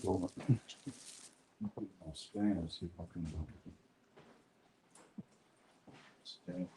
I'll scan and see if I can scan.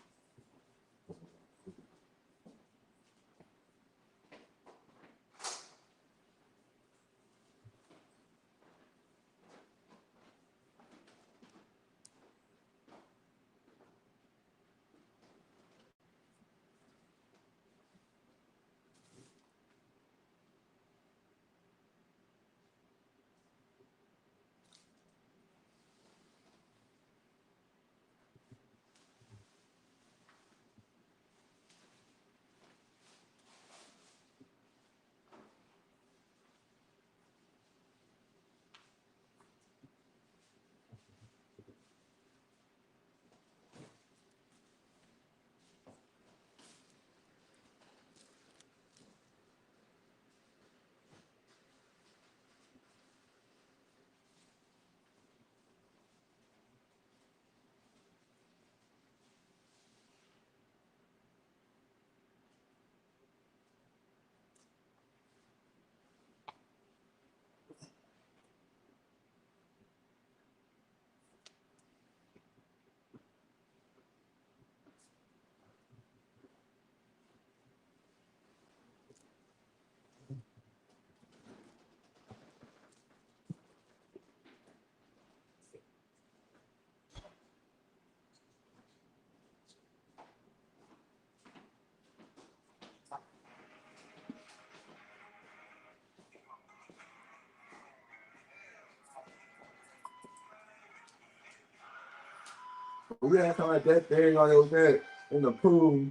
We had something like that thing on your neck in the pool.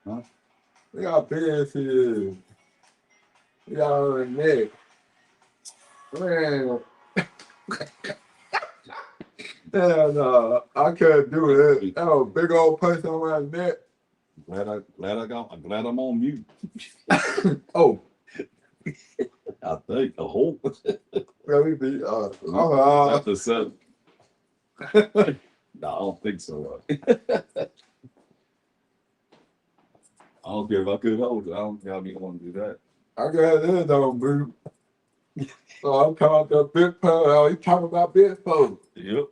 Huh? We got beers here. We got on the neck. Man. Hell no, I couldn't do it. That was a big old person on my neck. I'm glad I'm on mute. Oh. I think a whole. Let me be That's the set. No, I don't think so. I don't care if I could hold it. I don't think I'll be want to do that. I got this on, boo. So I'm talking about the big pole. He's talking about big pole. Yep.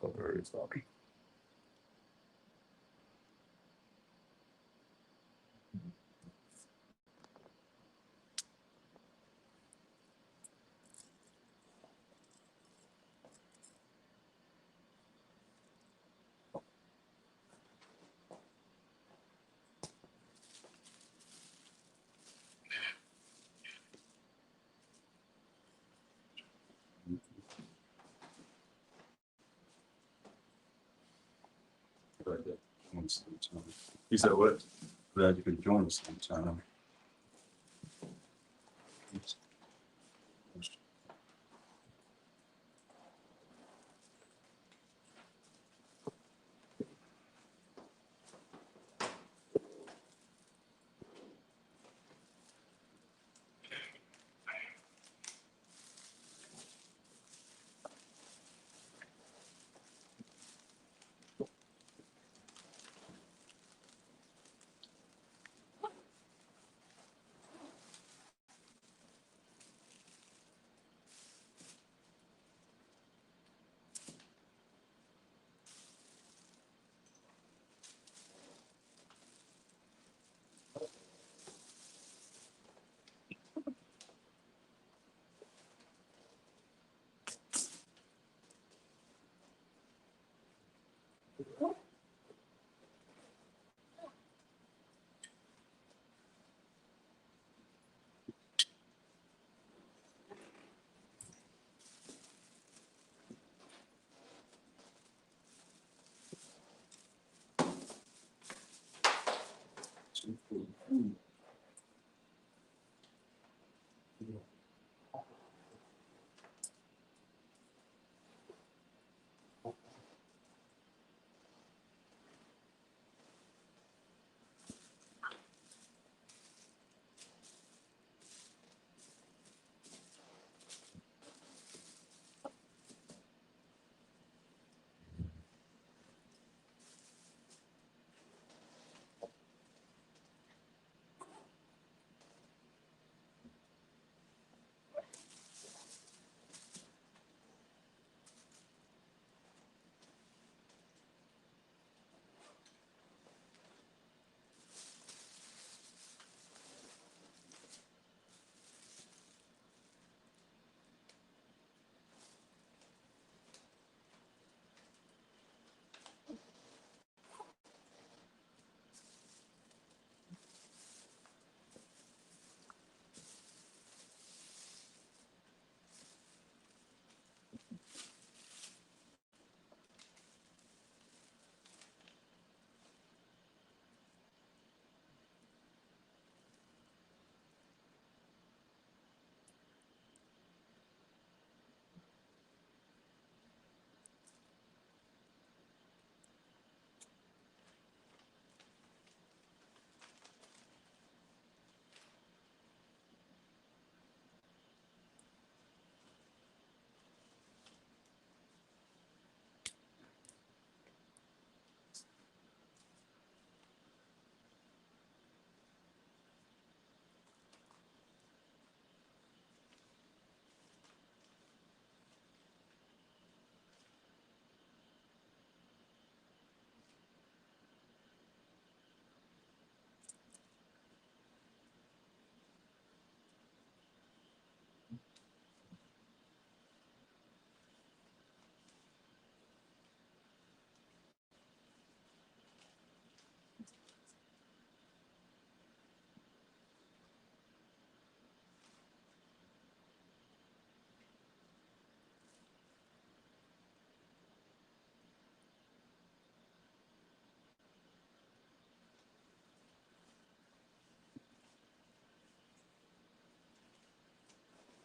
color is up. You said what? Glad you could join us sometime.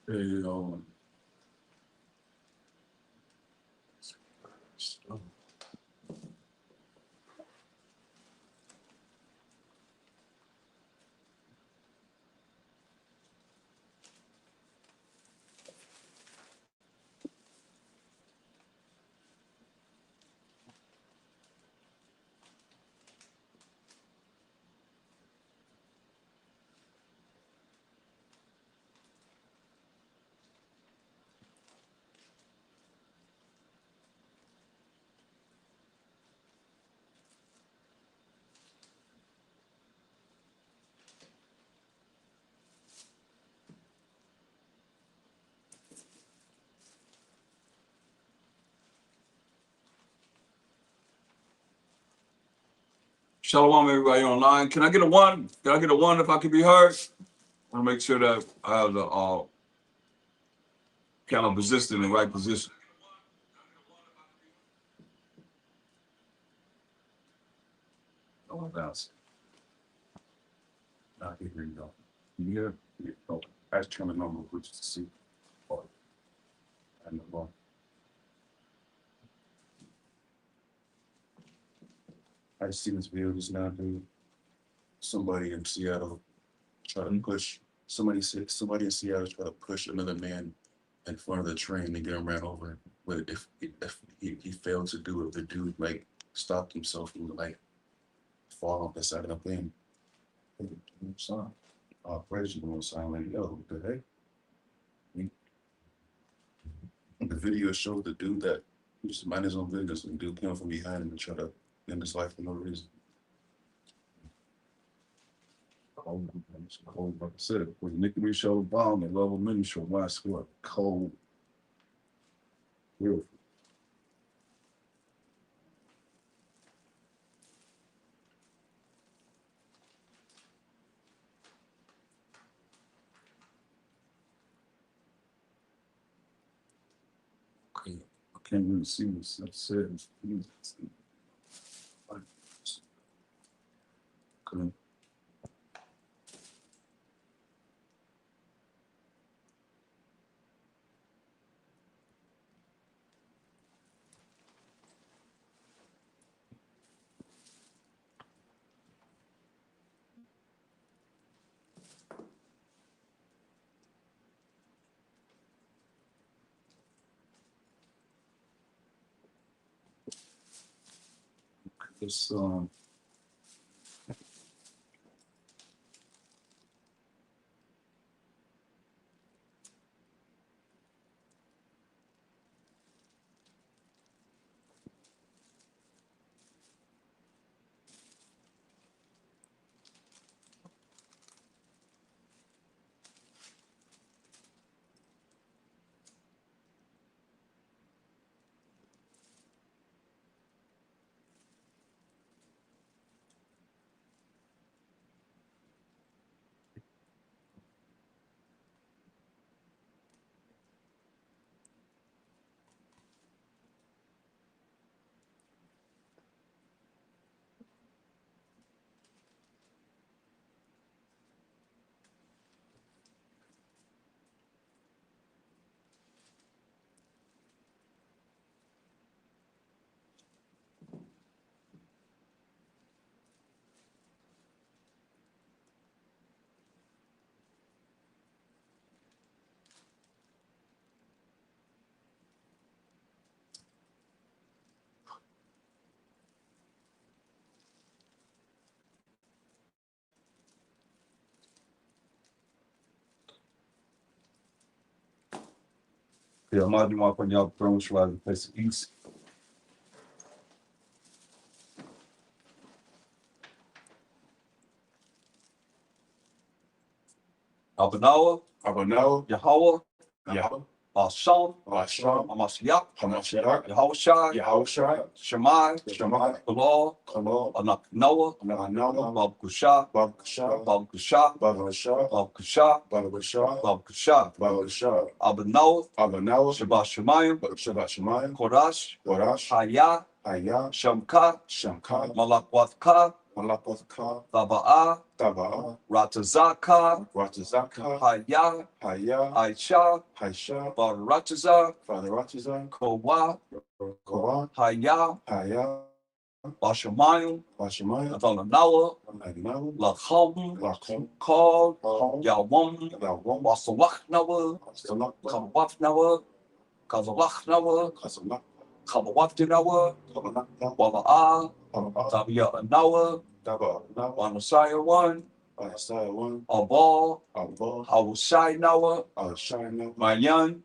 Hey, Shalom, everybody online. Can I get a one? Can I get a one if I can be heard? I want to make sure that I have the kind of position in the right position. Oh, that's. Here you go. You hear? Yeah. Oh, that's turning on which is to see. Oh, and the ball. I just seen this video just now, dude. Somebody in Seattle try to push. Somebody in Seattle try to push another man in front of the train and get him ran over. But if he failed to do it, the dude like stopped himself from like fall off the side of the plane. Praise the Lord, sign like, yo, what the heck? The video showed the dude that he just mind his own business and the dude came from behind him and tried to end his life for no reason. Cold, it's cold, like I said, when Nicky Reed showed the bomb, the level mini show, why score cold. Real. Okay. I can't really see this. That says, okay. This yeah, mais de uma panela para um churrasco para isso. Abanawa, Yahawah, SHAM, MASHAYACH, YAHAWASHI, SHEMAI, Kalal, Anak Noah, Babkusha, Abanawa, Shabbat Shemayim, Korash, Haya, Shamka, Malakwathka, Taba'ah, Ratazaka, Haya, Aisha, Father Ratazar, Kowa, Haya, Bashamayim, Adonanawa, Lachom, Called, Yawam, Wasalachnawa, Kamwafnawa, Kazalachnawa, Kamawafdinawa, Wala'ah, Tabiyanawa, Wanasaya one, Abal, Hawashai Nawa, Mayan,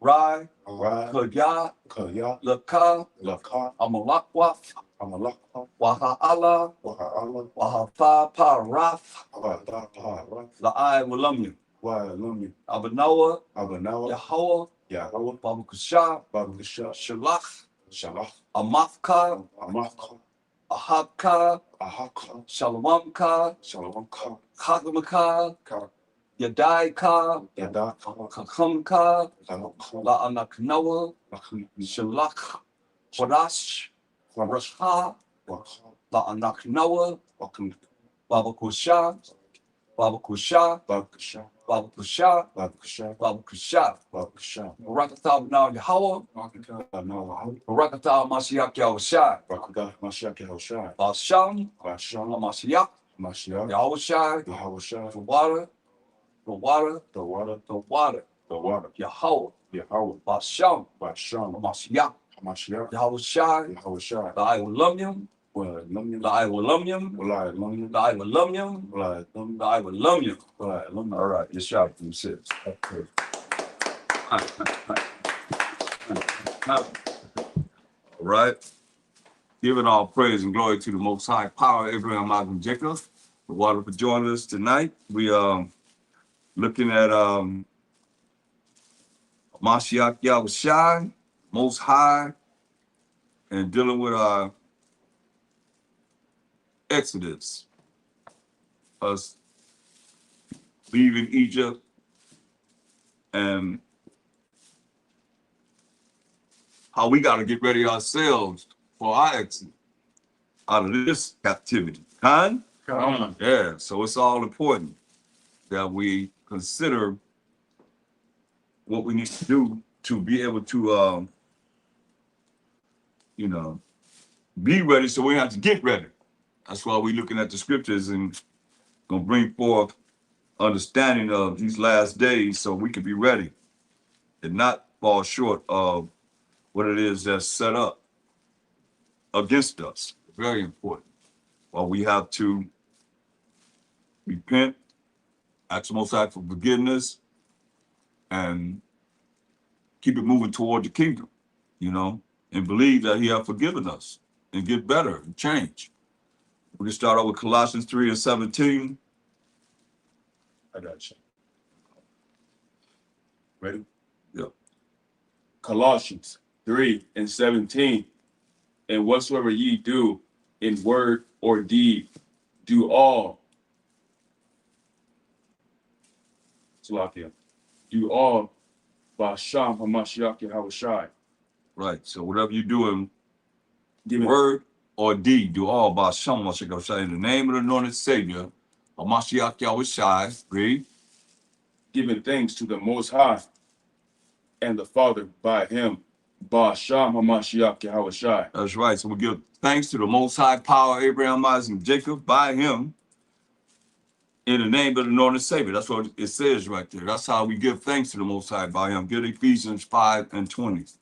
Rai, Kaya, Laka, Amalakwaf, Waha'ala, Wahafa Paraf, La'ai Walamni, Abanawa, Yahawah, Babukusha, Shalach, Amafka, Ahaka, Ahaka, Shalomka, Shalomka, Kagamaka, Ka, Yadaika, Yada, Kakamka, Lalaka, La Anaknoa, Lakum, Shalak, Wadash, Warash, Ha, Waka, La Anaknoa, Wakum, Babakusha, Babakusha, Bakasha, Babakusha, Bakasha, Babakusha, Bakasha, Barakatah now Yahawah, Bakaka, no, Barakatah Mashiach Yahushai, Bakaka, Mashiach, Yahushai, Basham, Basham, Mashiach, Mashiach, Yahushai, Yahawashi, the water, the water, the water, the water, the water, Yahawah, Yahweh, Basham, Basham, Mashiach, Mashiach, Yahushai, Yahawashi, the Iwilumyum, Wala, Lumyum, the Iwilumyum, Wala, Lumyum, the Iwilumyum, Wala, Lumyum, the Iwilumyum. Wala, Lumyum. All right, just shout from six. All right. Giving all praise and glory to the Most High Power, Abraham, Isaac, and Jacob. The water for joining us tonight. We are looking at Mashiach Yahushai, Most High, and dealing with our Exodus, us leaving Egypt and how we got to get ready ourselves for our exit out of this captivity. Con? Con. Yeah, so it's all important that we consider what we need to do to be able to, you know, be ready so we have to get ready. That's why we're looking at the scriptures and gonna bring forth understanding of these last days so we can be ready and not fall short of what it is that's set up against us. Very important. Well, we have to repent, ask the Most High for forgiveness, and keep it moving toward the kingdom, you know, and believe that He has forgiven us and get better and change. We can start out with Colossians 3:17. I got you. Ready? Yeah. Colossians 3:17. And whatsoever ye do in word or deed, do all. Salakia. Do all by Sham Hamashiach Yahawashi. Right. So whatever you do in Giving word or deed, do all by Shem Mashiach in the name of the anointed Savior, Mashiach Yahushai. Read. giving thanks to the Most High and the Father by Him. Ba Sham Hamashiach Yahawashi. That's right. So we give thanks to the Most High Power, Abraham, Isaac, and Jacob, by Him, in the name of the anointed Savior. That's what it says right there. That's how we give thanks to the Most High by Him. Get Ephesians 5:20.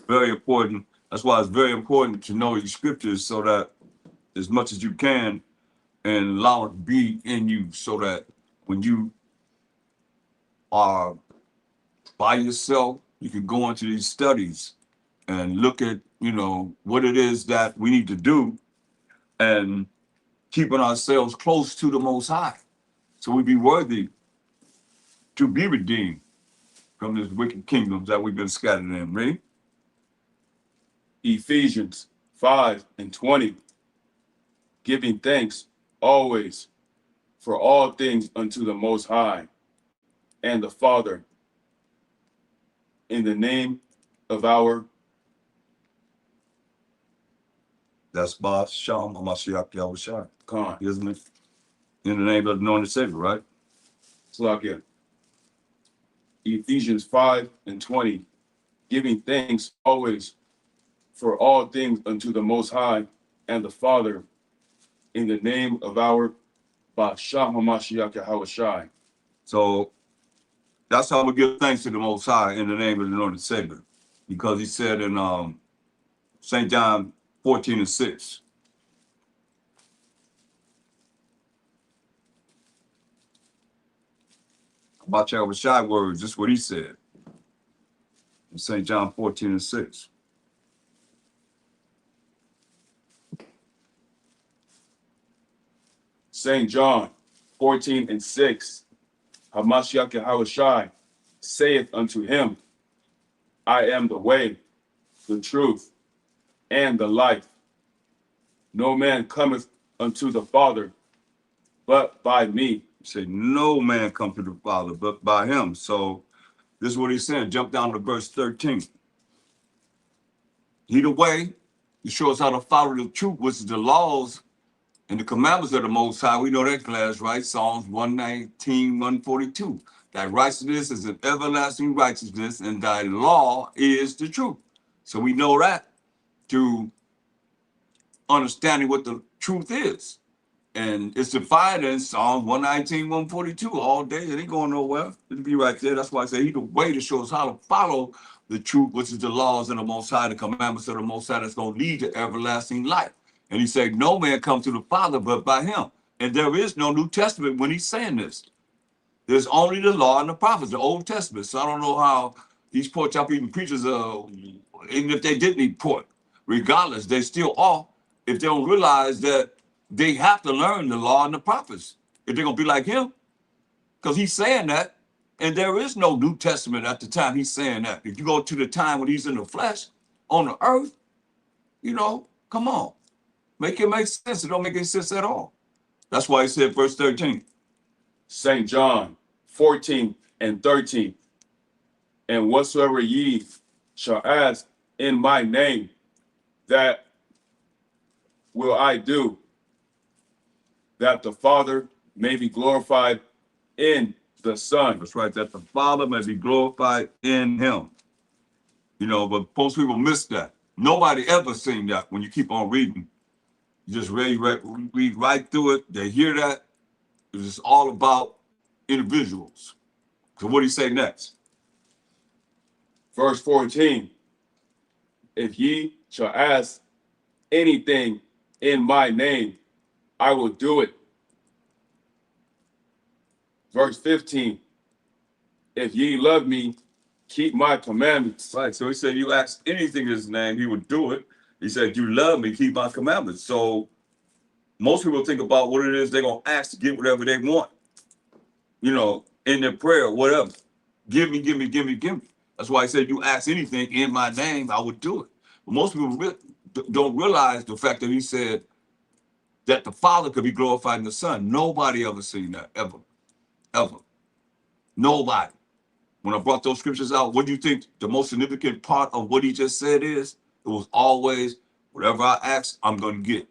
Very important. That's why it's very important to know these scriptures so that as much as you can and allow it to be in you so that when you are by yourself, you can go into these studies and look at, you know, what it is that we need to do and keeping ourselves close to the Most High so we be worthy to be redeemed from this wicked kingdoms that we've been scattered in, right? Ephesians 5:20. Giving thanks always for all things unto the Most High and the Father in the name of our. That's by Shem Hamashiach Yahushai, Khan. isn't it? In the name of the anointed Savior, right? Salakia. Ephesians 5:20. Giving thanks always for all things unto the Most High and the Father in the name of our Basham HaMashiach Yahawashi. So that's how we give thanks to the Most High in the name of the anointed Savior, because He said in St. John 14:6. About Yahushai words, this is what He said in St. John 14:6. St. John 14:6. HaMashiach Yahawashi saith unto him, I am the way, the truth, and the life. No man cometh unto the Father but by me. Say, no man come to the Father but by him. So this is what he's saying. Jump down to verse 13. He the way, he shows how to follow the truth, which is the laws and the commandments of the Most High. We know that class, right? Psalms 119, 142. Thy righteousness is an everlasting righteousness, and thy law is the truth. So we know that through understanding what the truth is. And it's defined in Psalm 119, 142 all day. It ain't going nowhere. It'll be right there. That's why I say he's the way to show us how to follow the truth, which is the laws of the Most High, the commandments of the Most High, that's going to lead to everlasting life. And he said, no man comes to the Father but by him. And there is no New Testament when he's saying this. There's only the law and the prophets, the Old Testament. So I don't know how these pork chop eating preachers, even if they didn't eat pork, regardless, they still are, if they don't realize that they have to learn the law and the prophets if they're going to be like him, because he's saying that. And there is no New Testament at the time he's saying that. If you go to the time when he's in the flesh on the earth, you know, come on, make it make sense. It don't make any sense at all. That's why he said, verse 13. St. John 14 and 13. And whatsoever ye shall ask in my name, that will I do, that the Father may be glorified in the Son. That's right, that the Father may be glorified in him. You know, but most people miss that. Nobody ever seen that when you keep on reading. You just read right through it. They hear that. It's just all about individuals. So what do you say next? Verse 14. If ye shall ask anything in my name, I will do it. Verse 15. If ye love me, keep my commandments. Right. So he said, you ask anything in his name, he would do it. He said, you love me, keep my commandments. So most people think about what it is they're going to ask to get whatever they want, you know, in their prayer, whatever. Give me, give me, give me, give me. That's why I said, you ask anything in my name, I would do it. But most people don't realize the fact that he said that the Father could be glorified in the Son. Nobody ever seen that, ever, ever. Nobody. When I brought those scriptures out, what do you think the most significant part of what he just said is? It was always, whatever I ask, I'm going to get.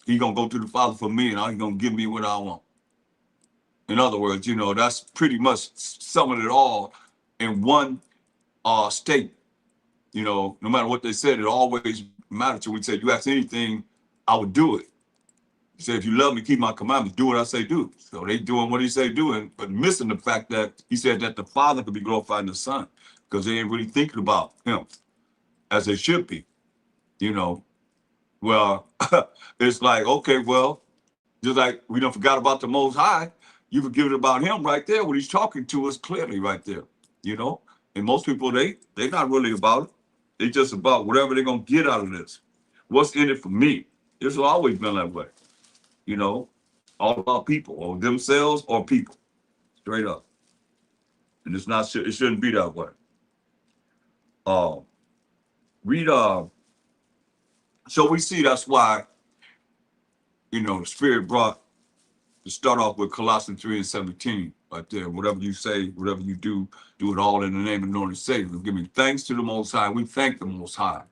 He's going to go to the Father for me, and he's going to give me what I want. In other words, you know, that's pretty much summing it all in one state. You know, no matter what they said, it always mattered to. We said, you ask anything, I would do it. He said, if you love me, keep my commandments, do what I say do. So they doing what he say doing, but missing the fact that he said that the Father could be glorified in the Son, because they ain't really thinking about him as they should be, you know. Well, it's like, okay, well, just like we don't forgot about the Most High, you forget about him right there when he's talking to us clearly right there, you know. And most people, they're not really about it. They just about whatever they're going to get out of this. What's in it for me? It's always been that way. You know, all about people or themselves or people, straight up. And it's not, it shouldn't be that way. So we see that's why, you know, the Spirit brought, to start off with Colossians 3 and 17, right there. Whatever you say, whatever you do, do it all in the name of the Lord and Savior. Giving thanks to the Most High. We thank the Most High,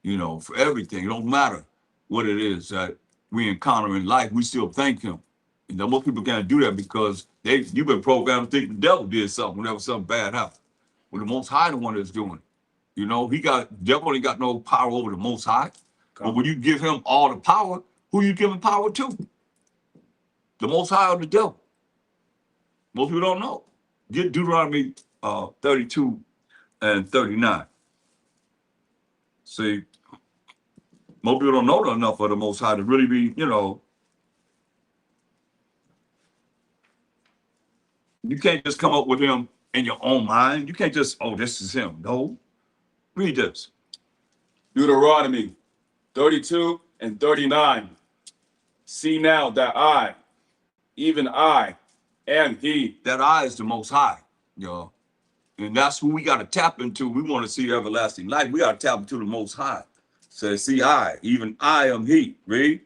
you know, for everything. It don't matter what it is that we encounter in life, we still thank him. And then most people can't do that because you've been programmed to think the devil did something whenever something bad happened. Well, the Most High the one that's doing it. You know, devil ain't got no power over the Most High. But when you give him all the power, who you giving power to? The Most High or the devil? Most people don't know. Get Deuteronomy 32 and 39. See, most people don't know enough of the Most High to really be, you know, you can't just come up with him in your own mind. You can't just, oh, this is him. No. Read this. Deuteronomy 32 and 39. See now that I, even I, am he. That I is the Most High, you know. And that's who we got to tap into. We want to see everlasting life. We got to tap into the Most High. Says, see, even I am he. Read.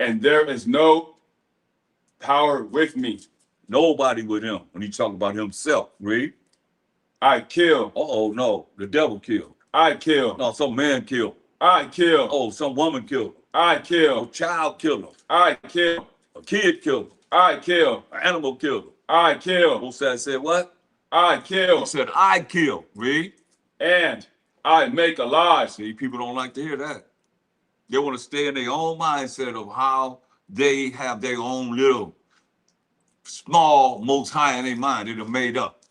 And there is no power with me. Nobody with him when he talk about himself. Read. I kill. Oh, no. The devil killed. I kill. No, some man killed. I kill. Oh, some woman killed. I kill. A child killed him. I kill. A kid killed him. I kill. An animal killed him. I kill. Moses said what? I kill. He said, I kill. Read. And I make alive. See, people don't like to hear that. They want to stay in their own mindset of how they have their own little small most high in their mind that are made up.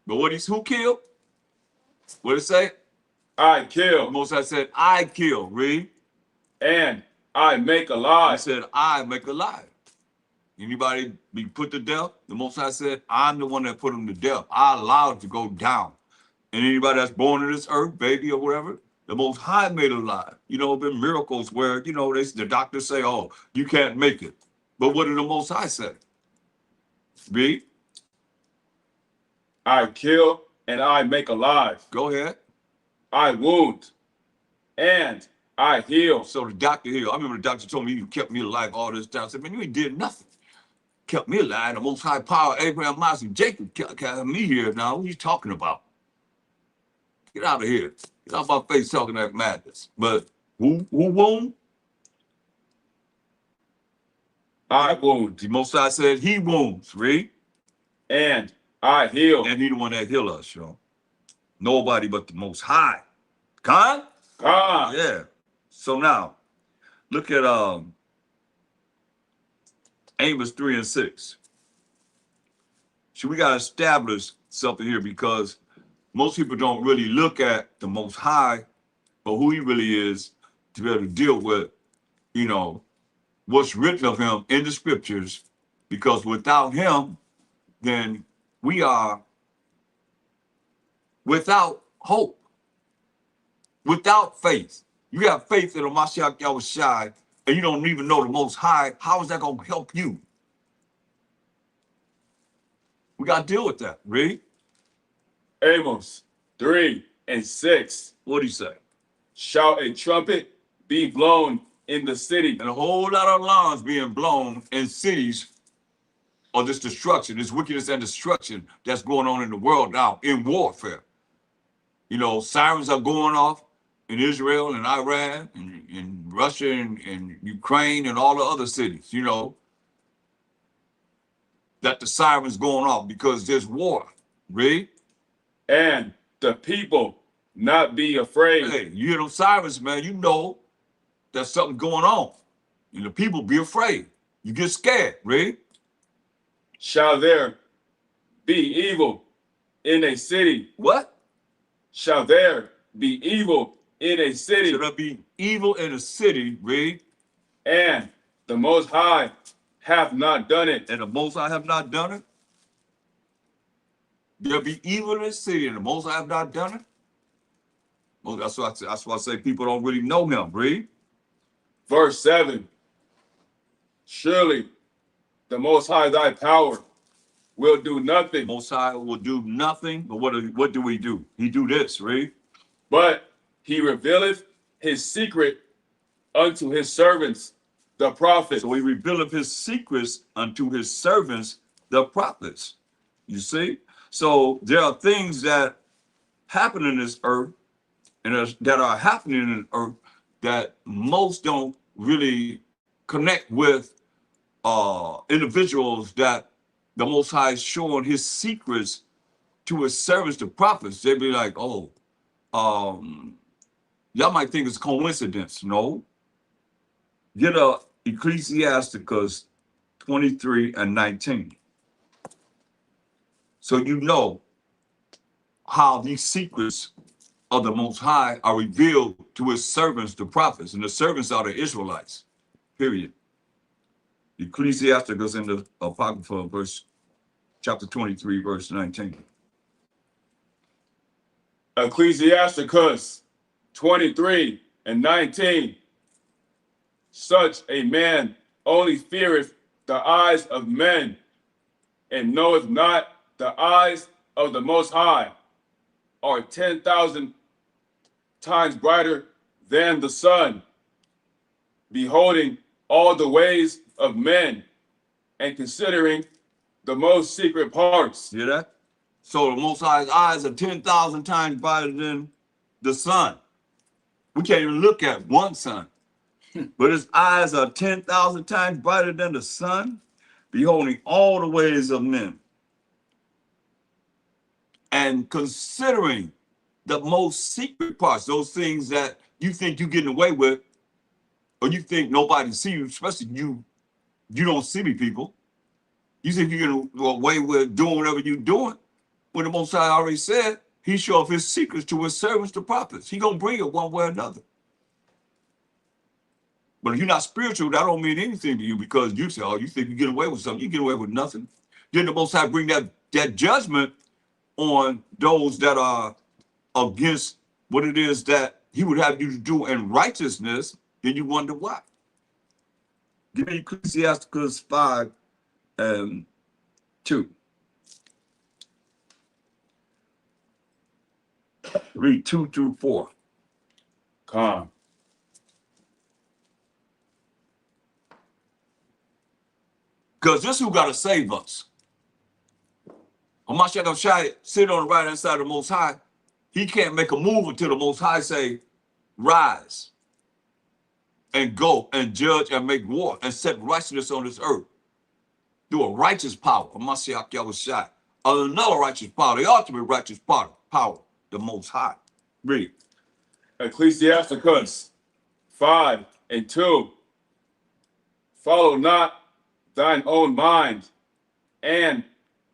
But who killed? What did it say? I kill. Moses said, I kill. Read. And I make He alive. said, I make alive. Anybody be put to death? The Most High said, I'm the one that put him to death. I allowed it to go down. And anybody that's born in this earth, baby or whatever, the Most High made alive. You know, been miracles where, you know, the doctors say, oh, you can't make it. But what did the Most High say? Read. I kill and I make alive. Go ahead. I wound and I heal. So the doctor here, I remember the doctor told me, you kept me alive all this time. I said, man, you ain't did nothing. Kept me alive. The Most High power, Abraham, Isaac, Jacob kept me here now. What are you talking about? Get out of here. Get out my face talking that madness. But who wound? I wound. The Most High said he wounds. Read. And I heal. And he the one that heal us, yo. Nobody but the Most High. Con? God. Yeah. So now, look at Amos 3 and 6. So we got to establish something here because most people don't really look at the Most High, but who he really is to be able to deal with, you know, what's written of him in the scriptures, because without him, then we are without hope, without faith. You have faith in a MASHAYACH YAHAWASHI, and you don't even know the Most High. How is that going to help you? We got to deal with that. Read. Amos 3 and 6. What do you say? Shall a trumpet be blown in the city? And a whole lot of alarms being blown in cities of this destruction, this wickedness and destruction that's going on in the world now in warfare. You know, sirens are going off in Israel and Iran and in Russia and Ukraine and all the other cities, you know, that the sirens going off because there's war. Read. And the people not be afraid. Hey, you hear them sirens, man, you know there's something going on. And the people be afraid. You get scared. Read. Shall there be evil in a city? What? Shall there be evil in a city? Shall there be evil in a city? Read. And the Most High hath not done it. And the Most High have not done it? There'll be evil in the city and the Most High have not done it? Well, that's why I say people don't really know him. Read. Verse 7. Surely the Most High thy power will do nothing. Most High will do nothing, but what do we do? He do this, read. But he revealeth his secret unto his servants, the prophets. So he revealeth his secrets unto his servants, the prophets. You see? So there are things that happen in this earth and that are happening in the earth that most don't really connect with individuals that the Most High is showing his secrets to his servants, the prophets. They'd be like, oh, y'all might think it's coincidence. No. Get Ecclesiasticus 23 and 19. So you know how these secrets of the Most High are revealed to his servants, the prophets, and the servants are the Israelites, period. Ecclesiasticus in the Apocrypha, chapter 23, verse 19. Ecclesiasticus 23 and 19. Such a man only feareth the eyes of men, and knoweth not the eyes of the Most High, are 10,000 times brighter than the sun, beholding all the ways of men and considering the most secret parts. Hear that? So the Most High's eyes are 10,000 times brighter than the sun. We can't even look at one sun. But his eyes are 10,000 times brighter than the sun, beholding all the ways of men. And considering the most secret parts, those things that you think you're getting away with, or you think nobody sees you, especially you don't see me, people. You think you're getting away with doing whatever you're doing, when the Most High already said he show off his secrets to his servants, the prophets. He gonna bring it one way or another. But if you're not spiritual, that don't mean anything to you, because you say, oh, you think you get away with something. You get away with nothing. Then the Most High bring that judgment on those that are against what it is that he would have you to do in righteousness, then you wonder why. Give me Ecclesiastes 5 and 2. Read 2 through 4. Calm. Because this is who got to save us. MASHAYACH sit on the right hand side of the Most High. He can't make a move until the Most High say, rise and go and judge and make war and set righteousness on this earth. Do a righteous power. MASHAYACH. Another righteous power, the ultimate righteous power, the Most High. Read. Ecclesiasticus 5 and 2. Follow not thine own mind and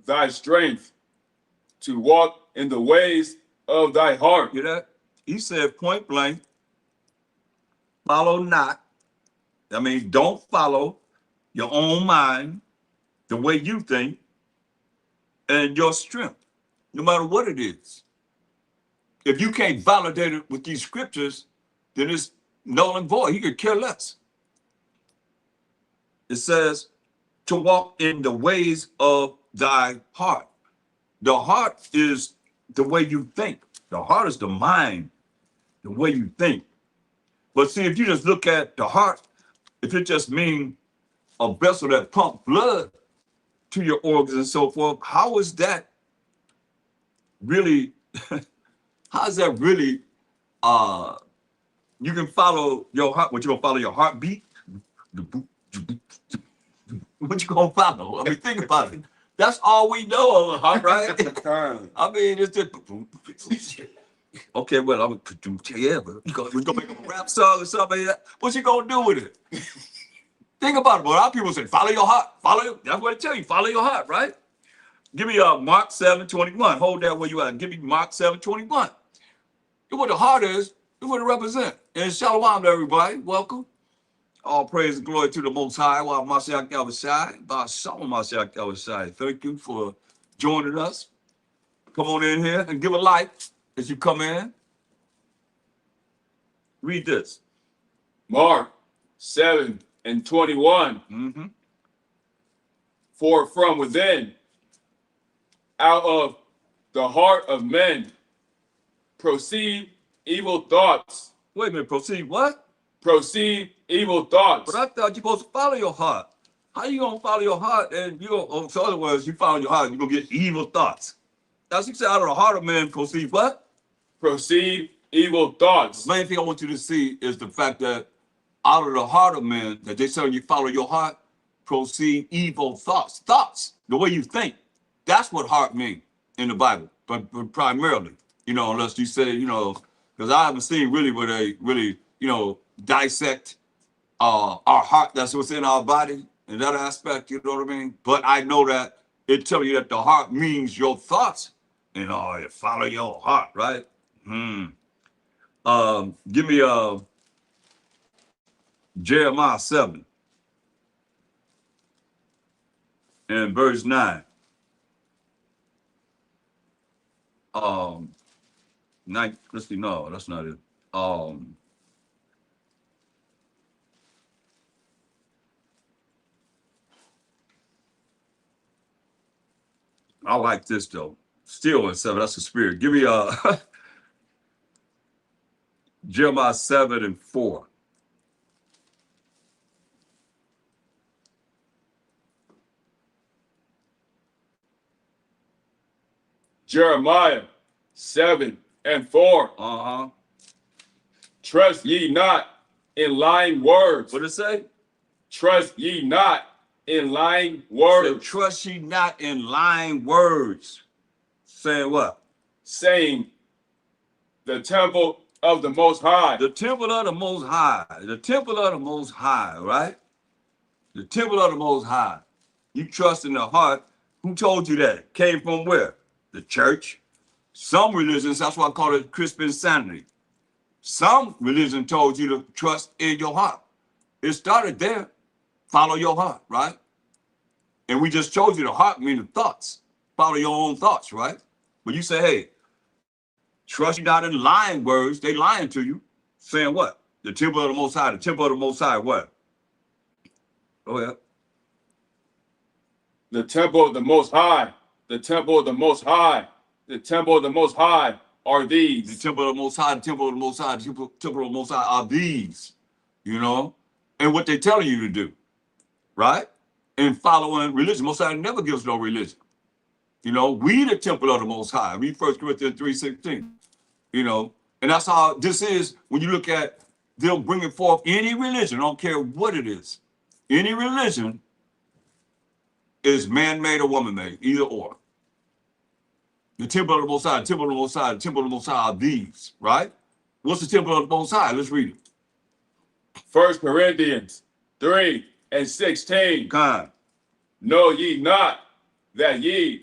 thy strength to walk in the ways of thy heart. Hear that? He said point blank, follow not. I mean, don't follow your own mind, the way you think, and your strength, no matter what it is. If you can't validate it with these scriptures, then it's null and void. He could care less. It says to walk in the ways of thy heart. The heart is the way you think. The heart is the mind, the way you think. But see, if you just look at the heart, if it just means a vessel that pumps blood to your organs and so forth, how is that really, how is that really, you can follow your heart, what you gonna follow your heartbeat? What you gonna follow? I mean, think about it. That's all we know of a heart, right? I mean, it's just, okay, well, I'm gonna, yeah, but we're gonna make a rap song or something like that. What you gonna do with it? Think about it. But a lot of people say, follow your heart. That's what I tell you. Follow your heart, right? Give me Mark 7:21. Hold that where you at. Give me Mark 7:21. What the heart is, what it represents. And shalom to everybody. Welcome. All praise and glory to the Most High. YAHAWASHI. Thank you for joining us. Come on in here and give a like as you come in. Read this. Mark 7 and 21. Mm-hmm. For from within, out of the heart of men, proceed evil thoughts. Wait a minute, proceed what? Proceed evil thoughts. But I thought you're supposed to follow your heart. How you gonna follow your heart and you gonna, so in other words, you follow your heart, you're gonna get evil thoughts. That's what you say, out of the heart of man proceed what? Proceed evil thoughts. The main thing I want you to see is the fact that out of the heart of man, that they say when you follow your heart, proceed evil thoughts. Thoughts, the way you think. That's what heart means in the Bible, but primarily, unless you say, because I haven't seen really where they really, dissect our heart, that's what's in our body, in that aspect, you know what I mean? But I know that it tells you that the heart means your thoughts, you follow your heart, right? Give me Jeremiah 7 and verse 9. Let's see, no, that's not it. I like this though. Still in 7, that's the spirit. Give me Jeremiah 7:4. Jeremiah 7:4. Uh-huh. Trust ye not in lying words. What did it say? Trust ye not in lying Said, words. trust ye not in lying words. Saying what? Saying, the temple of the Most High. The temple of the Most High. The temple of the Most High, right? The temple of the Most High. You trust in the heart. Who told you that? Came from where? The church. Some religions, that's why I call it Christian insanity. Some religion told you to trust in your heart. It started there. Follow your heart, right? And we just told you the heart means the thoughts. Follow your own thoughts, right? But you say, hey, trust you not in lying words. They lying to you. Saying what? The temple of the Most High. The temple of the Most High, what? Oh, yeah. The temple of the Most High. The temple of the Most High. The temple of the Most High are The these. temple of the Most High, the temple of the Most High, the temple of the Most High are these, you know, and what they're telling you to do, right? And following religion. Most High never gives no religion. You know, we the temple of the Most High. Read 1 Corinthians 3:16, you know, and that's how this is when you look at them bringing forth any religion, I don't care what it is. Any religion is man-made or woman-made, either or. The temple of the Most High, the temple of the Most High, the temple of the Most High are these, right? What's the temple of the Most High? Let's read it. 1 Corinthians 3:16. Kind. Know ye not that ye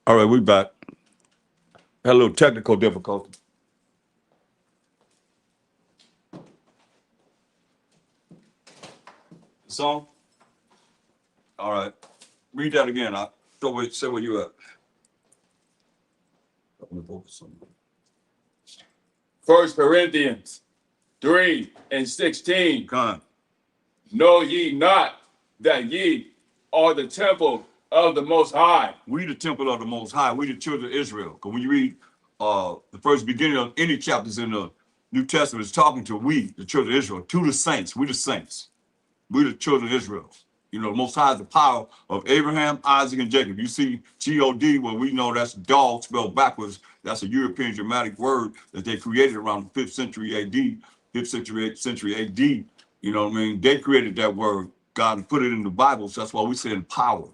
All right, we back. Had a little technical difficulty. Song? All right. Read that again. Say where you at. I'm gonna focus on 1 Corinthians 3:16. kind. Know ye not that ye are the temple of the Most High. We the temple of the Most High. We the children of Israel. Because when you read the first beginning of any chapters in the New Testament, it's talking to we, the children of Israel, to the saints. We the saints. We the children of Israel. You know, the Most High is the power of Abraham, Isaac, and Jacob. You see God, well, we know that's dog spelled backwards. That's a European dramatic word that they created around the 5th century AD, 5th century, 8th century AD. You know what I mean? They created that word, God, and put it in the Bible. So that's why we say power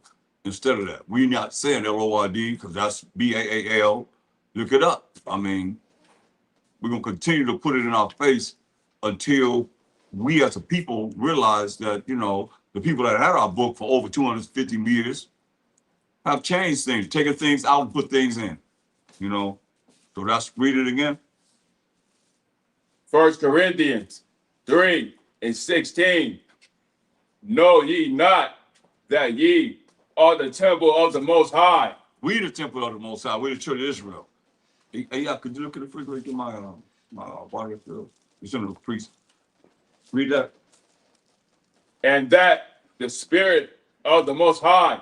instead of that. We're not saying L-O-R-D because that's B-A-A-L. Look it up. I mean, we're going to continue to put it in our face until we as a people realize that, you know, the people that had our book for over 250 years have changed things, taken things out and put things in, you know. So that's, read it again. 1 Corinthians 3:16. Know ye not that ye are the temple of the Most High? We the temple of the Most High. We the church of Israel. Hey, yeah, could you look at the refrigerator? Get my water filled. It's in the priest. Read that. And that the Spirit of the Most High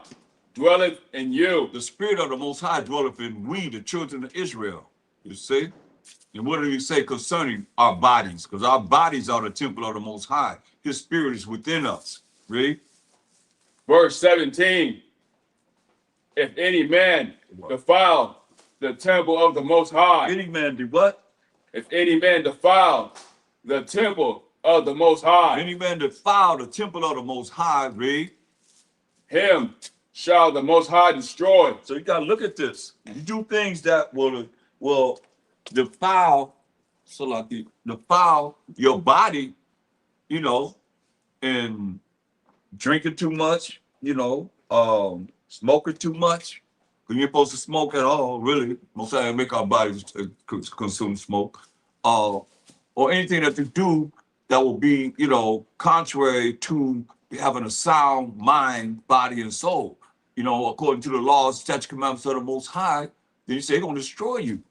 dwelleth in you. The Spirit of the Most High dwelleth in we, the children of Israel. You see? And what do you say concerning our bodies? Because our bodies are the temple of the Most High. His Spirit is within us. Read. Verse 17. If any man defile the temple of the Most High. Any man do what? If any man defile the temple of the Most High. Any man defile the temple of the Most High, read. Him shall the Most High destroy. So you got to look at this. You do things that will defile, so like defile your body, you know, and drinking too much, you know, smoking too much. Because you're supposed to smoke at all, really. Most of the time, make our bodies consume smoke. Or anything that you do that will be, you know, contrary to having a sound mind, body, and soul. You know, according to the laws, statutes, commandments of the Most High, then you say, they're going to destroy you.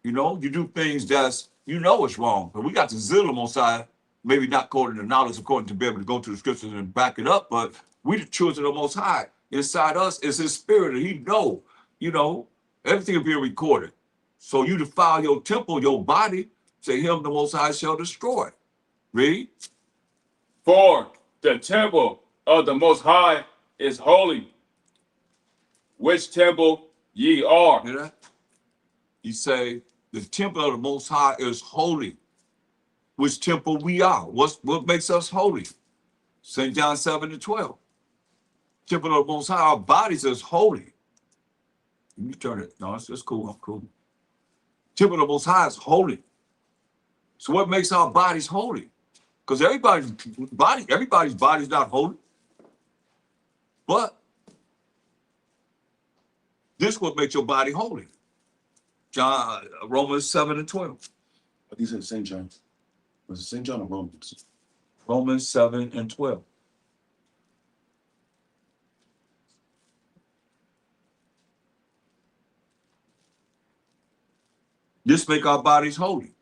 You know, you do things that's, you know, it's wrong. But we got the zeal of the Most High, maybe not according to knowledge, according to be able to go to the scriptures and back it up, but we the children of the Most High. Inside us is his spirit, and he know, you know, everything will be recorded. So you defile your temple, your body, say him the Most High shall destroy. Read. For the temple of the Most High is holy, which temple ye are. Hear that? He say, the temple of the Most High is holy, which temple we are. What makes us holy? St. John 7:12. Temple of the Most High, our bodies is holy. You turn it. No, it's cool. I'm cool. Temple of the Most High is holy. So what makes our bodies holy? Because everybody's body is not holy. But this is what makes your body holy. Romans 7:12. I think it's St. John. Was it St. John or Romans? Romans 7:12. This make our bodies holy.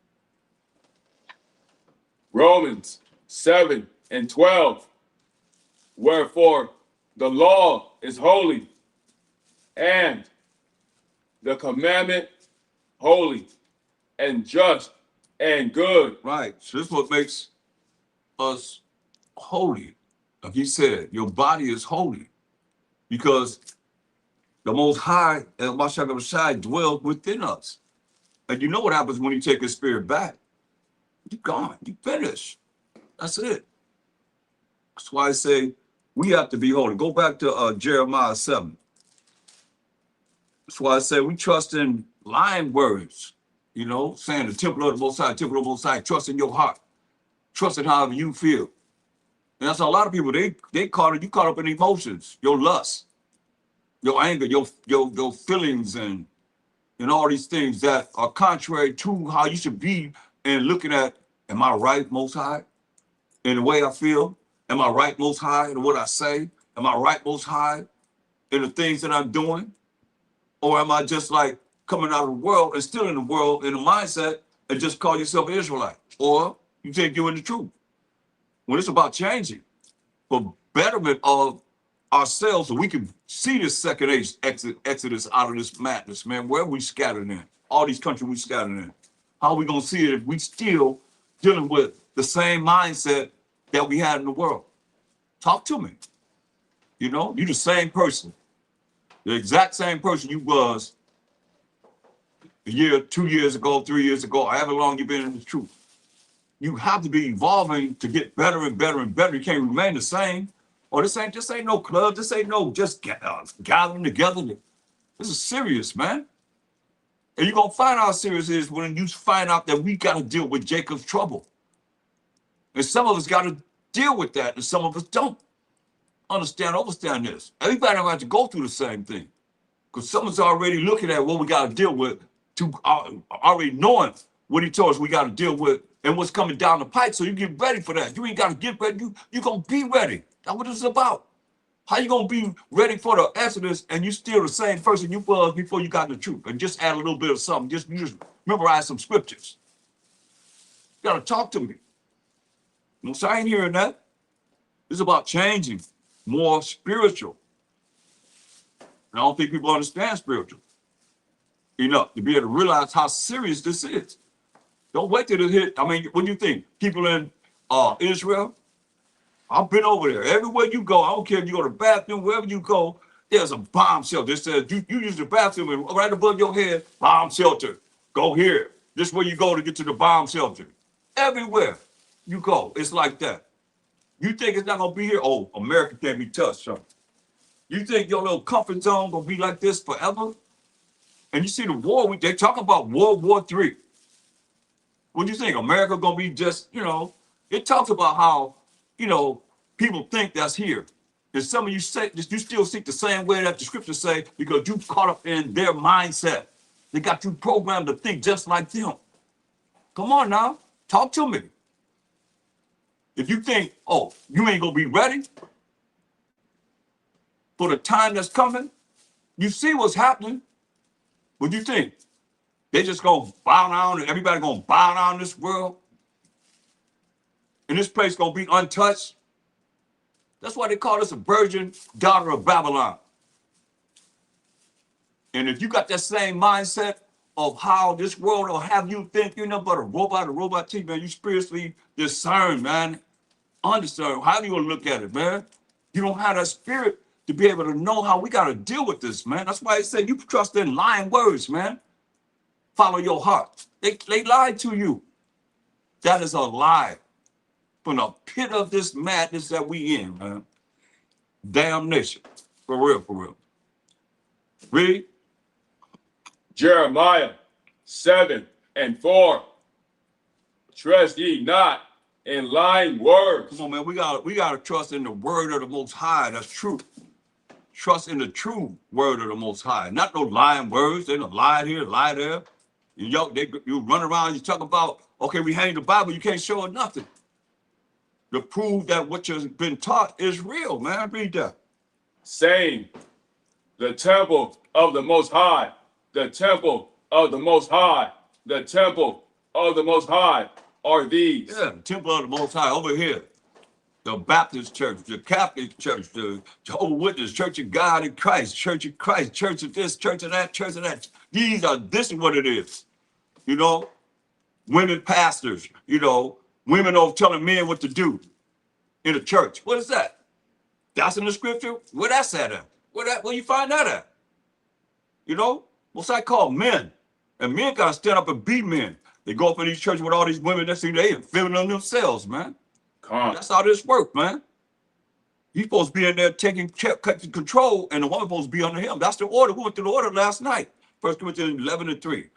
Romans 7:12. Wherefore the law is holy, and the commandment holy, and just, and good. Right. So this is what makes us holy. Like he said, your body is holy because the Most High and MASHAYACH dwell within us. And you know what happens when you take his spirit back? You're gone. You finished. That's it. That's why I say we have to be holy. Go back to Jeremiah 7. That's why I say we trust in lying words, you know, saying the temple of the Most High, temple of the Most High, trust in your heart, trust in however you feel. And that's a lot of people, you caught up in emotions, your lust, your anger, your feelings, and all these things that are contrary to how you should be and looking at, am I right, Most High, in the way I feel? Am I right, Most High, in what I say? Am I right, Most High, in the things that I'm doing? Or am I just like coming out of the world and still in the world in the mindset and just call yourself an Israelite? Or you think you're in the truth? When it's about changing for betterment of ourselves so we can see this second age exodus out of this madness, man, where we scattered in, all these countries we scattered in. How are we going to see it if we still dealing with the same mindset that we had in the world? Talk to me. You know, you're the same person. The exact same person you was a year, 2 years ago, 3 years ago, however long you've been in the truth. You have to be evolving to get better and better and better. You can't remain the same. Or this ain't no club. This ain't no just gathering together. This is serious, man. And you're going to find out how serious it is when you find out that we got to deal with Jacob's trouble. And some of us got to deal with that, and some of us don't. Understand this. Everybody don't have to go through the same thing. Because someone's already looking at what we got to deal with, to already knowing what he told us we got to deal with and what's coming down the pipe, so you get ready for that. You ain't got to get ready. You going to be ready. That's what it's about. How you going to be ready for the Exodus and you still the same person you was before you got the truth? And just add a little bit of something. You just memorize some scriptures. You got to talk to me. No, so I ain't hearing that. It's about changing, more spiritual. And I don't think people understand spiritual enough to be able to realize how serious this is. Don't wait till it hit. I mean, what do you think? People in Israel, I've been over there. Everywhere you go, I don't care if you go to the bathroom, wherever you go, there's a bomb shelter. It says you use the bathroom and right above your head, bomb shelter. Go here. This is where you go to get to the bomb shelter. Everywhere you go, it's like that. You think it's not gonna be here? Oh, America can't be touched, son. You think your little comfort zone gonna be like this forever? And you see the war, they talk about World War III. What do you think? America gonna be just, it talks about how, people think that's here. And some of you say, you still think the same way that the scriptures say because you caught up in their mindset. They got you programmed to think just like them. Come on now, talk to me. If you think, oh, you ain't gonna be ready for the time that's coming, you see what's happening. What do you think? They just gonna bow down and everybody gonna bow down in this world? And this place gonna be untouched? That's why they call us a virgin daughter of Babylon. And if you got that same mindset of how this world will have you think you're nothing but a robot team, man, you spiritually discern, man. Understand. How do you look at it, man? You don't have that spirit to be able to know how we got to deal with this, man. That's why I say you trust in lying words, man. Follow your heart. They lied to you. That is a lie from the pit of this madness that we in, man. Damnation. For real, for real. Read. Jeremiah 7:4. Trust ye not in lying words. Come on, man. We gotta trust in the word of the Most High. That's true. Trust in the true word of the Most High. Not no lying words. They don't lie here, lie there. You run around, you talk about, okay, we hang the Bible, you can't show it nothing. To prove that what you've been taught is real, man. Read that. Saying, the temple of the Most High, the temple of the Most High, the temple of the Most High are these. Yeah, the temple of the Most High over here. The Baptist church, the Catholic church, the Jehovah's Witness, Church of God in Christ, Church of Christ, church of this, church of that, church of that. This is what it is. Women pastors, women are telling men what to do in the church. What is that? That's in the scripture? Where that's at? Where you find that at? What's that called? Men. And men gotta stand up and be men. They go up in these churches with all these women that see they ain't feeling on themselves, man. That's how this works, man. He's supposed to be in there taking control, and the woman supposed to be under him. That's the order. We went through the order last night. 1 Corinthians 11:3.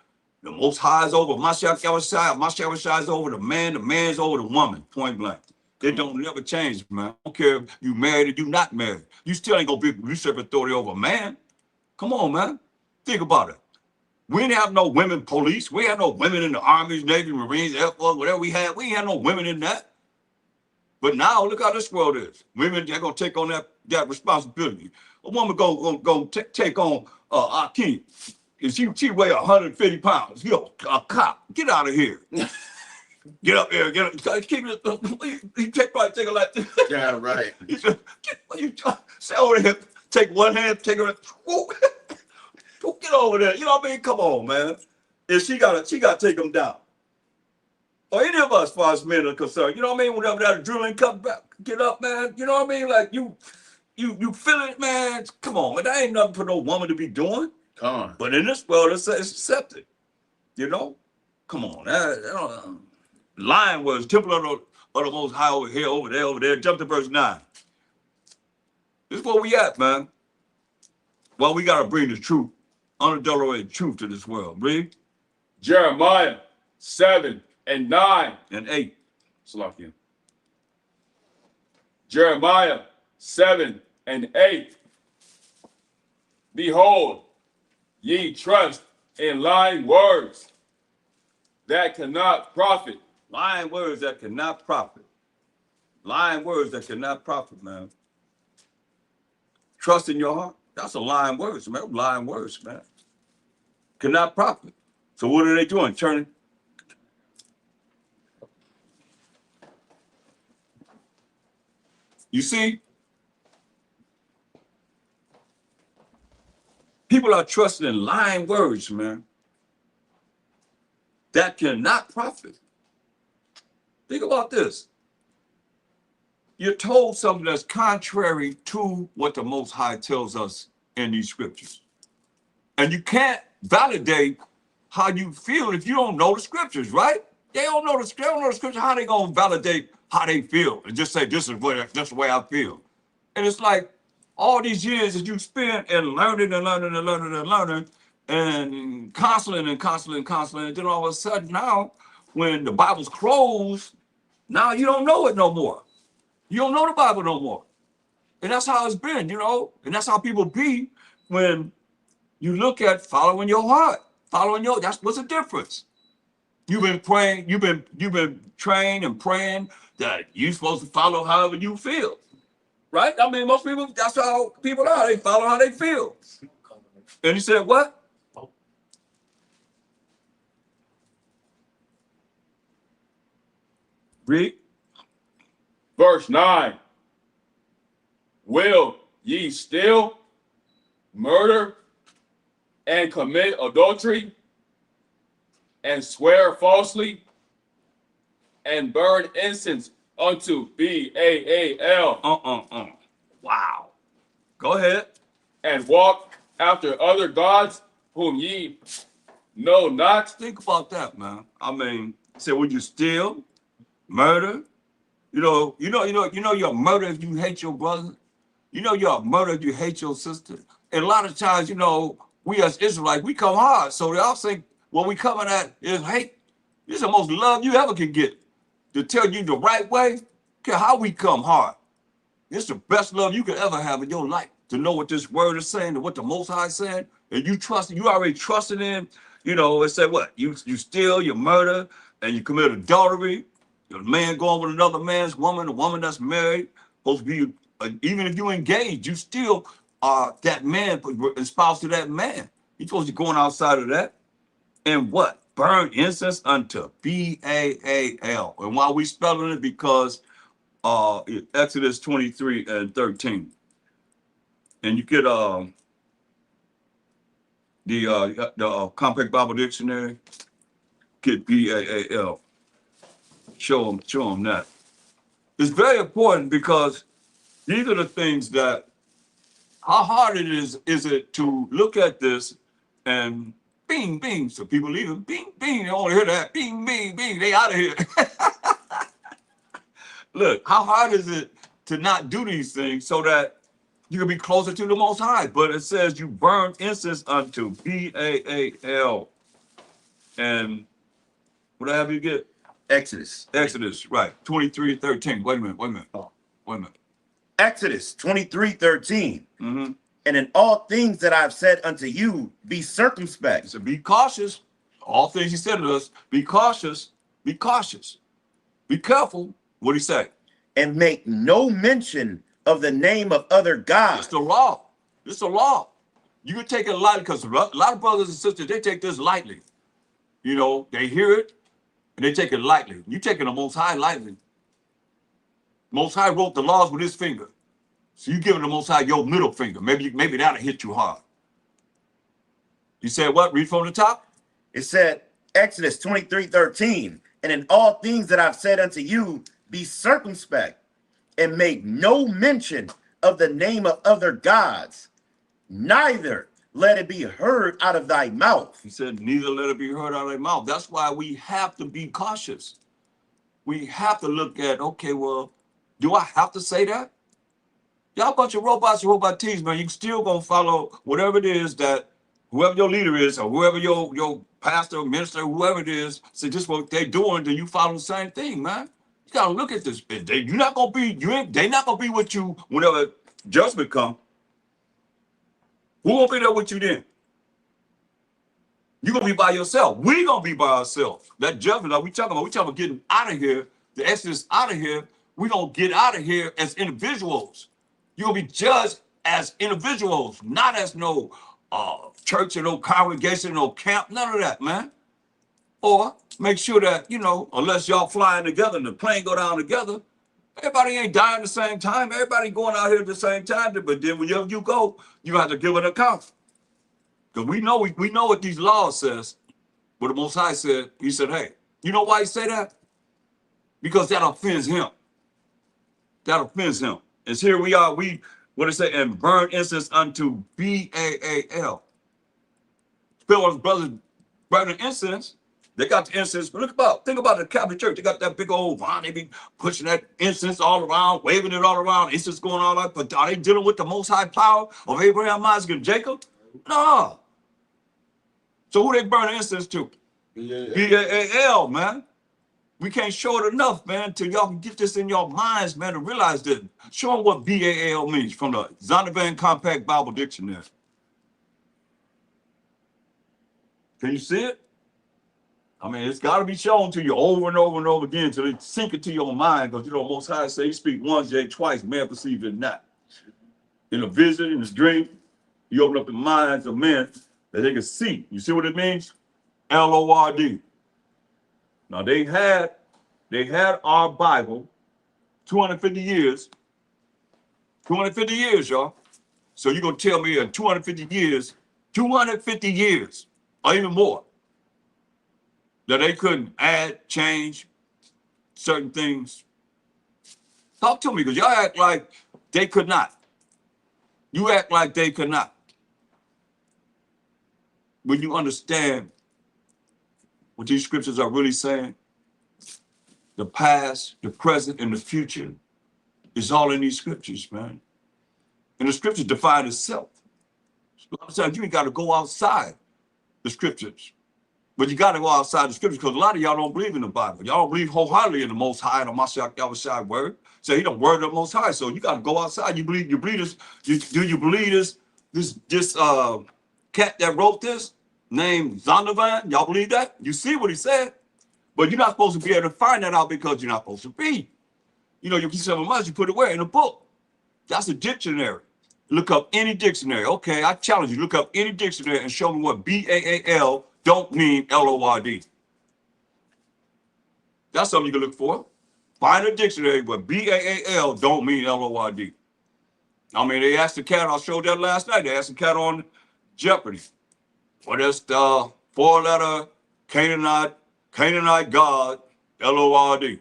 The Most High is over. MASHAYACH is over the man's over the woman, point blank. They don't never change, man. I don't care if you married or you not married. You still ain't gonna be usurp authority over a man. Come on, man. Think about it. We didn't have no women police. We had no women in the Army, Navy, Marines, Air Force, whatever we had. We ain't had no women in that. But now, look how this world is. Women, they're going to take on that responsibility. A woman going to take on Akeem. And she weigh 150 pounds. A cop. Get out of here. Get up here. Get up. Keep it. He probably take her like this. Yeah, right. He said, say over here. Take one hand, take her. Get over there. You know what I mean? Come on, man. And she got to take them down. Or any of us, as far as men are concerned, you know what I mean? Whenever that adrenaline comes back, get up, man. You know what I mean? Like you feel it, man. Come on, man. That ain't nothing for no woman to be doing. Come on. But in this world, it's accepted. Come on. Lying was temple of the Most High over here, over there. Jump to verse 9. This is where we at, man. Well, we got to bring the truth, unadulterated truth to this world. Read. Jeremiah 7:9 and 8. Salakia. Jeremiah 7:8. Behold, ye trust in lying words that cannot profit. Lying words that cannot profit. Lying words that cannot profit, man. Trust in your heart. That's a lying words, man. Lying words, man. Cannot profit. So what are they doing? Turning. You see? People are trusting in lying words, man. That cannot profit. Think about this. You're told something that's contrary to what the Most High tells us in these scriptures. And you can't validate how you feel if you don't know the scriptures, right? They don't know the scripture. How they gonna validate how they feel and just say this is the way I feel? And it's like all these years that you spent in learning and learning and learning and learning and counseling and counseling and counseling, and then all of a sudden now, when the Bible's closed, now you don't know it no more. You don't know the Bible no more. And that's how it's been, you know? And that's how people be when you look at following your heart. That's what's the difference. You've been praying, you've been trained and praying that you're supposed to follow however you feel. Right? I mean, most people, that's how people are. They follow how they feel. And he said, what? Read. Verse 9. Will ye still murder and commit adultery and swear falsely and burn incense unto Baal? Wow. Go ahead. And walk after other gods whom ye know not. Think about that, man. I mean, say, would you steal, murder? You know you're a murder if you hate your brother. You know you're a murder if you hate your sister. And a lot of times, you know, we as Israelites, we come hard. So they all think what we coming at is hate. This is the most love you ever can get. To tell you the right way, care how we come hard. It's the best love you could ever have in your life. To know what this word is saying and what the Most High is saying. And you already trusted in, you know, it said what? You steal, you murder, and you commit adultery. A man going with another man's woman, a woman that's married, supposed to be, even if you engaged, you still are that man, espoused to that man. You're supposed to be going outside of that. And what? Burn incense unto Baal. And why we spelling it? Because Exodus 23 and 13. And you get the Compact Bible Dictionary, get Baal. Show them that. It's very important because these are the things that, how hard it is it to look at this and bing, bing. So people leaving, bing, bing, they only hear that, bing, bing, bing, they out of here. Look, how hard is it to not do these things so that you can be closer to the Most High? But it says you burn incense unto Baal. And what have you get? Exodus, right. 23:13. Wait a minute. Exodus 23:13. Mm-hmm. And in all things that I've said unto you, be circumspect. So be cautious. All things he said to us, be cautious, be cautious. Be careful. What he say? And make no mention of the name of other gods. It's the law. It's the law. You can take it lightly because a lot of brothers and sisters, they take this lightly. You know, they hear it and they take it lightly. You taking the Most High lightly. Most High wrote the laws with his finger. So you giving the Most High your middle finger. Maybe that'll hit you hard. You said what? Read from the top? It said, Exodus 23:13. And in all things that I've said unto you, be circumspect, and make no mention of the name of other gods, neither let it be heard out of thy mouth. He said, neither let it be heard out of thy mouth. That's why we have to be cautious. We have to look at, okay, well, do I have to say that? Y'all a bunch of robots and robotees, man. You still gonna follow whatever it is that whoever your leader is, or whoever your pastor, minister, whoever it is, say this what they're doing, then you follow the same thing, man. You gotta look at this. They're not gonna be with you whenever judgment come. Who gonna be there with you then? You're gonna be by yourself. We're gonna be by ourselves. That judgment that we talking about getting out of here, the Exodus out of here. We're gonna get out of here as individuals. You're gonna be judged as individuals, not as no church or no congregation, no camp, none of that, man. Or make sure that, you know, unless y'all flying together and the plane go down together, everybody ain't dying at the same time. Everybody going out here at the same time. But then whenever you go, you have to give an account. Because we know what these laws says. What the Most High said, he said, hey, you know why he said that? Because that offends him. That offends him. And here we are, what it say, and burn incense unto B-A-A-L. Spell brothers burning incense. They got the incense. But think about the Catholic Church. They got that big old vine. They be pushing that incense all around, waving it all around. Incense going all out. But are they dealing with the Most High power of Abraham, Isaac, and Jacob? No. So who they burning incense to? B-A-A-L, man. We can't show it enough, man, until y'all can get this in your minds, man, to realize that. Show them what B-A-A-L means from the Zondervan Compact Bible Dictionary. Can you see it? I mean, it's got to be shown to you over and over and over again until it sink into your mind, because, you know, Most High say, you speak once, yea, twice, man perceive it not. In a vision, in a dream, you open up the minds of men that they can see. You see what it means? L-O-R-D. Now, they had our Bible 250 years. 250 years, y'all. So you're going to tell me in 250 years, or even more, that they couldn't add, change certain things? Talk to me, because y'all act like they could not. You act like they could not. When you understand what these scriptures are really saying, the past, the present, and the future is all in these scriptures, man. And the scriptures define itself. A lot of times you ain't got to go outside the scriptures. But you got to go outside the scriptures, because a lot of y'all don't believe in the Bible. Y'all don't believe wholeheartedly in the Most High, the MASHAYACH word. So he the word of the Most High. So you got to go outside. You believe this? Do you believe this cat that wrote this, named Zondervan? Y'all believe that? You see what he said? But you're not supposed to be able to find that out, because you're not supposed to read. You know, you keep something much, you put it where? In a book. That's a dictionary. Look up any dictionary. Okay, I challenge you. Look up any dictionary and show me what B-A-A-L don't mean L-O-R-D. That's something you can look for. Find a dictionary where B-A-A-L don't mean L-O-R-D. I mean, they asked the cat, I showed that last night. They asked the cat on Jeopardy. What is the four-letter Canaanite God, L-O-R-D?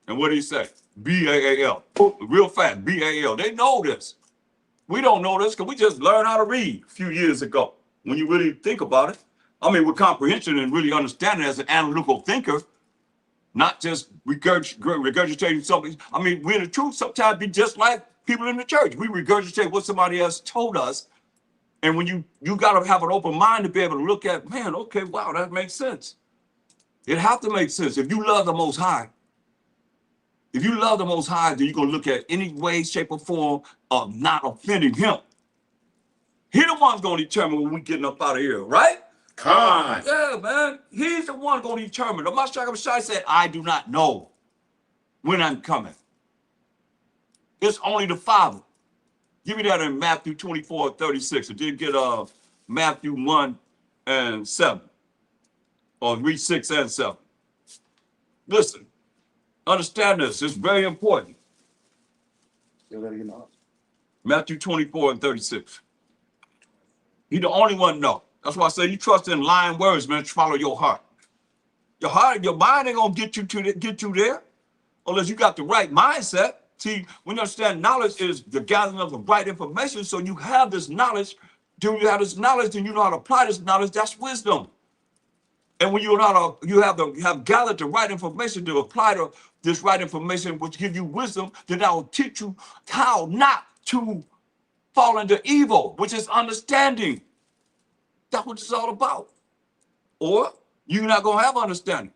And what did he say? B-A-A-L. Real fast, B-A-L. They know this. We don't know this because we just learned how to read a few years ago. When you really think about it, I mean, with comprehension and really understanding as an analytical thinker, not just regurgitating something. I mean, we in the truth sometimes be just like people in the church. We regurgitate what somebody else told us. And when you got to have an open mind to be able to look at, man, okay, wow, that makes sense. It have to make sense. If you love the Most High, then you're going to look at any way, shape, or form of not offending him. He the one's going to determine when we getting up out of here, right? Con. Yeah, man. He's the one going to determine. The MASHAYACH said, I do not know when I'm coming. It's only the Father. Give me that in Matthew 24:36. I did get Matthew 1 and 7. Or read 6 and 7. Listen, understand this. It's very important. Matthew 24:36. He the only one know. That's why I say you trust in lying words, man. Follow your heart. Your heart, your mind ain't gonna get you there unless you got the right mindset. See, when you understand knowledge is the gathering of the right information, so you have this knowledge. Do you have this knowledge, then you know how to apply this knowledge. That's wisdom. And when you know you have gathered the right information to apply this right information, which give you wisdom, then that will teach you how not to fall into evil, which is understanding. That's what it's all about. Or you're not going to have understanding.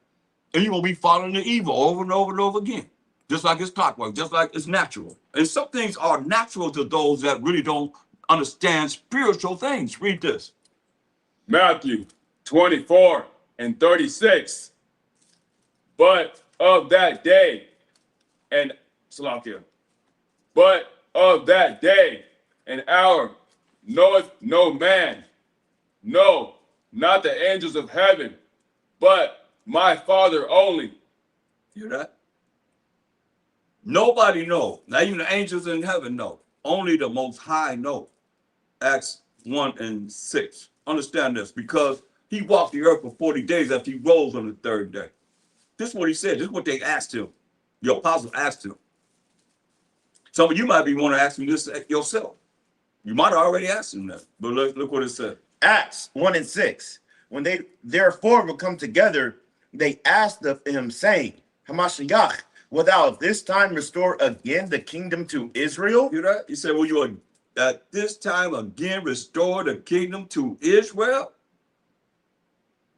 And you're going to be falling into evil over and over and over again. Just like it's clockwork, just like it's natural. And some things are natural to those that really don't understand spiritual things. Read this. Matthew 24 and 36. But of that day and Salakia, but of that day and hour knoweth no man, no, not the angels of heaven, but my Father only. Hear that? Nobody knows. Not even the angels in heaven know. Only the Most High know. Acts 1 and 6. Understand this, because he walked the earth for 40 days after he rose on the third day. This is what he said. This is what they asked him. The apostle asked him. Some of you might be want to ask him this yourself. You might have already asked him that. But look what it said. Acts 1 and 6. When they therefore will come together, they asked of him, saying, MASHAYACH, wilt thou at this time restore again the kingdom to Israel? Hear that? He said, will you at this time again restore the kingdom to Israel?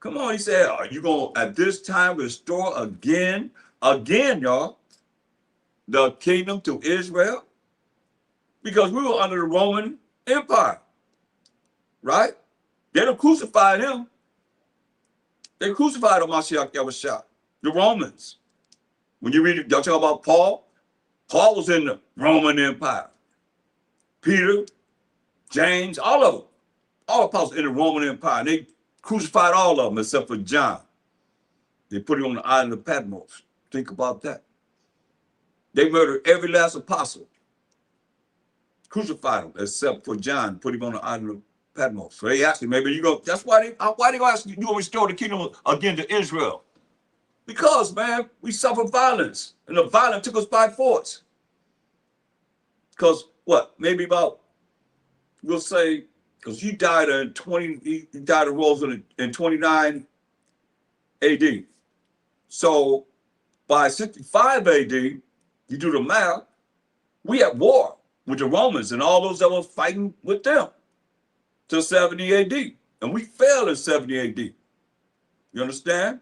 Come on, he said, are you going to at this time restore again, y'all, the kingdom to Israel? Because we were under the Roman Empire, right? They done crucified him. They crucified MASHAYACH YAHAWASHI, the Romans. When you read it, y'all talk about Paul. Paul was in the Roman Empire. Peter, James, all of them. All apostles in the Roman Empire. And they crucified all of them except for John. They put him on the island of Patmos. Think about that. They murdered every last apostle. Crucified him except for John. Put him on the island of Patmos. So they asked him, maybe you go, that's why they gonna ask you, you gonna restore the kingdom again to Israel? Because, man, we suffer violence. And the violence took us by force. Because what? Maybe about, we'll say, because he died in he died and rose in 29 AD. So by 65 AD, you do the math, we at war with the Romans and all those that were fighting with them till 70 AD. And we fell in 70 AD. You understand?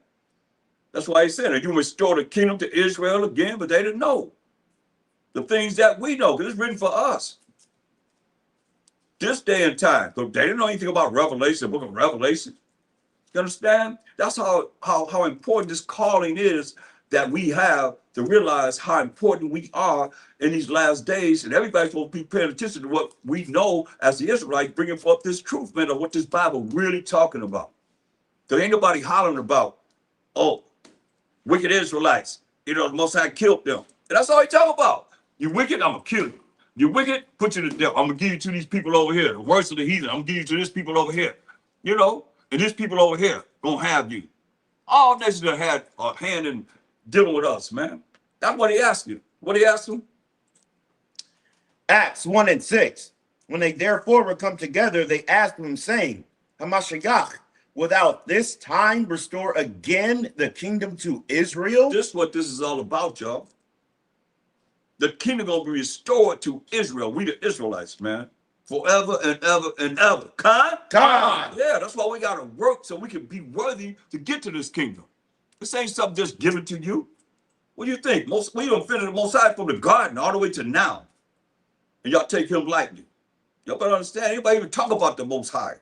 That's why he said, you restore the kingdom to Israel again, but they didn't know the things that we know, because it's written for us. This day and time, but they didn't know anything about Revelation, the book of Revelation. You understand? That's how important this calling is that we have to realize how important we are in these last days. And everybody's supposed to be paying attention to what we know as the Israelites, bringing forth this truth, man, of what this Bible really talking about. There ain't nobody hollering about, oh, wicked Israelites, the Most High killed them. And that's all he talking about. You wicked, I'm gonna kill you. You wicked, put you to death. I'm gonna give you to these people over here. The worst of the heathen, I'm gonna give you to this people over here. And these people over here gonna have you. All nations that had a hand in dealing with us, man. That's what he asked you. What he asked him? Acts 1 and 6. When they therefore were come together, they asked him, saying, MASHAYACH, wilt thou at this time restore again the kingdom to Israel? This is what this is all about, y'all. The kingdom gonna be restored to Israel. We the Israelites, man. Forever and ever and ever. Khan? Yeah, that's why we gotta work so we can be worthy to get to this kingdom. This ain't something just given to you. What do you think? We don't fit in the Most High from the garden all the way to now. And y'all take him lightly. Y'all better understand, anybody even talk about the Most High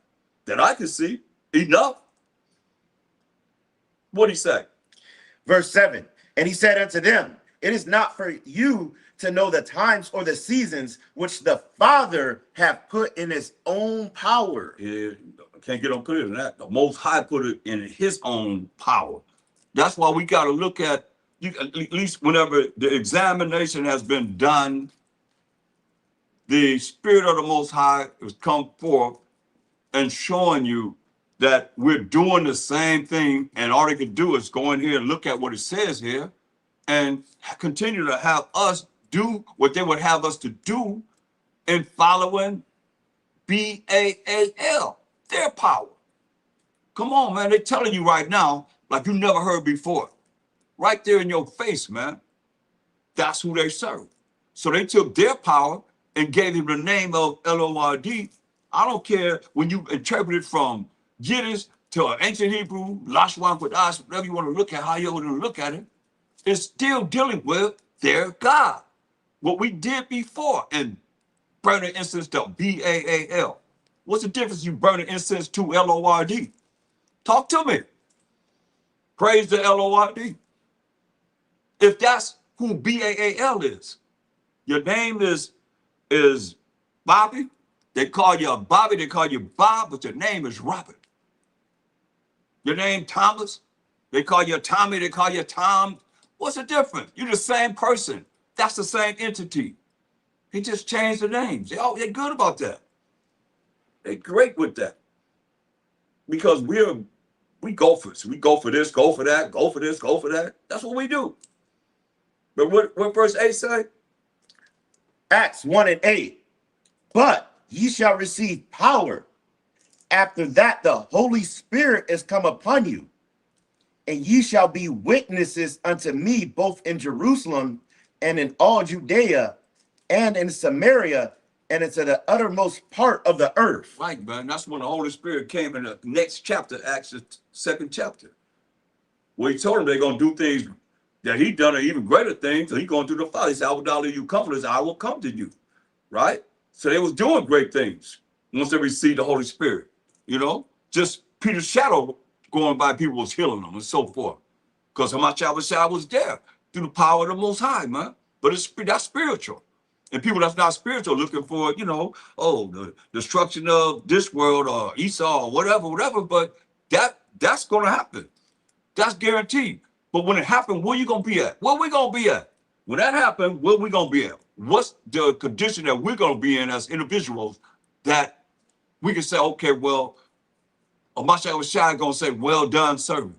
that I can see enough? What'd he say? Verse 7. And he said unto them, it is not for you to know the times or the seasons which the Father hath put in his own power. Yeah, can't get on clearer than that. The Most High put it in his own power. That's why we got to look at least whenever the examination has been done, the Spirit of the Most High has come forth and showing you that we're doing the same thing, and all they could do is go in here and look at what it says here and continue to have us do what they would have us to do in following BAAL, their power. Come on, man. They're telling you right now, like you never heard before. Right there in your face, man. That's who they serve. So they took their power and gave him the name of LORD. I don't care when you interpret it from Yiddish to ancient Hebrew, Lashwan with us, whatever you want to look at, how you want to look at it. It's still dealing with their God. What we did before and burning incense to BAAL. What's the difference you burning incense to LORD? Talk to me. Praise the Lord. If that's who Baal is, your name is Bobby. They call you Bobby, they call you Bob, but your name is Robert. Your name Thomas, they call you Tommy, they call you Tom. What's the difference? You're the same person. That's the same entity. He just changed the names. They're good about that. They're great with that. Because we gophers. We go for this, go for that, go for this, go for that. That's what we do. But what verse 8 say? Acts 1:8. But ye shall receive power. After that, the Holy Spirit is come upon you, and ye shall be witnesses unto me both in Jerusalem and in all Judea and in Samaria and into the uttermost part of the earth. Right, man. That's when the Holy Spirit came in the next chapter, Acts, the 2nd chapter, where he told them they're going to do things that he done, or even greater things. So he going to do the Father. He said, I will not leave you comfortless. I will come to you. Right? So they was doing great things once they received the Holy Spirit. You know, just Peter's shadow going by, people was healing them and so forth. Because MASHAYACH was there through the power of the Most High, man. But that's spiritual. And people that's not spiritual looking for, you know, the destruction of this world or Esau or whatever. But that's going to happen. That's guaranteed. But when it happens, where you going to be at? Where we going to be at? When that happens, where we going to be at? What's the condition that we're going to be in as individuals that we can say, okay, well, MASHAYACH going to say, well done, servant.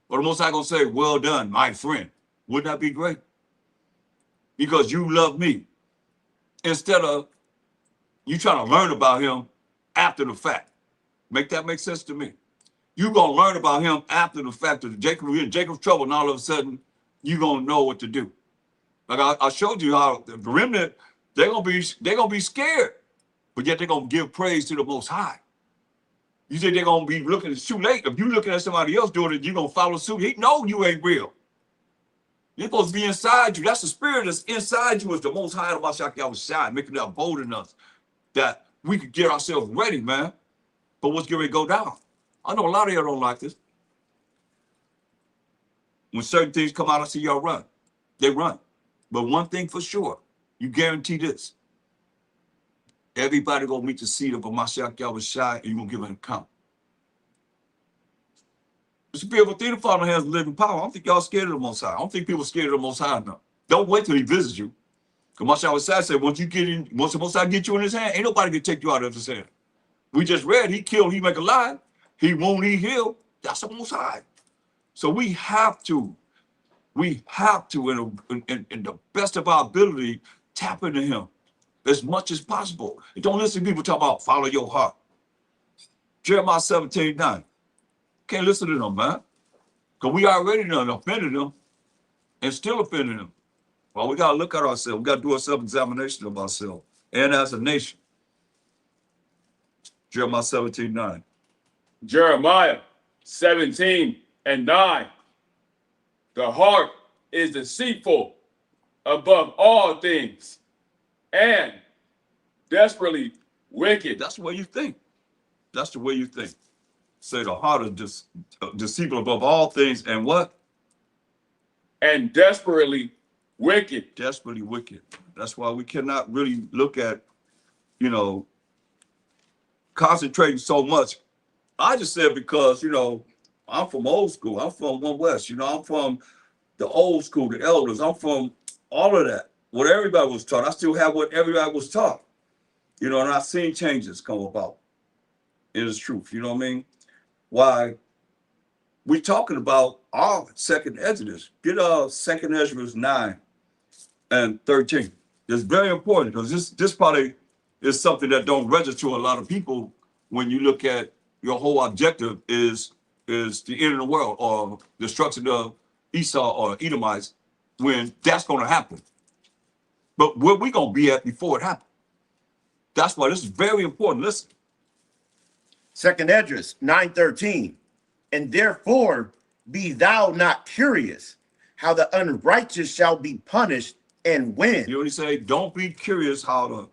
Or the Most High going to say, well done, my friend. Wouldn't that be great? Because you love me. Instead of you trying to learn about him after the fact. Make that make sense to me? You're going to learn about him after the fact that you're in Jacob's trouble, and all of a sudden, you're going to know what to do. Like I showed you how the remnant, they're gonna be scared, but yet they're gonna give praise to the Most High. You say they're gonna be looking, it's too late. If you're looking at somebody else doing it, you're gonna follow suit. He know you ain't real. You're supposed to be inside you. That's the spirit that's inside you, is the Most High of YAHAWASHI, making that bold in us that we could get ourselves ready, man. But what's getting ready to go down? I know a lot of y'all don't like this. When certain things come out, I see y'all run. They run. But one thing for sure, you guarantee this. Everybody gonna meet the seat of YAHAWASHI, and you're gonna give an account. It's a beautiful thing. The Father has living power. I don't think y'all scared of the Most High. I don't think people scared of the Most High now. Don't wait till he visits you. Because MASHAYACH said, once the Most High get you in his hand, ain't nobody can take you out of his hand. We just read, he killed, he make alive. He won't, he heal. That's the Most High. So we have to, in the best of our ability, tap into him as much as possible. And don't listen to people talk about follow your heart. Jeremiah 17:9. Can't listen to them, man. Because we already done offended them and still offending them. Well, we got to look at ourselves. We got to do a self-examination of ourselves and as a nation. Jeremiah 17:9. Jeremiah 17:9. The heart is deceitful above all things and desperately wicked. That's the way you think. That's the way you think. Say the heart is deceitful above all things and what? And desperately wicked. Desperately wicked. That's why we cannot really look at, concentrating so much. I just said because, I'm from old school. I'm from One West. I'm from the old school, the elders. I'm from all of that. What everybody was taught. I still have what everybody was taught. And I've seen changes come about. It is truth. You know what I mean? Why we're talking about our second Exodus. Get second Exodus 9 and 13. It's very important because this probably is something that don't register to a lot of people when you look at your whole objective is the end of the world or destruction of Esau or Edomites, when that's going to happen. But where we going to be at before it happens? That's why this is very important. Listen. Second Esdras 9:13. And therefore be thou not curious how the unrighteous shall be punished and when. You only say, don't be curious how the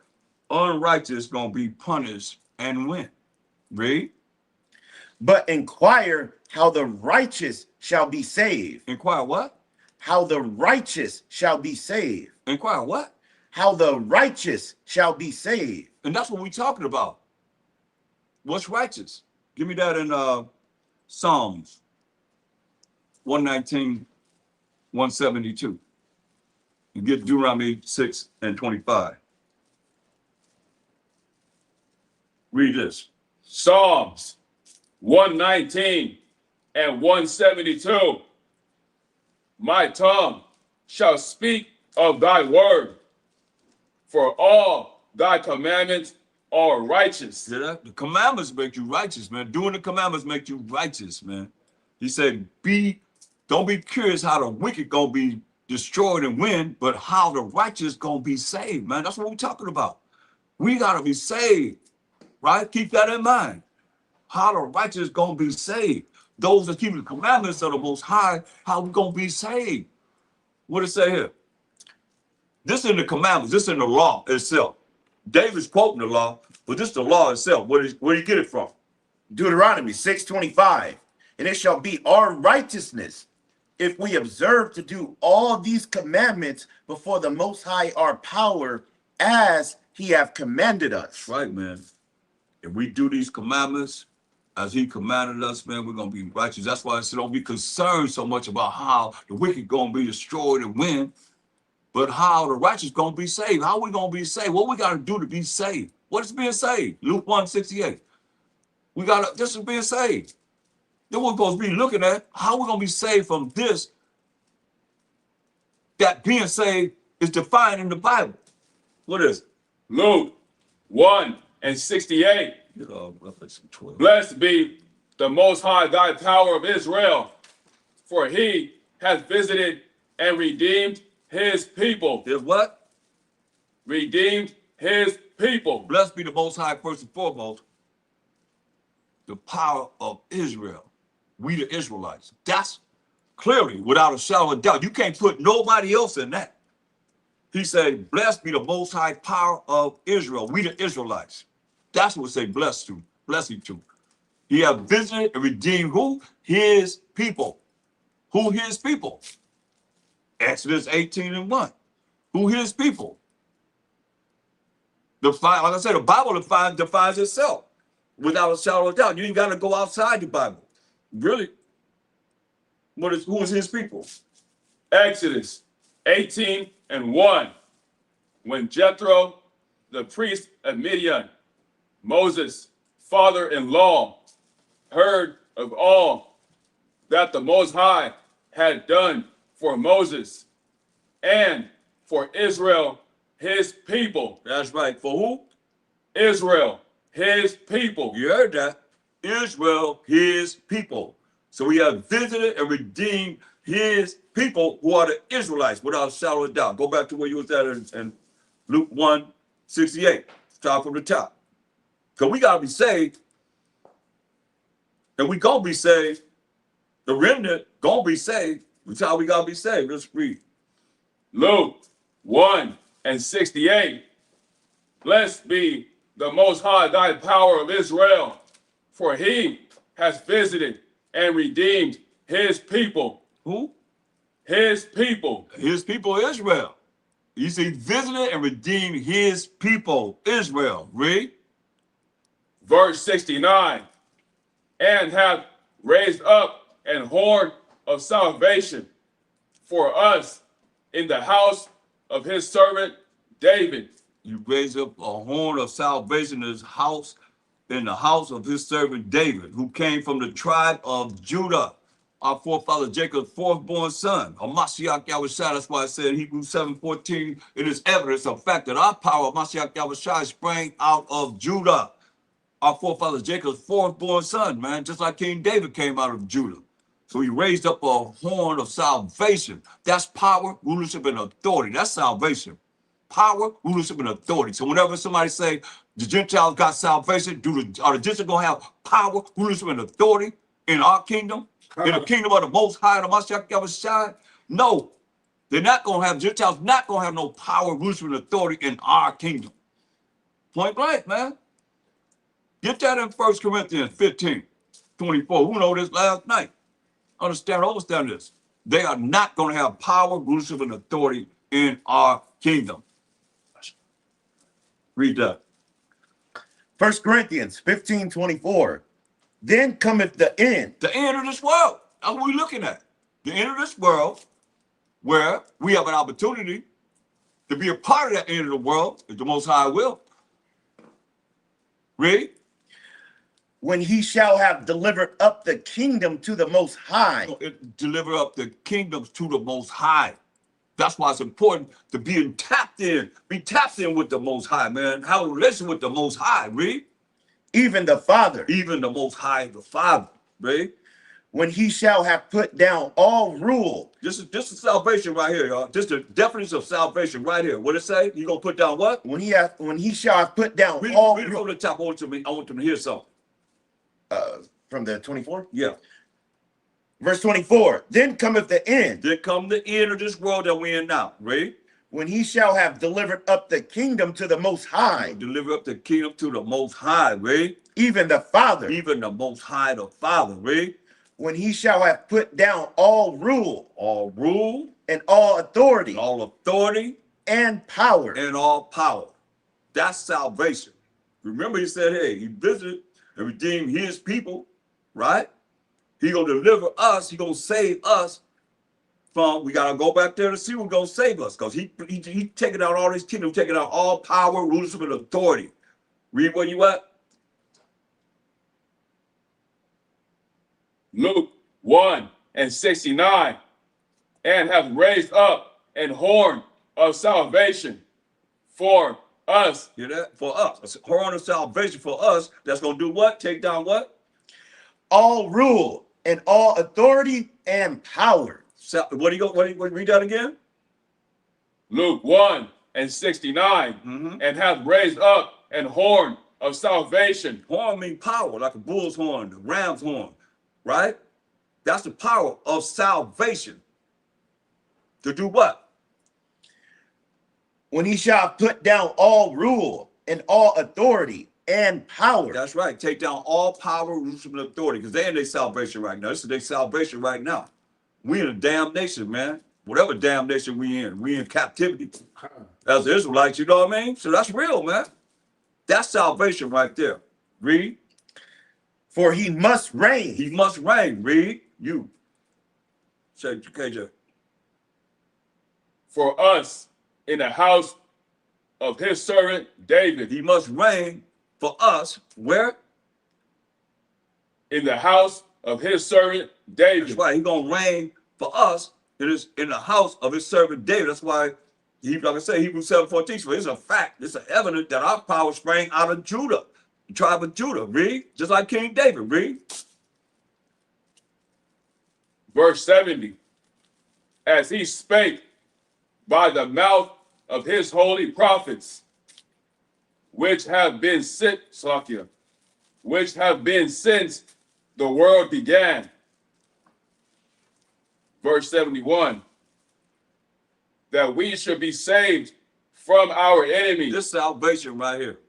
unrighteous going to be punished and when. Read. But inquire how the righteous shall be saved. Inquire what? How the righteous shall be saved. Inquire what? How the righteous shall be saved. And that's what we're talking about. What's righteous? Give me that in Psalms 119, 172. You get Deuteronomy 6 and 25. Read this. Psalms 119 and 172. My tongue shall speak of thy word, for all thy commandments are righteous. See that? The commandments make you righteous, man. Doing the commandments make you righteous, man. He said, don't be curious how the wicked gonna be destroyed and win, but how the righteous gonna be saved, man. That's what we're talking about. We gotta be saved, right? Keep that in mind. How the righteous gonna be saved. Those that keep the commandments of the Most High, how we gonna be saved? What it say here? This in the commandments, this in the law itself. David's quoting the law, but this is the law itself. Where do you get it from? Deuteronomy 6:25. And it shall be our righteousness if we observe to do all these commandments before the Most High our power, as he hath commanded us. That's right, man. If we do these commandments as he commanded us, man, we're going to be righteous. That's why I said don't be concerned so much about how the wicked going to be destroyed and win, but how the righteous going to be saved. How we going to be saved? What we got to do to be saved? What is being saved? Luke 1:68. We got to, this is being saved. Then we're supposed to be looking at how we're going to be saved from this. That being saved is defined in the Bible. What is it? Luke 1 and 68. Revelation 12. Blessed be the Most High thy power of Israel, for he hath visited and redeemed his people. Did what? Redeemed his people. Blessed be the Most High, first and foremost, the power of Israel. We the Israelites. That's clearly, without a shadow of doubt. You can't put nobody else in that. He said, blessed be the Most High power of Israel. We the Israelites. That's what say blessed to. Blessing to. He have visited and redeemed who? His people. Who his people? Exodus 18 and 1. Who his people? Like I said, the Bible defines itself without a shadow of doubt. You ain't got to go outside the Bible. Really? Who is his people? Exodus 18 and 1. When Jethro, the priest of Midian, Moses' father-in-law, heard of all that the Most High had done for Moses and for Israel, his people. That's right. For who? Israel, his people. You heard that. Israel, his people. So we have visited and redeemed his people who are the Israelites without a shadow of doubt. Go back to where you was at in Luke 1:68. Start from the top. Because we got to be saved. And we going to be saved. The remnant going to be saved. That's how we got to be saved. Let's read. Luke 1 and 68. Blessed be the Most High thy power of Israel, for he has visited and redeemed his people. Who? His people. His people, Israel. He said, visited and redeemed his people, Israel. Read. Verse 69. And have raised up an horn of salvation for us in the house of his servant David. You raised up a horn of salvation in his house, in the house of his servant David, who came from the tribe of Judah, our forefather Jacob's fourth-born son. MASHAYACH YAHAWASHI. That's why I said in Hebrews 7:14, it is evidence of fact that our power, MASHAYACH YAHAWASHI, sprang out of Judah, our forefather Jacob's fourth-born son, man, just like King David came out of Judah. So he raised up a horn of salvation. That's power, rulership, and authority. That's salvation. Power, rulership, and authority. So whenever somebody say the Gentiles got salvation, are the Gentiles gonna have power, rulership, and authority in our kingdom? In the kingdom of the Most High, the MASHAYACH YAHAWASHI? No, they're not gonna have, Gentiles not gonna have no power, rulership, and authority in our kingdom. Point blank, man. Get that in 1 Corinthians 15. 24. Who know this last night? Understand this. They are not going to have power, rulership, and authority in our kingdom. Read that. 1 Corinthians 15:24. Then cometh the end. The end of this world. That's what we're looking at. The end of this world, where we have an opportunity to be a part of that end of the world, if the Most High will. Read. When he shall have delivered up the kingdom to the Most High. Deliver up the kingdoms to the Most High. That's why it's important to be tapped in. Be tapped in with the Most High, man. Have a relation with the Most High. Read. Even the Father. Even the Most High, the Father. Read. When he shall have put down all rule. This is salvation right here, y'all. This is the definition of salvation right here. What it say? You gonna put down what? When he shall have put down read all it from the top. I want them to hear something. From the 24? Yeah. Verse 24. Then cometh the end. Then come the end of this world that we're in now. Read. When he shall have delivered up the kingdom to the Most High. Deliver up the kingdom to the Most High. Read. Even the Father. Even the Most High, the Father. Read. When he shall have put down all rule. All rule. And all authority. All authority. And power. And all power. That's salvation. Remember he said, hey, he visited and redeemed his people, right? He gonna deliver us. He gonna save us from, we gotta go back there to see who's gonna save us, because he taking out all his kingdom, taking out all power, rulership, and authority. Read where you at. Luke 1:69, and have raised up an horn of salvation for us. Hear that? For us. A horn of salvation for us. That's gonna do what? Take down what? All rule and all authority and power. So, what read that again? Luke 1:69, and have raised up an horn of salvation. Horn means power, like a bull's horn, the ram's horn, right? That's the power of salvation. To do what? When he shall put down all rule and all authority and power. That's right. Take down all power, rulership, and authority, because they're in their salvation right now. This is their salvation right now. We in a damnation, man. Whatever damnation we in captivity. As Israelites, you know what I mean? So that's real, man. That's salvation right there. Read. For he must reign. He must reign. Read. You. Say, KJ. For us in the house of his servant David. He must reign for us. Where? In the house of his servant David. That's right. He's gonna reign for us in the house of his servant David. That's why like I say, Hebrews 7:14. So it's a fact. It's an evidence that our power sprang out of Judah, the tribe of Judah. Read. Just like King David. Read. Verse 70. As he spake by the mouth of his holy prophets, which have been sent, Slakia, which have been since the world began. Verse 71. That we should be saved from our enemies. This salvation right here.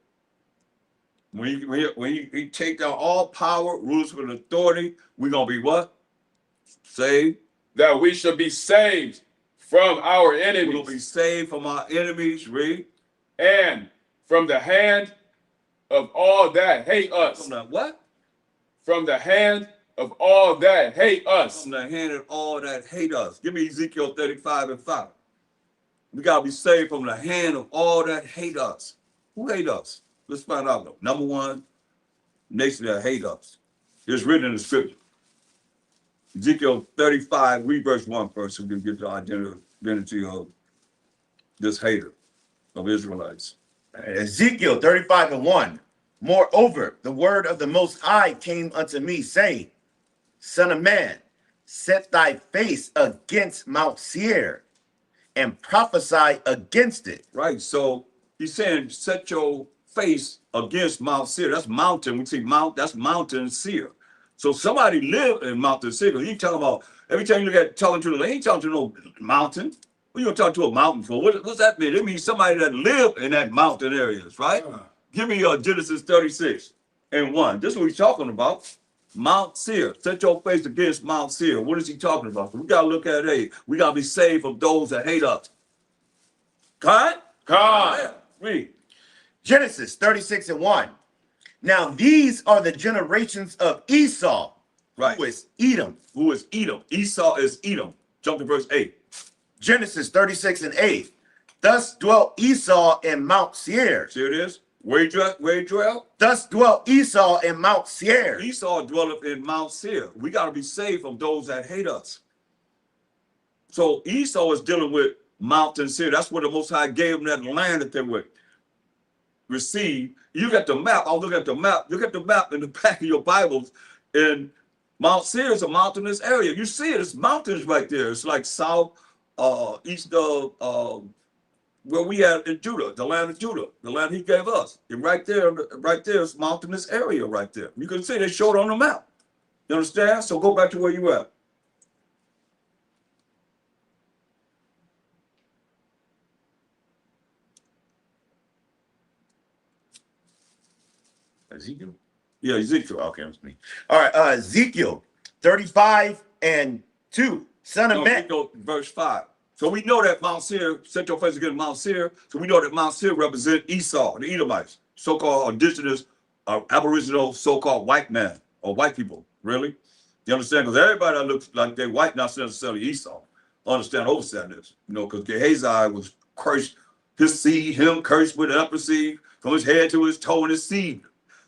When he take down all power, rules, and authority, we're gonna be what? Saved. That we should be saved from our enemies. We'll be saved from our enemies. Read. And from the hand of all that hate us. From the what? From the hand of all that hate us. From the hand of all that hate us. Give me Ezekiel 35:5. We got to be saved from the hand of all that hate us. Who hate us? Let's find out, though. Number one, nation that hate us. It's written in the scripture. Ezekiel 35, read verse 1 first, so we can get the identity of this hater of Israelites. Ezekiel 35:1. Moreover, the word of the Most High came unto me, saying, Son of man, set thy face against Mount Seir, and prophesy against it. Right. So he's saying, set your face against Mount Seir. That's mountain. We see mount. That's mountain Seir. So somebody lived in Mountain Seir. He talking about every time you look at talking to the, he ain't talking to no mountain. What you gonna talk to a mountain for? What's that mean? It means somebody that lived in that mountain areas, right? Give me Genesis 36:1. This is what he's talking about. Mount Seir. Set your face against Mount Seir. What is he talking about? We got to look at it. We got to be saved from those that hate us. God? God. Read. Genesis 36:1. Now these are the generations of Esau, Right. who is Edom. Who is Edom? Esau is Edom. Jump to verse 8. Genesis 36:8. Thus dwelt Esau in Mount Seir. See it is? Where he dwelt? Thus dwelt Esau in Mount Seir. Esau dwelleth in Mount Seir. We got to be saved from those that hate us. So Esau is dealing with Mountain Seir. That's where the Most High gave them that land that they would receive. You got the map. I'll look at the map. Look at the map in the back of your Bibles. And Mount Seir is a mountainous area. You see it. It's mountains right there. It's like south, east of where we had in Judah, the land of Judah, the land he gave us. And right there is mountainous area right there. You can see they showed on the map. You understand? So go back to where you at. Ezekiel? Yeah, Ezekiel. Okay, that's me. All right, Ezekiel 35:2. Son of No, man. we go verse 5. So we know that Mount Seir, set your face against Mount Seir. So we know that Mount Seir represents Esau, the Edomites, so-called indigenous, aboriginal, so-called white man or white people. Really? You understand? Because everybody that looks like they're white, not necessarily Esau. Understand, understand this. You know, because Gehazi was cursed, his seed, him cursed with leprosy from his head to his toe, and his seed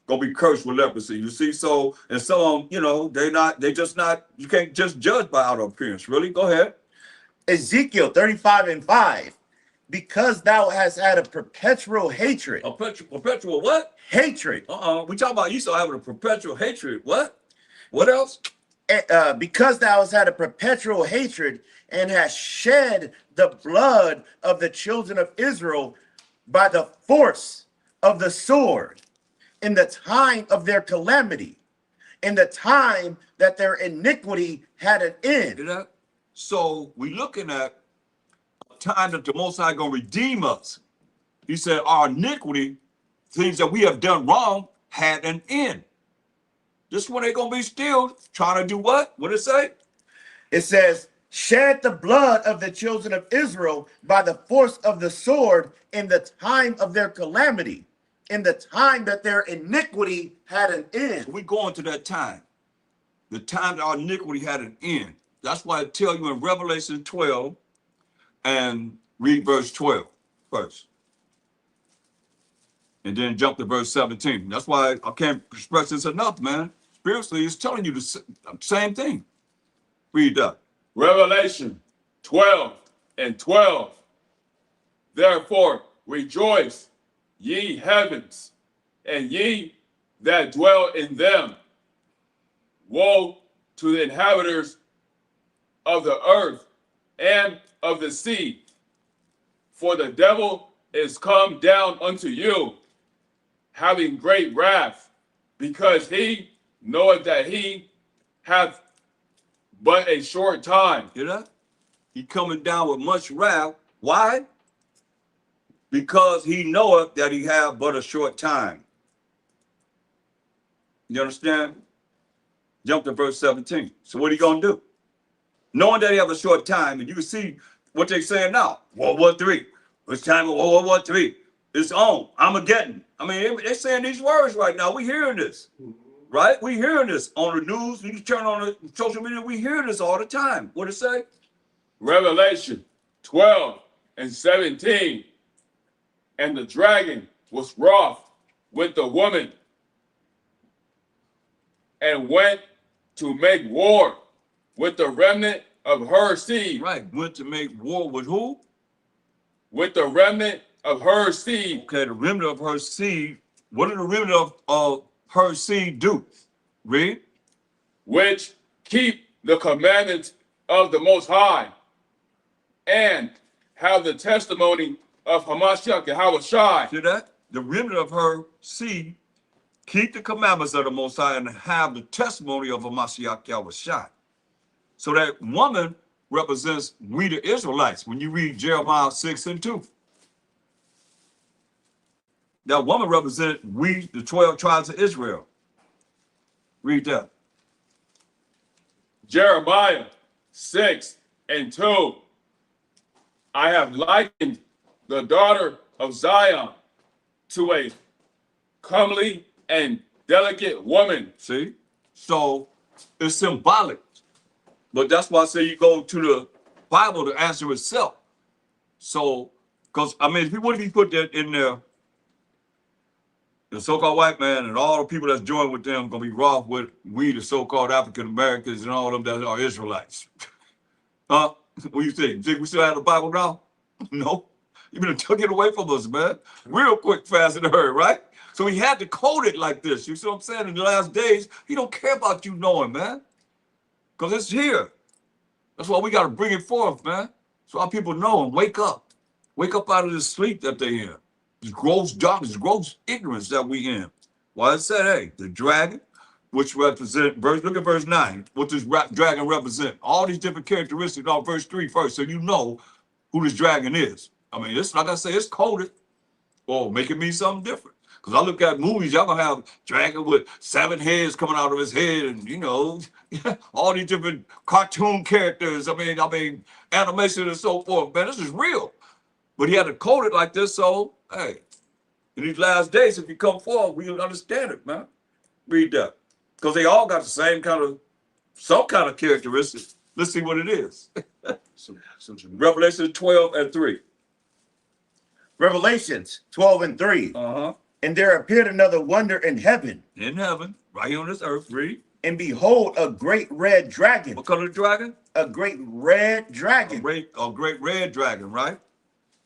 gonna be cursed with leprosy. You see, so and so you know, they just not, you can't just judge by outer appearance. Really? Go ahead. Ezekiel 35:5. Because thou hast had a perpetual hatred. A perpetual what? Hatred. We talking about Esau having a perpetual hatred. What? What else? Because thou hast had a perpetual hatred and hast shed the blood of the children of Israel by the force of the sword in the time of their calamity, in the time that their iniquity had an end. You know? So we looking at a time that the Most High gonna redeem us. He said our iniquity, things that we have done wrong, had an end. This one they gonna be still trying to do what? What it say? It says, shed the blood of the children of Israel by the force of the sword in the time of their calamity, in the time that their iniquity had an end. We going to that time. The time that our iniquity had an end. That's why I tell you in Revelation 12 and read verse 12 first. And then jump to verse 17. That's why I can't express this enough, man. Spiritually, it's telling you the same thing. Read that. Revelation 12:12. Therefore rejoice, ye heavens, and ye that dwell in them. Woe to the inhabitants of the earth and of the sea, for the devil is come down unto you, having great wrath, because he knoweth that he hath but a short time. Hear that? He coming down with much wrath. Why? Because he knoweth that he have but a short time. You understand? Jump to verse 17. So what are you going to do? Knowing that he have a short time, and you can see what they're saying now. World War III. It's time for World War III. It's on. Armageddon. I mean, they're saying these words right now. We hearing this. Right? We hearing this on the news. You can turn on the social media. We hear this all the time. What it say? Revelation 12:17. And the dragon was wroth with the woman and went to make war with the remnant of her seed. Right. Went to make war with who? With the remnant of her seed. Okay, the remnant of her seed. What did the remnant of her seed do? Read. Which keep the commandments of the Most High and have the testimony of MASHAYACH YAHAWASHI. See that? The remnant of her seed keep the commandments of the Most High and have the testimony of MASHAYACH YAHAWASHI. So that woman represents we the Israelites when you read Jeremiah 6:2. That woman represents we the 12 tribes of Israel. Read that. Jeremiah 6:2. I have likened the daughter of Zion to a comely and delicate woman. See? So it's symbolic. But that's why I say you go to the Bible to answer itself. So, because, I mean, what if you put that in there? The so-called white man and all the people that's joined with them going to be wroth with we, the so-called African Americans and all of them that are Israelites. Huh? What do you think? You think we still have the Bible now? No. You've been took it away from us, man. Real quick, fast, and hurry, right? So he had to code it like this. You see what I'm saying? In the last days, he don't care about you knowing, man. Because it's here. That's why we got to bring it forth, man. So our people know and wake up. Wake up out of this sleep that they in. This gross darkness, gross ignorance that we in. Why it said, hey, the dragon, which represent, look at verse 9. What does dragon represent? All these different characteristics on verse 3 first, so you know who this dragon is. I mean, it's like I say, it's coded. Or make it mean something different. Because I look at movies, y'all gonna have dragon with 7 heads coming out of his head, and you know, all these different cartoon characters. I mean, animation and so forth. Man, this is real. But he had to code it like this, so hey, in these last days, if you come forward, we understand it, man. Read that. Because they all got the same kind of, some kind of characteristics. Let's see what it is. Revelation 12:3. Revelations 12:3. Uh-huh. And there appeared another wonder in heaven. In heaven, right here on this earth, read. And behold, a great red dragon. What color dragon? A great red dragon. A great red dragon, right?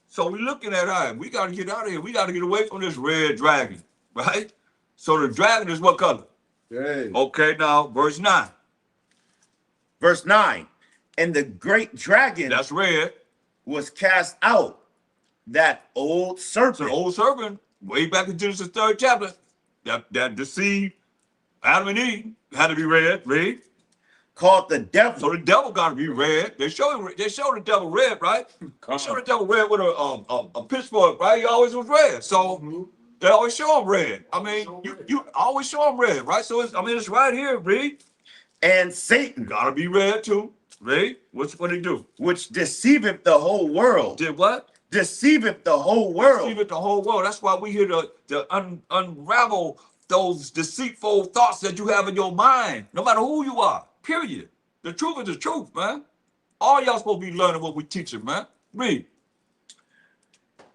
So we're looking at, all right, we got to get out of here. We got to get away from this red dragon, right? So the dragon is what color? Hey. Okay, now, verse 9. Verse 9. And the great dragon That's red. was cast out, that old serpent. So the old serpent, way back in Genesis 3rd chapter, that deceived Adam and Eve, had to be red, read. Called the devil. So the devil got to be red. They show the devil red, right? They show the devil red with a pitchfork, right? He always was red. So they always show him red. I mean, you always show him red, right? So it's right here, read. And Satan. Got to be red too, read. What he do? Which deceiveth the whole world. Did what? Deceiveth the whole world. Deceiveth the whole world. That's why we here to unravel those deceitful thoughts that you have in your mind, no matter who you are. Period. The truth is the truth, man. All y'all supposed to be learning what we teaching, man. Read.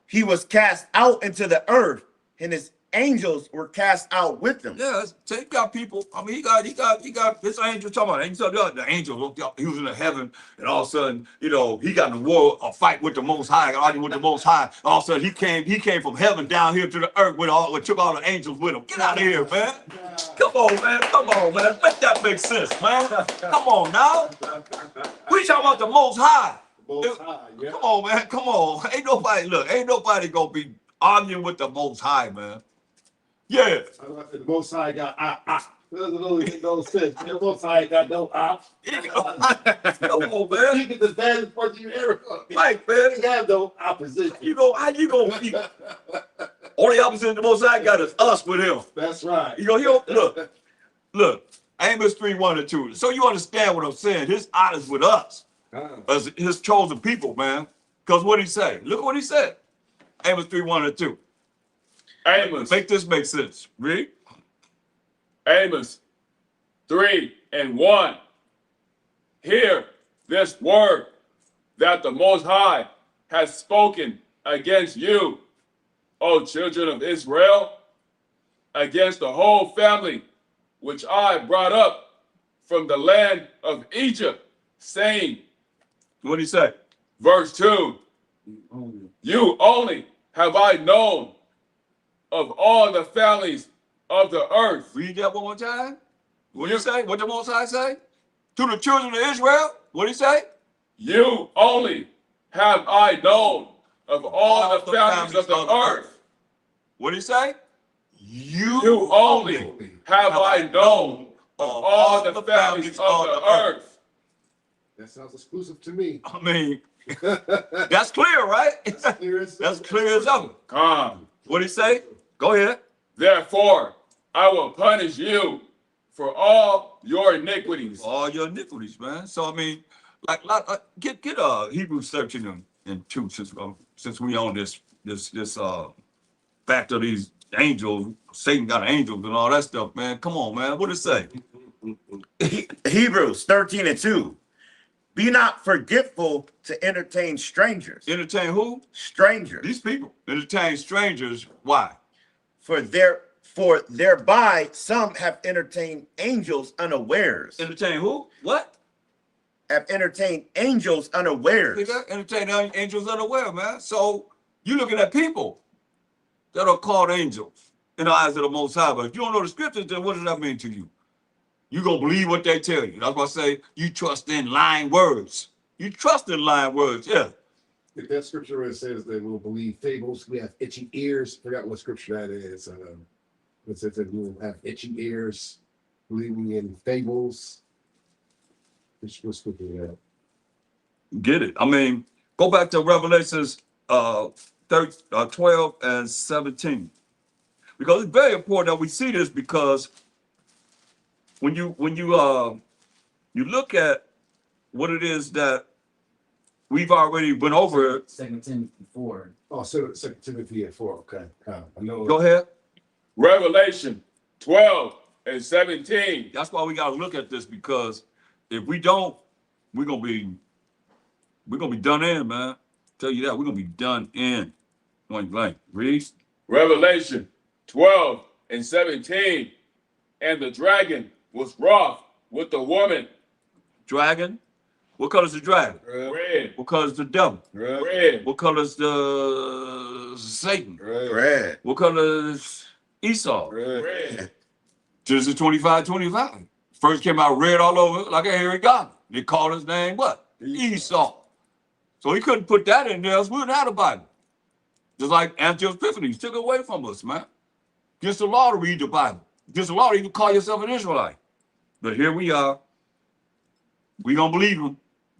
He was cast out into the earth, and his angels were cast out with him. Yeah, so he got people. I mean, he got this angel talking about angel. The angel, he was in the heaven, and all of a sudden, you know, he got in a war, a fight with the Most High, arguing with the Most High. All of a sudden, he came from heaven down here to the earth took all the angels with him. Get out of here, man. Come on, man. Come on, man. Make that make sense, man. Come on now. We talking about the Most High. Most High, yeah. Come on, man. Come on. Ain't nobody gonna be arguing with the Most High, man. Yeah. The Most High got There's no sense. The Most High got no Come on, man. You get the baddest person you ever. Right, man. You have no opposition. How you gonna be? Only opposite the Most High got is us with him. That's right. You know, look, Amos 3:1-2. So you understand what I'm saying. His honors with us as his chosen people, man. Because what he say? Look at what he said. Amos 3:1-2. Amos. Make this make sense. Read. Amos 3:1. Hear this word that the Most High has spoken against you, O children of Israel, against the whole family which I brought up from the land of Egypt, saying, What did he say? verse 2, you only have I known of all the families of the earth. Read that one more time. What did he say? What the Most High say? To the children of Israel? What did he say? You only have I known of all the families of the earth. What did he say? You only have I known of all the families of the earth. That sounds exclusive to me. I mean, that's clear, right? That's clear as ever. Come. What did he say? Go ahead. Therefore, I will punish you for all your iniquities. All your iniquities, man. So I mean, like get Hebrews 13 and 2 since we on this fact of these angels, Satan got angels and all that stuff, man. Come on, man. What it say? Hebrews 13 and 2. Be not forgetful to entertain strangers. Entertain who? Strangers. These people. Entertain strangers. Why? For thereby some have entertained angels unawares. Entertain who? What? Have entertained angels unawares. Entertain angels unaware, man. So you looking at people that are called angels in the eyes of the Most High. But if you don't know the scriptures, then what does that mean to you? You gonna believe what they tell you. That's why I say you trust in lying words. You trust in lying words, yeah. If that scripture where it says that we'll believe fables, we have itchy ears. Forgot what scripture that is. It says that we'll have itchy ears, believing in fables. Which scripture is that? Get it. I mean, go back to Revelations 12 and 17. Because it's very important that we see this, because when you look at what it is that we've already went over. 2 Timothy 4. Oh, so 2 Timothy 4. Okay. I know. Go ahead. Revelation 12 and 17. That's why we got to look at this, because if we don't, we're gonna be done in, man. Tell you that we're gonna be done in. Point blank. Read. Revelation 12 and 17. And the dragon was wroth with the woman. Dragon. What color is the dragon? Red. What color is the devil? Red. What color is the Satan? Red. What color is Esau? Red. Genesis 25:25. First came out red all over like a hairy goblin. They called his name what? Esau. So he couldn't put that in there, else we wouldn't have the Bible. Just like Antiochus Epiphanes took it away from us, man. Against the law to read the Bible. Against the law to even call yourself an Israelite. But here we are. We don't believe him.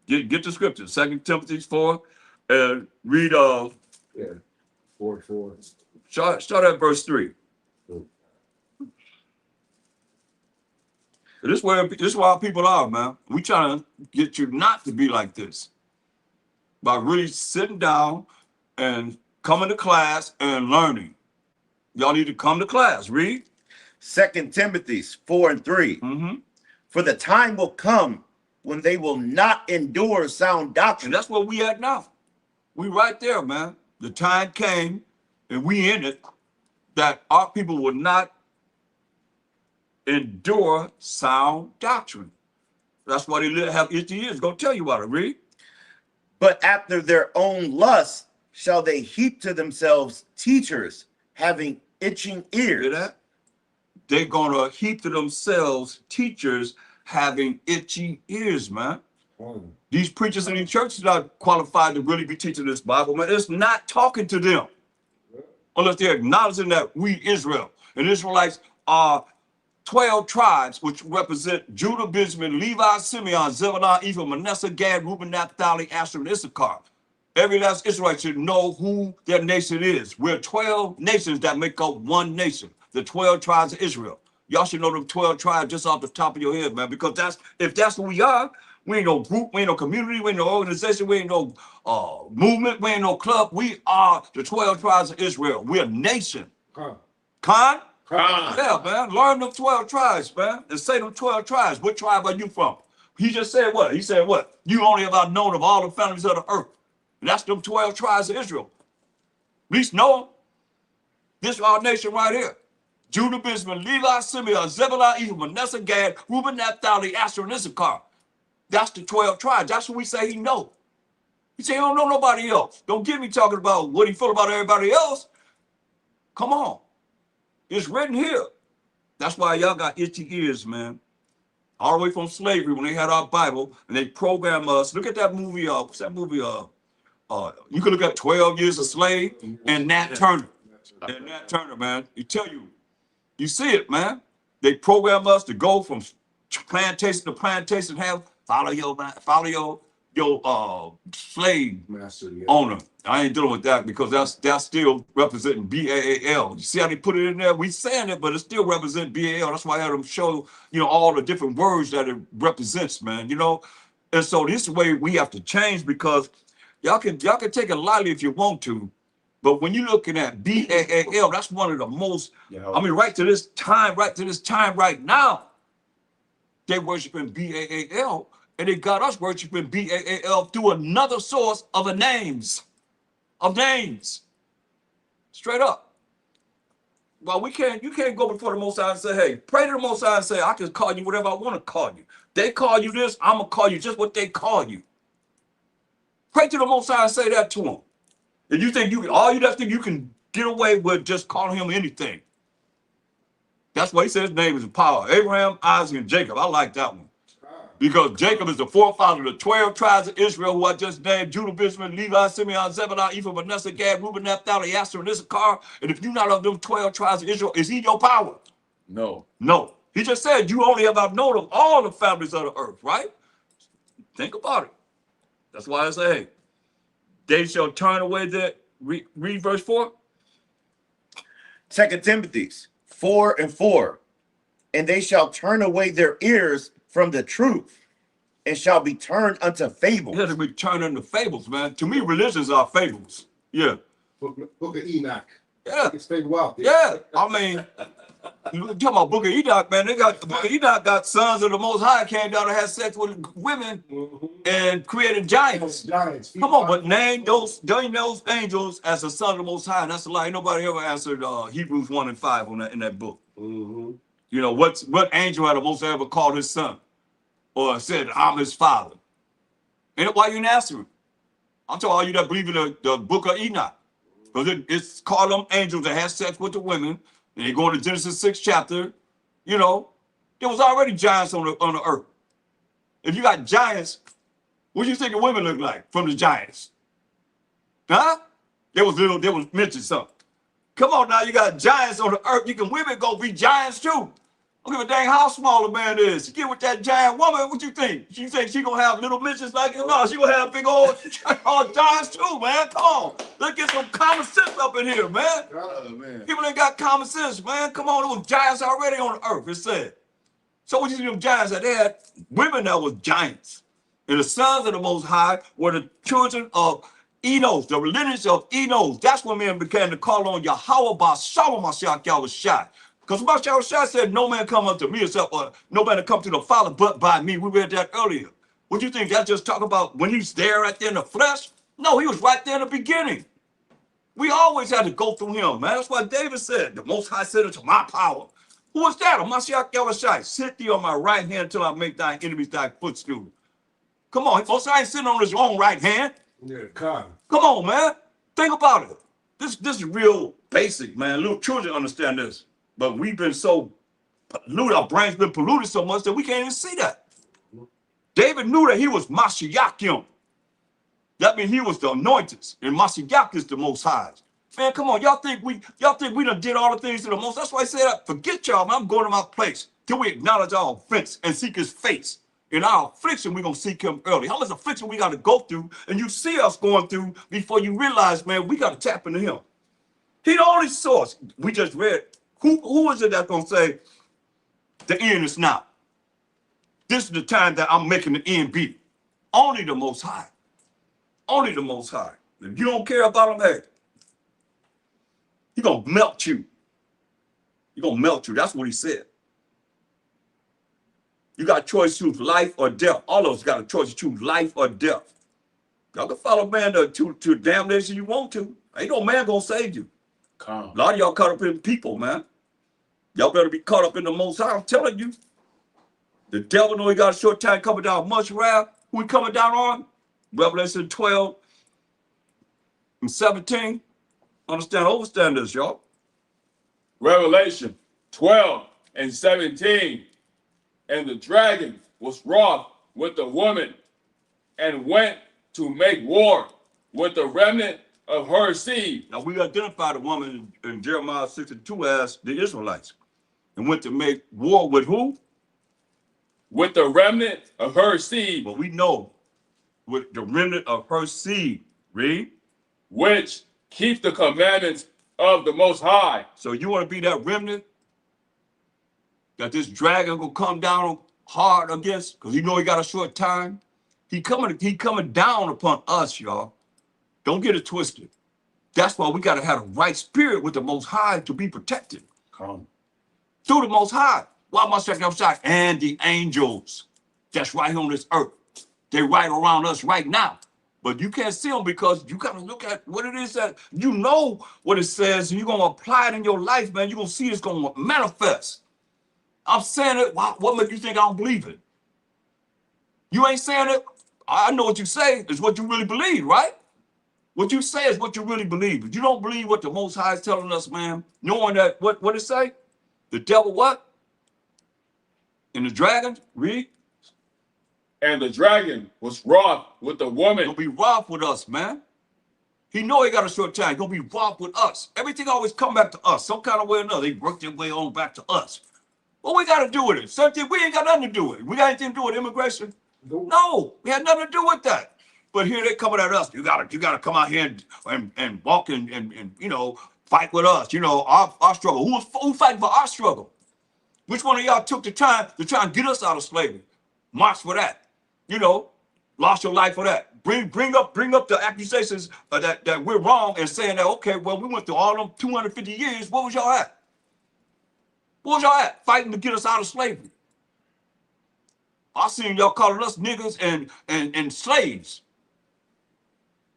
Get the scripture. 2 Timothy 4 and read 4. start at verse 3. This is where our people are, man. We trying to get you not to be like this. By really sitting down and coming to class and learning. Y'all need to come to class. Read. 2 Timothy 4 and 3. Mm-hmm. For the time will come when they will not endure sound doctrine. And that's where we at now. We right there, man. The time came, and we in it, that our people will not endure sound doctrine. That's why they have itchy ears. Go tell you about it. Read. But after their own lusts shall they heap to themselves teachers having itching ears. Hear that? They're gonna heap to themselves teachers having itchy ears, man. These preachers in these churches are qualified to really be teaching this Bible, man. It's not talking to them unless they're acknowledging that we Israel and Israelites are 12 tribes, which represent Judah, Benjamin, Levi, Simeon, Zebulun, Ephraim, Manasseh, Gad, Reuben, Naphtali, Asher, and Issachar. Every last Israelite should know who their nation is. We're 12 nations that make up one nation, the 12 tribes of Israel. Y'all should know them 12 tribes just off the top of your head, man, because if that's who we are, we ain't no group, we ain't no community, we ain't no organization, we ain't no movement, we ain't no club. We are the 12 tribes of Israel. We're a nation. Khan? Yeah, man. Learn them 12 tribes, man. And say them 12 tribes. What tribe are you from? He just said what? He said what? You only have known of all the families of the earth. And that's them 12 tribes of Israel. At least know them. This is our nation right here. Judah, Benjamin, Levi, Simeon, Zebulun, Ephraim, Manasseh, Gad, Reuben, Naphtali, Asher, and Issachar. That's the 12 tribes. That's what we say he know. He say he don't know nobody else. Don't get me talking about what he feel about everybody else. Come on. It's written here. That's why y'all got itchy ears, man. All the way from slavery, when they had our Bible and they program us. Look at that movie. What's that movie? You can look at 12 Years a Slave and Nat Turner. And Nat Turner, man. You see it, man. They program us to go from plantation to plantation, follow your your slave Master, yeah. owner. I ain't dealing with that because that's still representing BAAL. You see how they put it in there? We saying it, but it still represents BAL. That's why I had them show, all the different words that it represents, man. And so this way we have to change because y'all can take it lightly if you want to, but when you're looking at BAAL, that's one of the most. I mean, right to this time right now, they worshiping BAAL. And they got us worshiping BAAL through another source of names. Straight up. Well, you can't go before the Most High and say, hey, pray to the Most High and say, I can call you whatever I want to call you. They call you this, I'm going to call you just what they call you. Pray to the Most High and say that to him. And you think you can get away with just calling him anything. That's why he said his name is power. Abraham, Isaac, and Jacob. I like that one. Because Jacob is the forefather of the 12 tribes of Israel, who I just named: Judah, Benjamin, Levi, Simeon, Zebulun, Ephraim, Manasseh, Gad, Reuben, Naphtali, Asher, and Issachar. And if you're not of them 12 tribes of Israel, is he your power? No. No. He just said you only have outnumbered of all the families of the earth, right? Think about it. That's why I say, hey, they shall turn away their, read verse 4. 2 Timothy 4:4. And they shall turn away their ears from the truth, and shall be turned unto fables. Yeah, to be turned into fables, man. To me, religions are fables. Yeah. Book of Enoch. Yeah. It's fable out there. Yeah. I mean, you talking about Book of Enoch, man. Book of Enoch got sons of the Most High came down and had sex with women and created giants. Come on, but name those angels as the son of the Most High. And that's a lie. Nobody ever answered Hebrews 1 and 5 in that book. What angel had the Most High ever called his son or said, I'm his father? And why you didn't answer him? I'm talking all you that believe in the Book of Enoch. Because it's called them angels that had sex with the women. And they go into Genesis 6 chapter. There was already giants on the earth. If you got giants, what do you think the women look like from the giants? Huh? There was mentioned something. Come on now, you got giants on the earth. Women gonna be giants too. I don't give a dang how small a man is. You get with that giant woman, what you think? You think she gonna have little midgets like him? No, she gonna have big old giants too, man. Come on. Let's get some common sense up in here, man. Man. People ain't got common sense, man. Come on, there was giants already on the earth, it said. So what you see them giants that they had women that was giants. And the sons of the Most High were the children of Enos, the lineage of Enos. That's when men began to call on YAHAWASHI. Because MASHAYACH said, no man come unto me except, no man to come to the Father but by me. We read that earlier. What do you think? That just talk about when he's there right there in the flesh? No, he was right there in the beginning. We always had to go through him, man. That's why David said, the Most High said unto my power. Who was that? MASHAYACH. Sit thee on my right hand until I make thine enemies thy footstool. Come on, Most High ain't sitting on his own right hand. Yeah, come on, man. Think about it. This is real basic, man. Little children understand this. But we've been so polluted, our brains been polluted so much that we can't even see that. David knew that he was MASHAYACH. That means he was the anointed, and MASHAYACH is the Most High. Man, come on, y'all think we done did all the things to the Most? That's why I said, forget y'all, man. I'm going to my place till we acknowledge our offense and seek his face. In our affliction, we're going to seek him early. How much affliction we got to go through, and you see us going through before you realize, man, we got to tap into him. He the only source. We just read. Who is it that's going to say the end is now? This is the time that I'm making the end be. Only the Most High. Only the Most High. If you don't care about him, hey, he's going to melt you. He's going to melt you. That's what he said. You got a choice to choose life or death. All of us got a choice to choose life or death. Y'all can follow man to damnation you want to. Ain't no man going to save you. A lot of y'all caught up in people, man. Y'all better be caught up in the Most High. I'm telling you. The devil know he got a short time coming down much wrath. Who he coming down on? Revelation 12 and 17. Understand this, y'all. Revelation 12 and 17. And the dragon was wroth with the woman and went to make war with the remnant of her seed. Now we identify the woman in Jeremiah 62 as the Israelites. And went to make war with who? With the remnant of her seed. But we know with the remnant of her seed. Read. which keep the commandments of the Most High. So you want to be that remnant that this dragon will come down hard against, because you know he got a short time. He coming down upon us, y'all. Don't get it twisted. That's why we got to have the right spirit with the Most High to be protected. Come. Through the Most High. Why must I outside? And the angels that's right on this earth. They're right around us right now. But you can't see them because you got to look at what it is that you know what it says, and you're going to apply it in your life, man. You're going to see it's going to manifest. I'm saying it. What makes you think I don't believe it? You ain't saying it. I know what you say is what you really believe, right? What you say is what you really believe. But you don't believe what the Most High is telling us, man, knowing that, what it say? The devil what? And the dragon, read. And the dragon was wroth with the woman. He'll be wroth with us, man. He know he got a short time. He'll be wroth with us. Everything always come back to us. Some kind of way or another. They work their way on back to us. What we got to do with it? Something we ain't got nothing to do with it. We got anything to do with immigration? No, we had nothing to do with that. But here they coming at us. You gotta come out here and walk and you know, fight with us. You know, our struggle. Who fighting for our struggle? Which one of y'all took the time to try and get us out of slavery? March for that. You know, lost your life for that. Bring up the accusations that we're wrong and saying that, okay, well, we went through all them 250 years. What was y'all at? What was y'all at? Fighting to get us out of slavery. I seen y'all calling us niggas and slaves.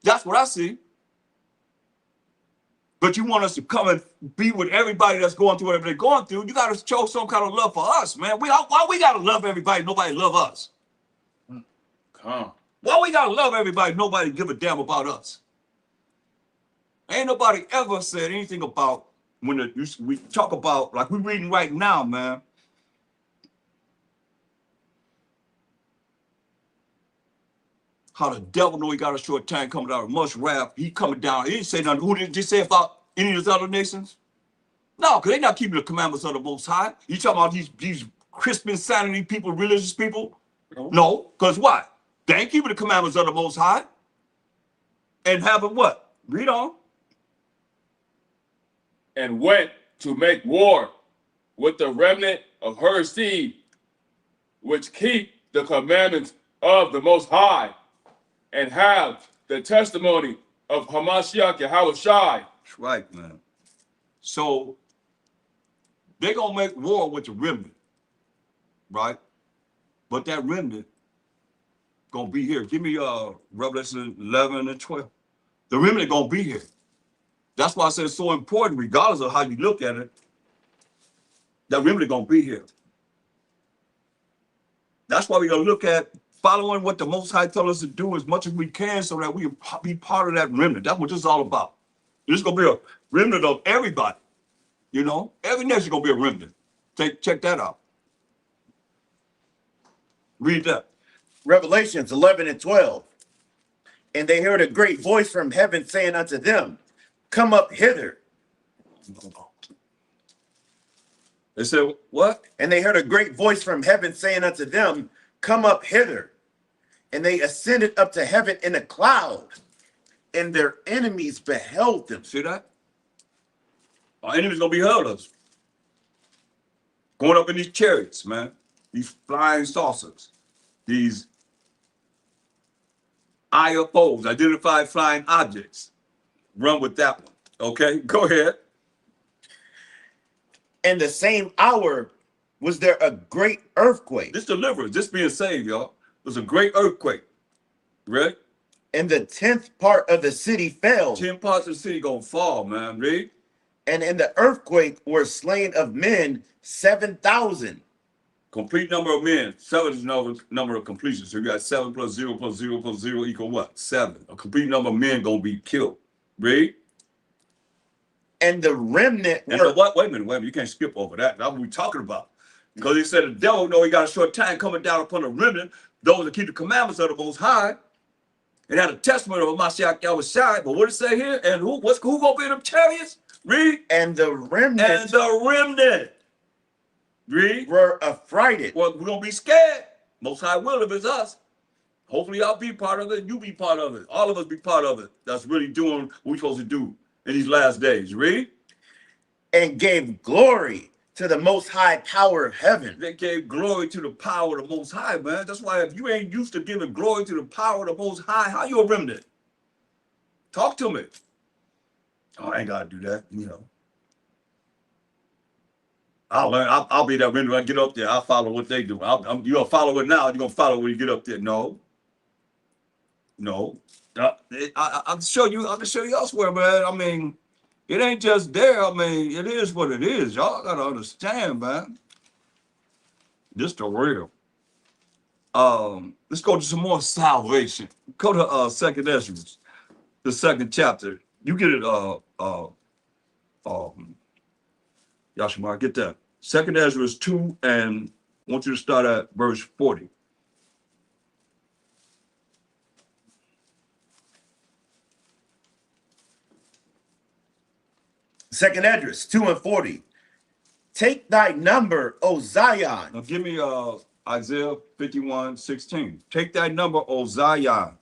That's what I see. But you want us to come and be with everybody that's going through whatever they're going through. You got to show some kind of love for us, man. Why we got to love everybody? Nobody love us. Come. Why we got to love everybody? Nobody give a damn about us. Ain't nobody ever said anything about when we talk about, like we're reading right now, man. How the devil know he got a short time coming out of much wrath. He coming down. He didn't say nothing. Who did he say about any of those other nations? No, because they're not keeping the commandments of the Most High. You talking about these Christian sanity people, religious people? No, because what? They ain't keeping the commandments of the Most High. And having what? Read on. And went to make war with the remnant of her seed, which keep the commandments of the Most High, and have the testimony of MASHAYACH YAHAWASHI. That's right, man. So they're going to make war with the remnant, right? But that remnant going to be here. Give me Revelation 11 and 12. The remnant going to be here. That's why I said it's so important, regardless of how you look at it, that remnant going to be here. That's why we're going to look at following what the Most High tells us to do as much as we can so that we be part of that remnant. That's what this is all about. This is going to be a remnant of everybody. You know, every nation is going to be a remnant. Check that out. Read that. Revelations 11 and 12. And they heard a great voice from heaven saying unto them, come up hither. They said, what? And they heard a great voice from heaven saying unto them, come up hither. And they ascended up to heaven in a cloud, and their enemies beheld them. See that? Our enemies going to behold us. Going up in these chariots, man. These flying saucers. These IFOs, identified flying objects. Run with that one. Okay, go ahead. And the same hour was there a great earthquake. This deliverance, this being saved, y'all. It was a great earthquake. Ready? And the 10th part of the city fell. 10 parts of the city gonna fall, man. Read. And in the earthquake were slain of men 7,000. Complete number of men. 7 is the number of completion. So you got 7 plus 0 plus 0 plus 0 equal what? 7. A complete number of men gonna be killed. Read. And the remnant And were... what? Wait a minute. You can't skip over that. That's what we're talking about. Because he said the devil know he got a short time coming down upon the remnant, those that keep the commandments of the Most High, and had a testimony of MASHAYACH YAHAWASHI. But what did it say here? And who gonna be in them chariots? Read. And the remnant... And the remnant. Read. were affrighted. Well, we're gonna be scared. Most High will if it's us. Hopefully I'll be part of it. You be part of it. All of us be part of it. That's really doing what we're supposed to do in these last days. Read. And gave glory to the most high power of heaven. They gave glory to the power of the Most High, man. That's why if you ain't used to giving glory to the power of the Most High, how you a remnant? Talk to me. Oh, I ain't got to do that, you know. I'll learn. I'll be that remnant when I get up there. I'll follow what they do. You're going to follow it now. You're going to follow when you get up there. No. No. I can show you. I can show you elsewhere, man. I mean, it ain't just there. I mean, it is what it is. Y'all got to understand, man. This the real. Let's go to some more salvation. Go to 2nd Ezra, the 2nd chapter. You get it, Yashimar, get that. 2nd Ezra 2, and I want you to start at verse 40. Second Esdras 2 and 40. Take thy number, O Zion. Now give me Isaiah 51:16. Take thy number, O Zion.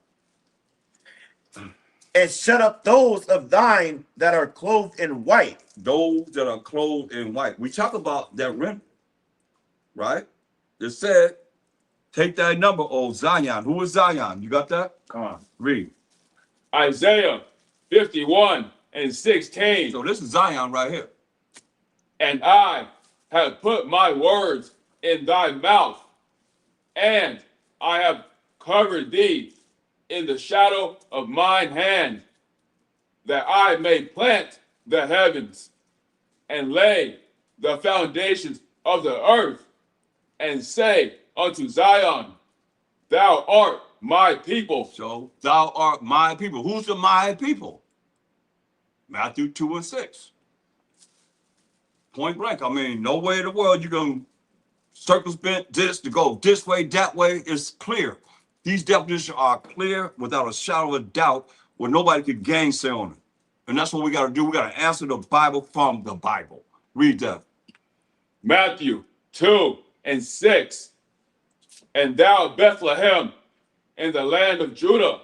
And shut up those of thine that are clothed in white. Those that are clothed in white. We talk about that remnant, right? It said, take thy number, O Zion. Who is Zion? You got that? Come on, read. Isaiah 51:16. So this is Zion right here. And I have put my words in thy mouth, and I have covered thee in the shadow of mine hand, that I may plant the heavens and lay the foundations of the earth, and say unto Zion, thou art my people. So thou art my people. Who's the my people? Matthew 2 and 6. Point blank. I mean, no way in the world you can circumvent this to go this way, that way. It's clear. These definitions are clear without a shadow of a doubt, where nobody could gainsay on it. And that's what we got to do. We got to answer the Bible from the Bible. Read that. Matthew 2 and 6. And thou, Bethlehem, in the land of Judah,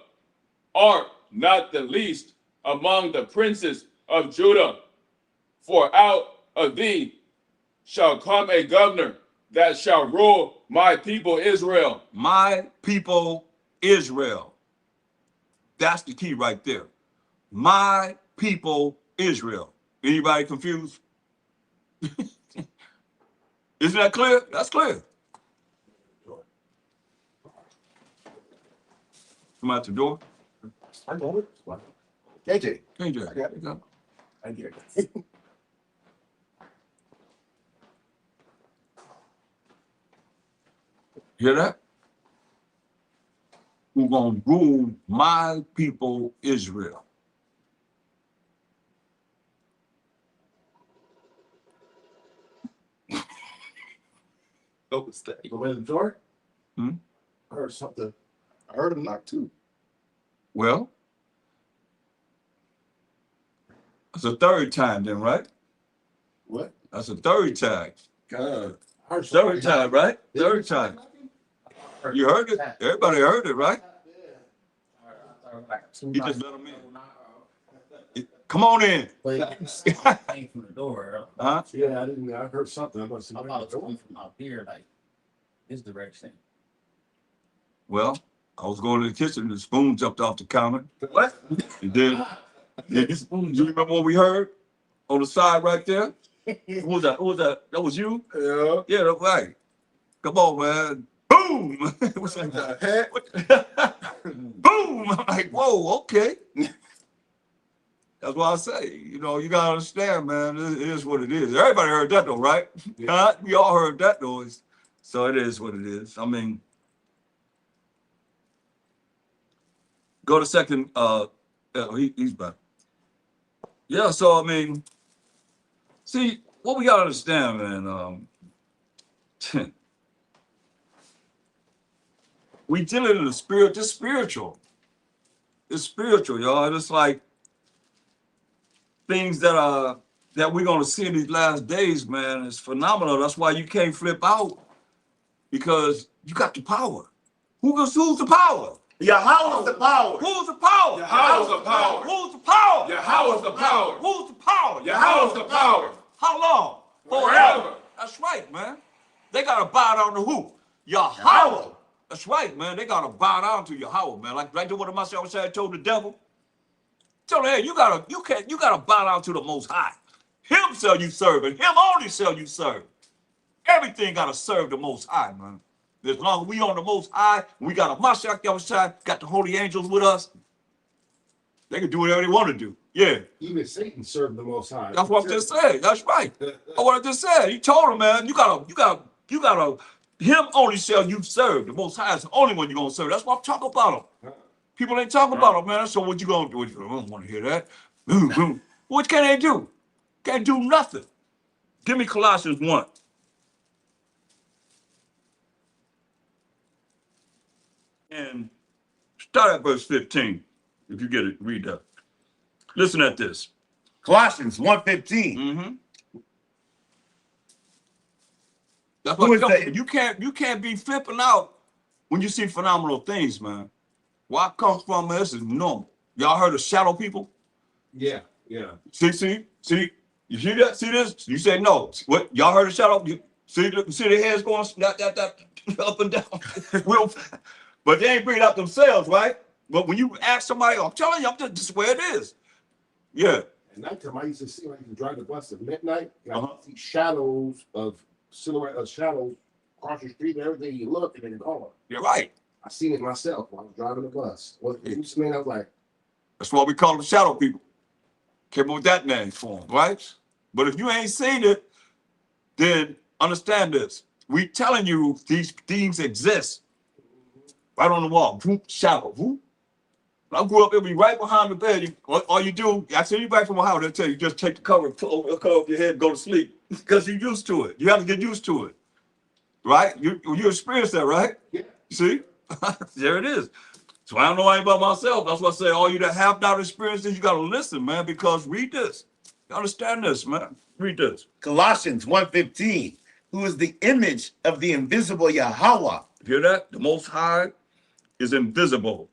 art not the least among the princes of Judah, for out of thee shall come a governor that shall rule my people Israel. My people Israel. That's the key right there. My people Israel. Anybody confused? Isn't that clear? That's clear. Come out the door. I got it. KJ. KJ. I got it. Go. I get it. Hear that? Who's gonna rule my people Israel? What was that? Go in the door. Hmm? I heard something. I heard him knock too. Well, that's a third time then, right? What? That's a third time. God. I heard Third time, right? Did Third time. You heard it? Everybody heard it, right? You just let them in. Come on in. But came from the door. Huh? Yeah, I didn't. I heard something. I'm going to see. I thought it was coming from up here, like this direction. Well, I was going to the kitchen and the spoon jumped off the counter. What? And then, you remember what we heard on the side right there? Who was that? Who was that? That was you? Yeah. Yeah, that's right. Come on, man. Boom! What's that? Boom! I'm like, whoa, okay. That's why I say, you know, you gotta understand, man. It is what it is. Everybody heard that though, right? Yeah. We all heard that noise. So it is what it is. I mean, go to second. He's back. Yeah. So I mean, see what we gotta understand, man. We dealing in the spirit. It's spiritual. It's spiritual, y'all. And it's like things that we're gonna see in these last days, man. It's phenomenal. That's why you can't flip out, because you got the power. Who's the power? Yahweh is the power. Who's the power? Yahweh is the power. Who's the power? Yahweh is the power. Who's the power? Yahweh is the power. How long? Forever. That's right, man. They gotta bow down to who? Yahweh. That's right, man. They gotta bow down to Yahweh, man. Like what the Mashiach told the devil. Tell him, hey, you gotta bow down to the Most High. Him shall you serve, and him only shall you serve. Everything gotta serve the Most High, man. As long as we on the Most High, we got a Mashiach, got the holy angels with us. They can do whatever they want to do. Yeah. Even Satan served the Most High. That's what I just said. That's right. That's what I just said. He told him, man, you gotta, him only shall you serve. The Most High is the only one you're gonna serve. That's what I'm talking about him. People ain't talking about him, man. So what you gonna do? I don't want to hear that. What can they do? Can't do nothing. Give me Colossians 1. And start at verse 15. If you get it, read that. Listen at this. Colossians 1:15. Mm-hmm. That's what you can't be flipping out when you see phenomenal things, man. Where I come from, man, this is normal. Y'all heard of shadow people? Yeah. See, you see that? See this? You say no. What? Y'all heard of shadow? You see the heads going that up and down. But they ain't bringing out themselves, right? But when you ask somebody, I'm telling you, this is where it is. Yeah. At nighttime, I used to see, like, you drive the bus at midnight, and I see shadows of silhouette of shadows across the street and everything. You look and then it's gone. You're right. I seen it myself while I was driving the bus. I was like, that's why we call them shadow people. Came up with that name for them, right? But if you ain't seen it, then understand this. We telling you these things exist. Right on the wall. Shadow. When I grew up, it'd be right behind the bed. All you do, I see you back from my house, they'll tell you just take the cover, pull the cover over your head, and go to sleep. Because you're used to it. You have to get used to it. Right? You experience that, right? yeah. See? There it is. So I don't know anything about myself. That's why I say all you that have not experienced this, you got to listen, man, because read this. You understand this, man. Read this. Colossians 1:15, who is the image of the invisible Yahweh. Hear that? The Most High is invisible,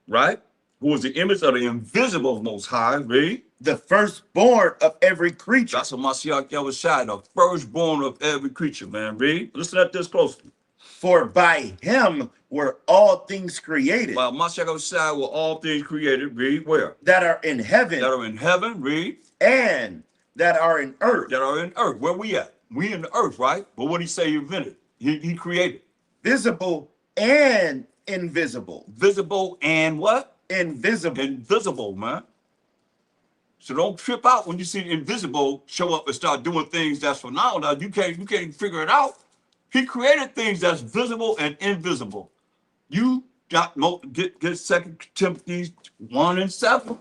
right? Who is the image of the invisible Most High, read? The firstborn of every creature. That's a Mashiach YAHAWASHI, the firstborn of every creature, man. Read. Listen at this closely. For by him were all things created. By Mashiach YAHAWASHI were all things created. Read where? That are in heaven. That are in heaven. Read. And that are in earth. That are in earth. Where we at? We in the earth, right? But what did he say he invented? He created. Visible and invisible. Visible and what? Invisible. Invisible, man. So don't trip out when you see invisible show up and start doing things that's phenomenal. You can't even figure it out. He created things that's visible and invisible. You got get 2 Timothy 1:7.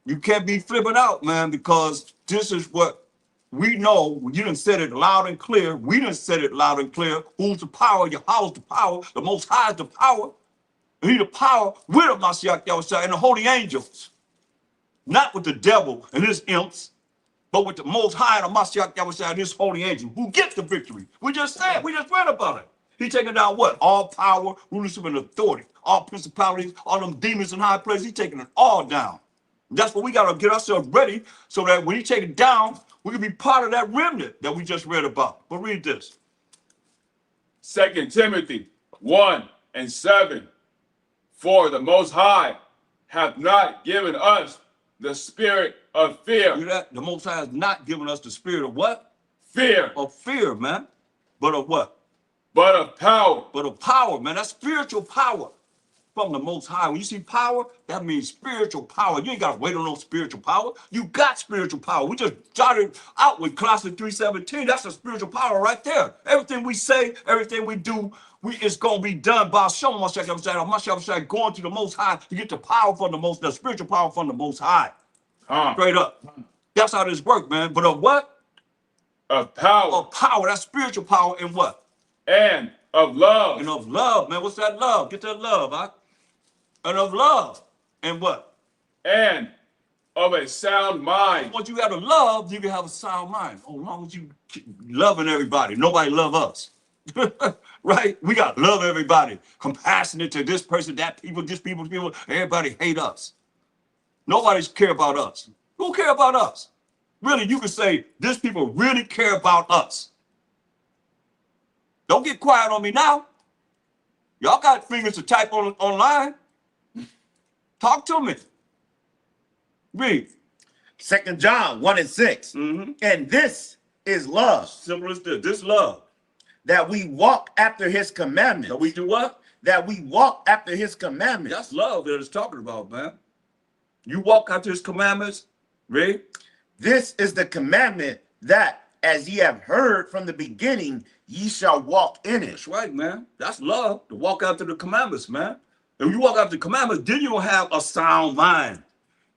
You can't be flipping out, man, because this is what we know. You done said it loud and clear. We done said it loud and clear. Who's the power? Yahweh's the power. The Most High is the power. He the power with the Mashiach YAHAWASHI and the holy angels. Not with the devil and his imps, but with the Most High and the Mashiach YAHAWASHI and his holy angel who gets the victory. We just read about it. He taking down what? All power, rulership, and authority. All principalities, all them demons in high places. He taking it all down. That's what we got to get ourselves ready so that when he take it down, we can be part of that remnant that we just read about. But read this. 2 Timothy 1:7. For the Most High hath not given us the spirit of fear. Hear that? The Most High has not given us the spirit of what? Fear. Of fear, man. But of what? But of power. But of power, man. That's spiritual power from the Most High. When you see power, that means spiritual power. You ain't got to wait on no spiritual power. You got spiritual power. We just started out with Colossians 3:17. That's a spiritual power right there. Everything we say, everything we do, it's going to be done by showing Mashiach going to the Most High to get the power from the spiritual power from the Most High. Straight up. That's how this works, man. But of what? Of power. Of power. That's spiritual power and what? And of love. And of love, man. What's that love? Get that love, huh? And of love. And what? And of a sound mind. Once you have a love, you can have a sound mind. As long as you keep loving everybody. Nobody love us. Right? We got to love everybody. Compassionate to this person, that people, this people, people. Everybody hate us. Nobody's care about us. Who care about us? Really, you can say this people really care about us. Don't get quiet on me now. Y'all got fingers to type on online. Talk to me. Read. 2 John 1 and 6. And this is love. Simple as this. This love. That we walk after his commandments. That we do what? That we walk after his commandments. That's love that it's talking about, man. You walk after his commandments. Read. This is the commandment that, as ye have heard from the beginning, ye shall walk in it. That's right, man. That's love, to walk after the commandments, man. If you walk after the commandments, then you'll have a sound mind.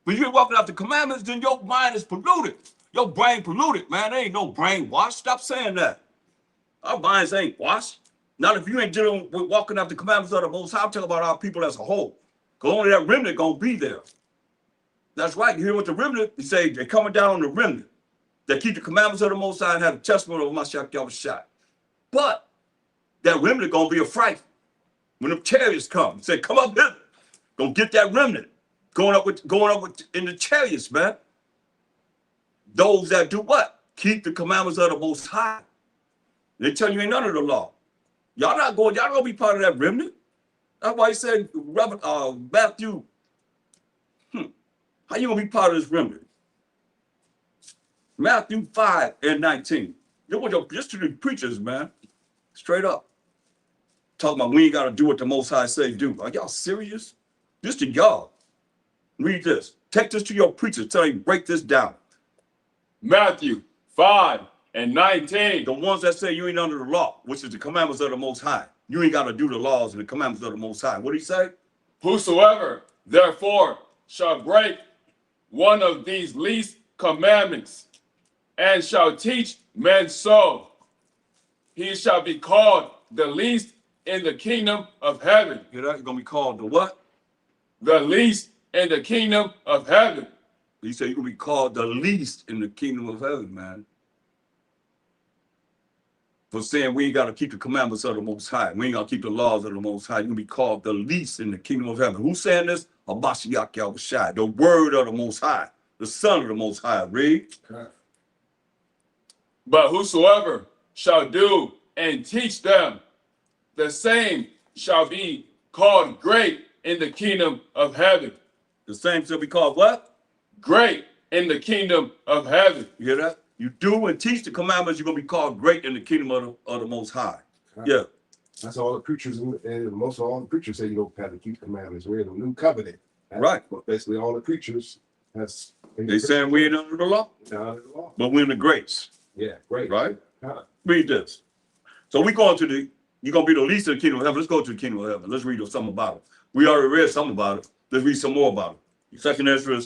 When you're walking after the commandments, then your mind is polluted. Your brain polluted, man. There ain't no brain washed. Stop saying that. Our minds ain't washed. Not if you ain't dealing with walking after the commandments of the Most High. I'm talking about our people as a whole. Because only that remnant gonna be there. That's right. You hear what the remnant, he say they're coming down on the remnant. They keep the commandments of the Most High and have the testimony of YAHAWASHI. But that remnant gonna be a fright. When the chariots come, say, come up here. Gonna get that remnant. Going up with in the chariots, man. Those that do what? Keep the commandments of the Most High. They tell you ain't none of the law. Y'all not gonna be part of that remnant. That's why he said, Matthew, how you gonna be part of this remnant? Matthew 5 and 19. Just to the preachers, man. Straight up. Talking about we ain't gotta do what the Most High say do. Are y'all serious? This to y'all. Read this. Take this to your preachers. Tell him break this down. Matthew 5 and 19. The ones that say you ain't under the law, which is the commandments of the Most High. You ain't gotta do the laws and the commandments of the Most High. What did he say? Whosoever therefore shall break one of these least commandments and shall teach men so, he shall be called the least in the kingdom of heaven. Hear that? You're gonna be called the what? The least in the kingdom of heaven. He said you're gonna be called the least in the kingdom of heaven, man. For saying we ain't gotta keep the commandments of the Most High. We ain't gotta keep the laws of the Most High. You're gonna be called the least in the kingdom of heaven. Who's saying this? MASHAYACH YAHAWASHI, the word of the Most High, the Son of the Most High. Read. But whosoever shall do and teach them, the same shall be called great in the kingdom of heaven. The same shall be called what? Great in the kingdom of heaven. You hear that? You do and teach the commandments, you're gonna be called great in the kingdom of the Most High. Yeah. That's all the preachers, and most of all the preachers say you don't have to keep commandments. We're in the new covenant. Right. But basically all the preachers, that's They saying we ain't under the law, not the law. but we're in the grace. Yeah, great. Right? Huh. Read this. So we going to you're gonna be the least in the kingdom of heaven. Let's go to the kingdom of heaven. Let's read something about it. We already read something about it. Let's read some more about it. 2 Ezra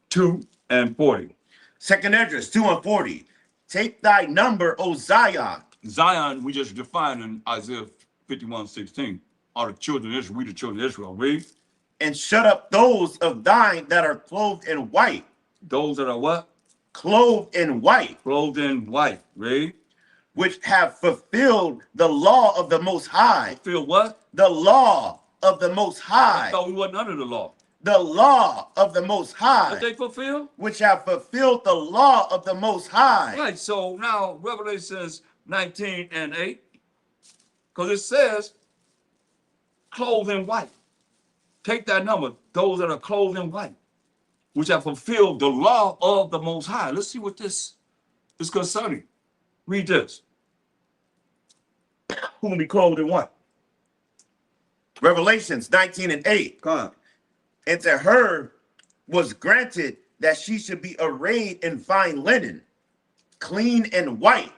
2 and 40. 2 Ezra 2 and 40. Take thy number, O Zion. Zion, we just defined in Isaiah 51:16. Are the children of Israel, we the children of Israel. Read. And shut up those of thine that are clothed in white. Those that are what? Clothed in white. Clothed in white. Read. Which have fulfilled the law of the Most High. Fulfill what? The law of the Most High. I thought we wasn't under the law. The law of the Most High. What they fulfill? Which have fulfilled the law of the Most High. Right, so now Revelation says 19 and 8. Because it says, clothed in white. Take that number, those that are clothed in white, which have fulfilled the law of the Most High. Let's see what this is concerning. Read this. Who will be clothed in what? Revelations 19 and 8. Come on. And to her was granted that she should be arrayed in fine linen, clean and white.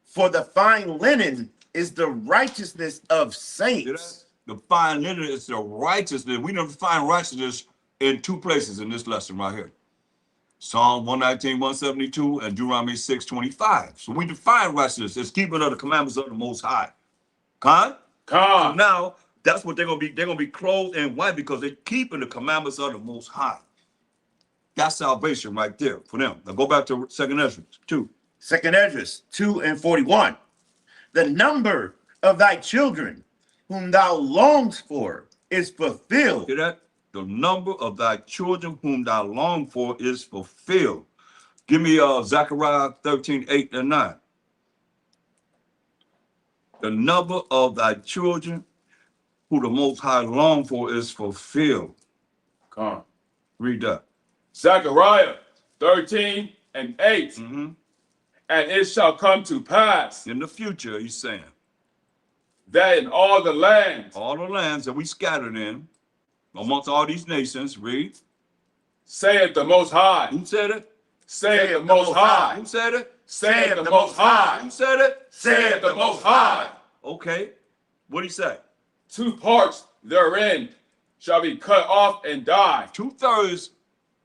For the fine linen is the righteousness of saints. The fine linen is the righteousness. We don't find righteousness in two places in this lesson right here. Psalm 119, 172, and Deuteronomy 6:25. So we define righteousness as keeping of the commandments of the Most High. So now that's what they're gonna be. They're gonna be clothed in white because they're keeping the commandments of the Most High. That's salvation right there for them. Now go back to 2 Ezra 2. 2 Ezra 2 and 41. The number of thy children whom thou longest for is fulfilled. Hear that? The number of thy children whom thou long for is fulfilled. Give me Zechariah 13:8 and 9. The number of thy children who the Most High long for is fulfilled. Come on. Read that. Zechariah 13:8. Mm-hmm. And it shall come to pass In the future, he's saying, that in all the lands, all the lands that we scattered in, amongst all these nations, read. saith the Most High. Who said it? Saith the Most High. Who said it? Saith the Most High. Who said it? Saith the Most High. Okay. What'd he say? 2 parts therein shall be cut off and die. 2/3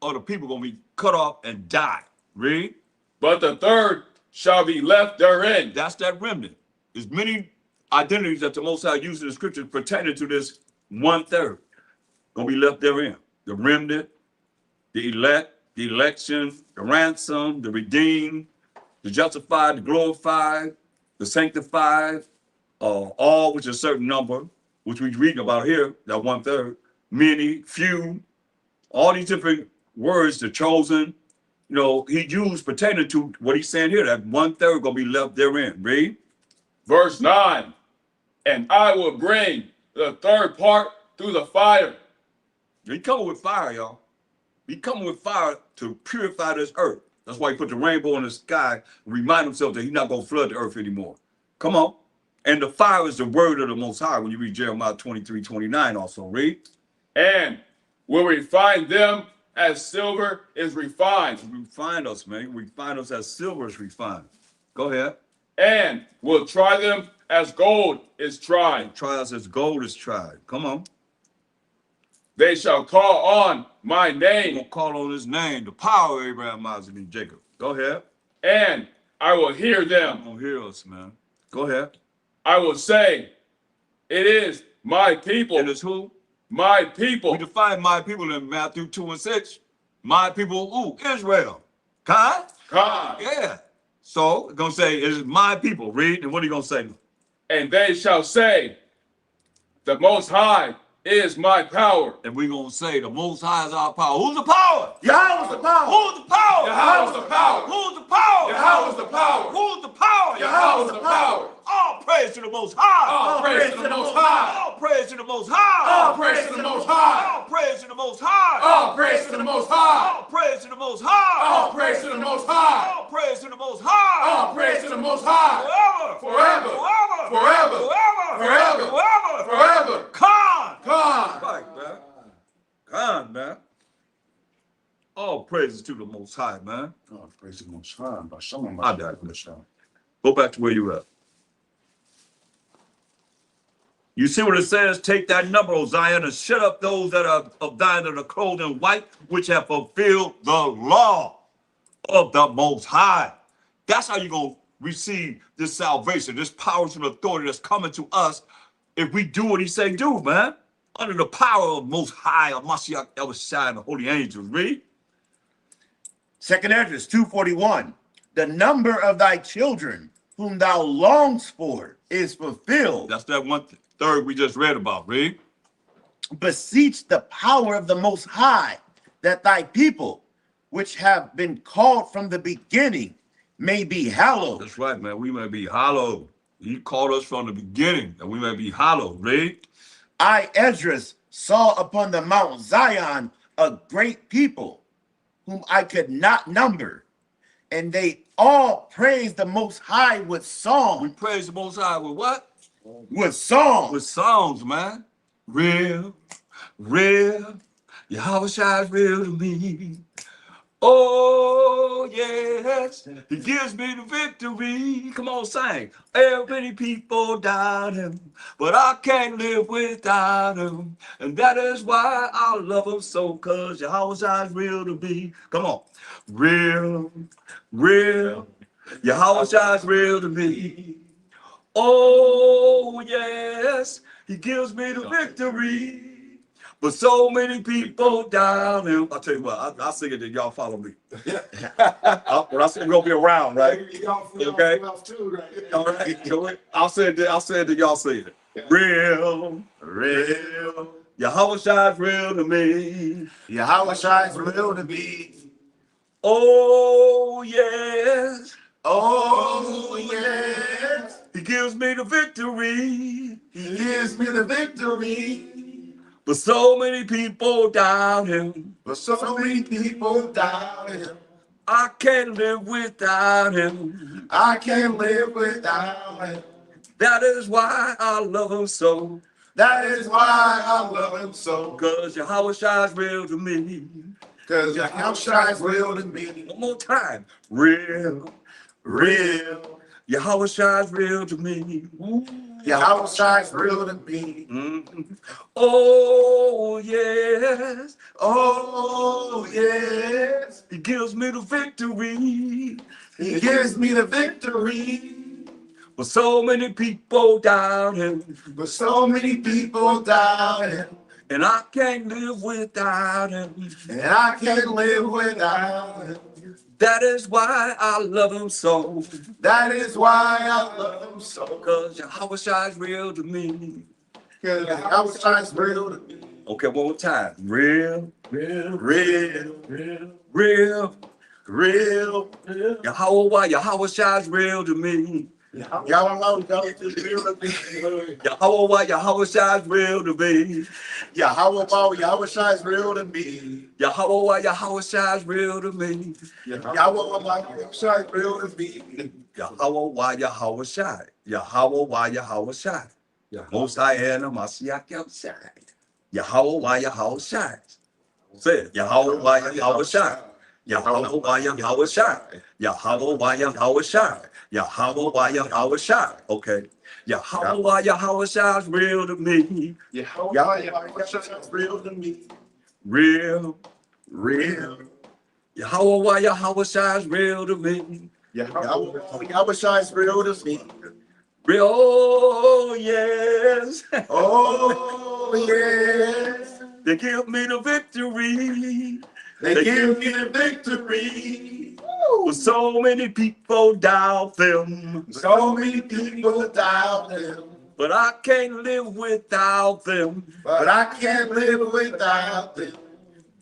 of the people gonna be cut off and die. Read. But the third shall be left therein. That's that remnant. There's many identities that the Most High uses in the scriptures pertaining to this 1/3. Gonna be left therein. The remnant, the elect, the election, the ransom, the redeemed, the justified, the glorified, the sanctified, all which is a certain number, which we read about here, that 1/3, many, few, all these different words, the chosen, you know, he used pertaining to what he's saying here, that 1/3 gonna be left therein. Read. Verse 9. And I will bring the third part through the fire. He coming with fire, y'all. He coming with fire to purify this earth. That's why he put the rainbow in the sky, remind himself that he's not gonna flood the earth anymore. Come on. And the fire is the word of the Most High. When you read Jeremiah 23:29 also, read. And will refine them as silver is refined. Refine us, man. Refine us as silver is refined. Go ahead. And will try them as gold is tried. Try us as gold is tried. Come on. They shall call on my We're name, gonna call on his name, the power of Abraham, Isaac, and Jacob. Go ahead. and I will hear them. Don't hear us, man. Go ahead. I will say, it is my people. And it's who? My people. We define my people in Matthew 2:6. My people, who? Israel. Kai? God. Yeah. So it's gonna say, it is my people. Read, and what are you gonna say? And they shall say, the Most High is my power. And we're gonna say the Most High is our power. Who's the power? Yahweh's the power. Who's the power? Yahweh's the power. Who's the power? Yahweh's the power. Who's the power? Yahweh's the power. All praise to the Most High. All praise to the Most High. All praise to the Most High. All praise to the Most High. All praise to the Most High. All praise to the Most High. All praise to the Most High. All praise to the Most High. All praise to the Most High. All praise to the Most High. Forever. Forever. Forever. Forever. Forever. Forever. Forever. Forever. Khan. God. Right, man. Khan, man. All praises to the Most High, man. Oh, praise the Most High. By someone, I died from the show. Go back to where you were. You see what it says? Take that number, O Zion, and shut up those that are of thine that are clothed in white, which have fulfilled the law of the Most High. That's how you're going to receive this salvation, this power and authority that's coming to us if we do what he say do, man. Under the power of Most High, of MASHAYACH, EDIFIED, and the holy angels. Read. 2nd Esdras 2:41. The number of thy children whom thou longest for is fulfilled. That's that 1/3 we just read about. Read. Beseech the power of the Most High, that thy people, which have been called from the beginning, may be hallowed. That's right, man. We may be hallowed. He called us from the beginning, and we may be hallowed. Read. I, Esdras, saw upon the Mount Zion a great people, whom I could not number, and they all praised the Most High with We song. praise the Most High with what? With song. With songs, man. Real, real. YAHAWASHI is real to me. Oh, yes. He gives me the victory. Come on, sing. Many people doubt him, but I can't live without him. And that is why I love him so, because YAHAWASHI is real to me. Come on. Real, real. YAHAWASHI is real to me. Oh, yes. He gives me the victory. But so many people down him. I'll tell you what, I'll sing it and y'all follow me. When I say we're gonna be around, right? Okay. All right. I'll say it, then y'all say it. Real, real. Yahawashi's real to me. Yahawashi's real to me. Oh, yes. Oh, yes. He gives me the victory. He gives me the victory. But so many people doubt him. But so many people doubt him. I can't live without him. I can't live without him. That is why I love him so. That is why I love him so. Cause Yahawashi's real to me. Cause Yahawashi's real to me. One more time. Real, real. Yahawashi's real to me. Yahawashi's real to me. Mhm. Oh, yes. Oh, yes. He gives me the victory. He gives me the victory. But so many people doubt him. But so many people doubt him. And I can't live without him. And I can't live without him. That is why I love him so. That is why I love him so. Cause Yahawashi's real to me. Cause Yahawashi's real to me. Okay, one more time. Real, Real, real, real, real. real. Yahawashi's real to me. Yahawashi's real to me. Yahawashi's real to me. Yahawashi's real to me. Yahawashi's real to me. Yahawashi's real to me. Yahawashi. Yahawashi. Most High and MASHAYACH outside. Yahawashi. Say it. Yahawashi. Yahawashi. Yahawashi. Yahawashi. Okay. Yahawashi's real to me. Yahawashi's real to me. Real. Real. Yahawashi's real to me. Yahawashi's real to me. Real, oh, yes. Oh, yes. They give me the victory. They give me the victory. But so many people doubt them. So many people doubt them. But I can't live without them. But I can't live without them.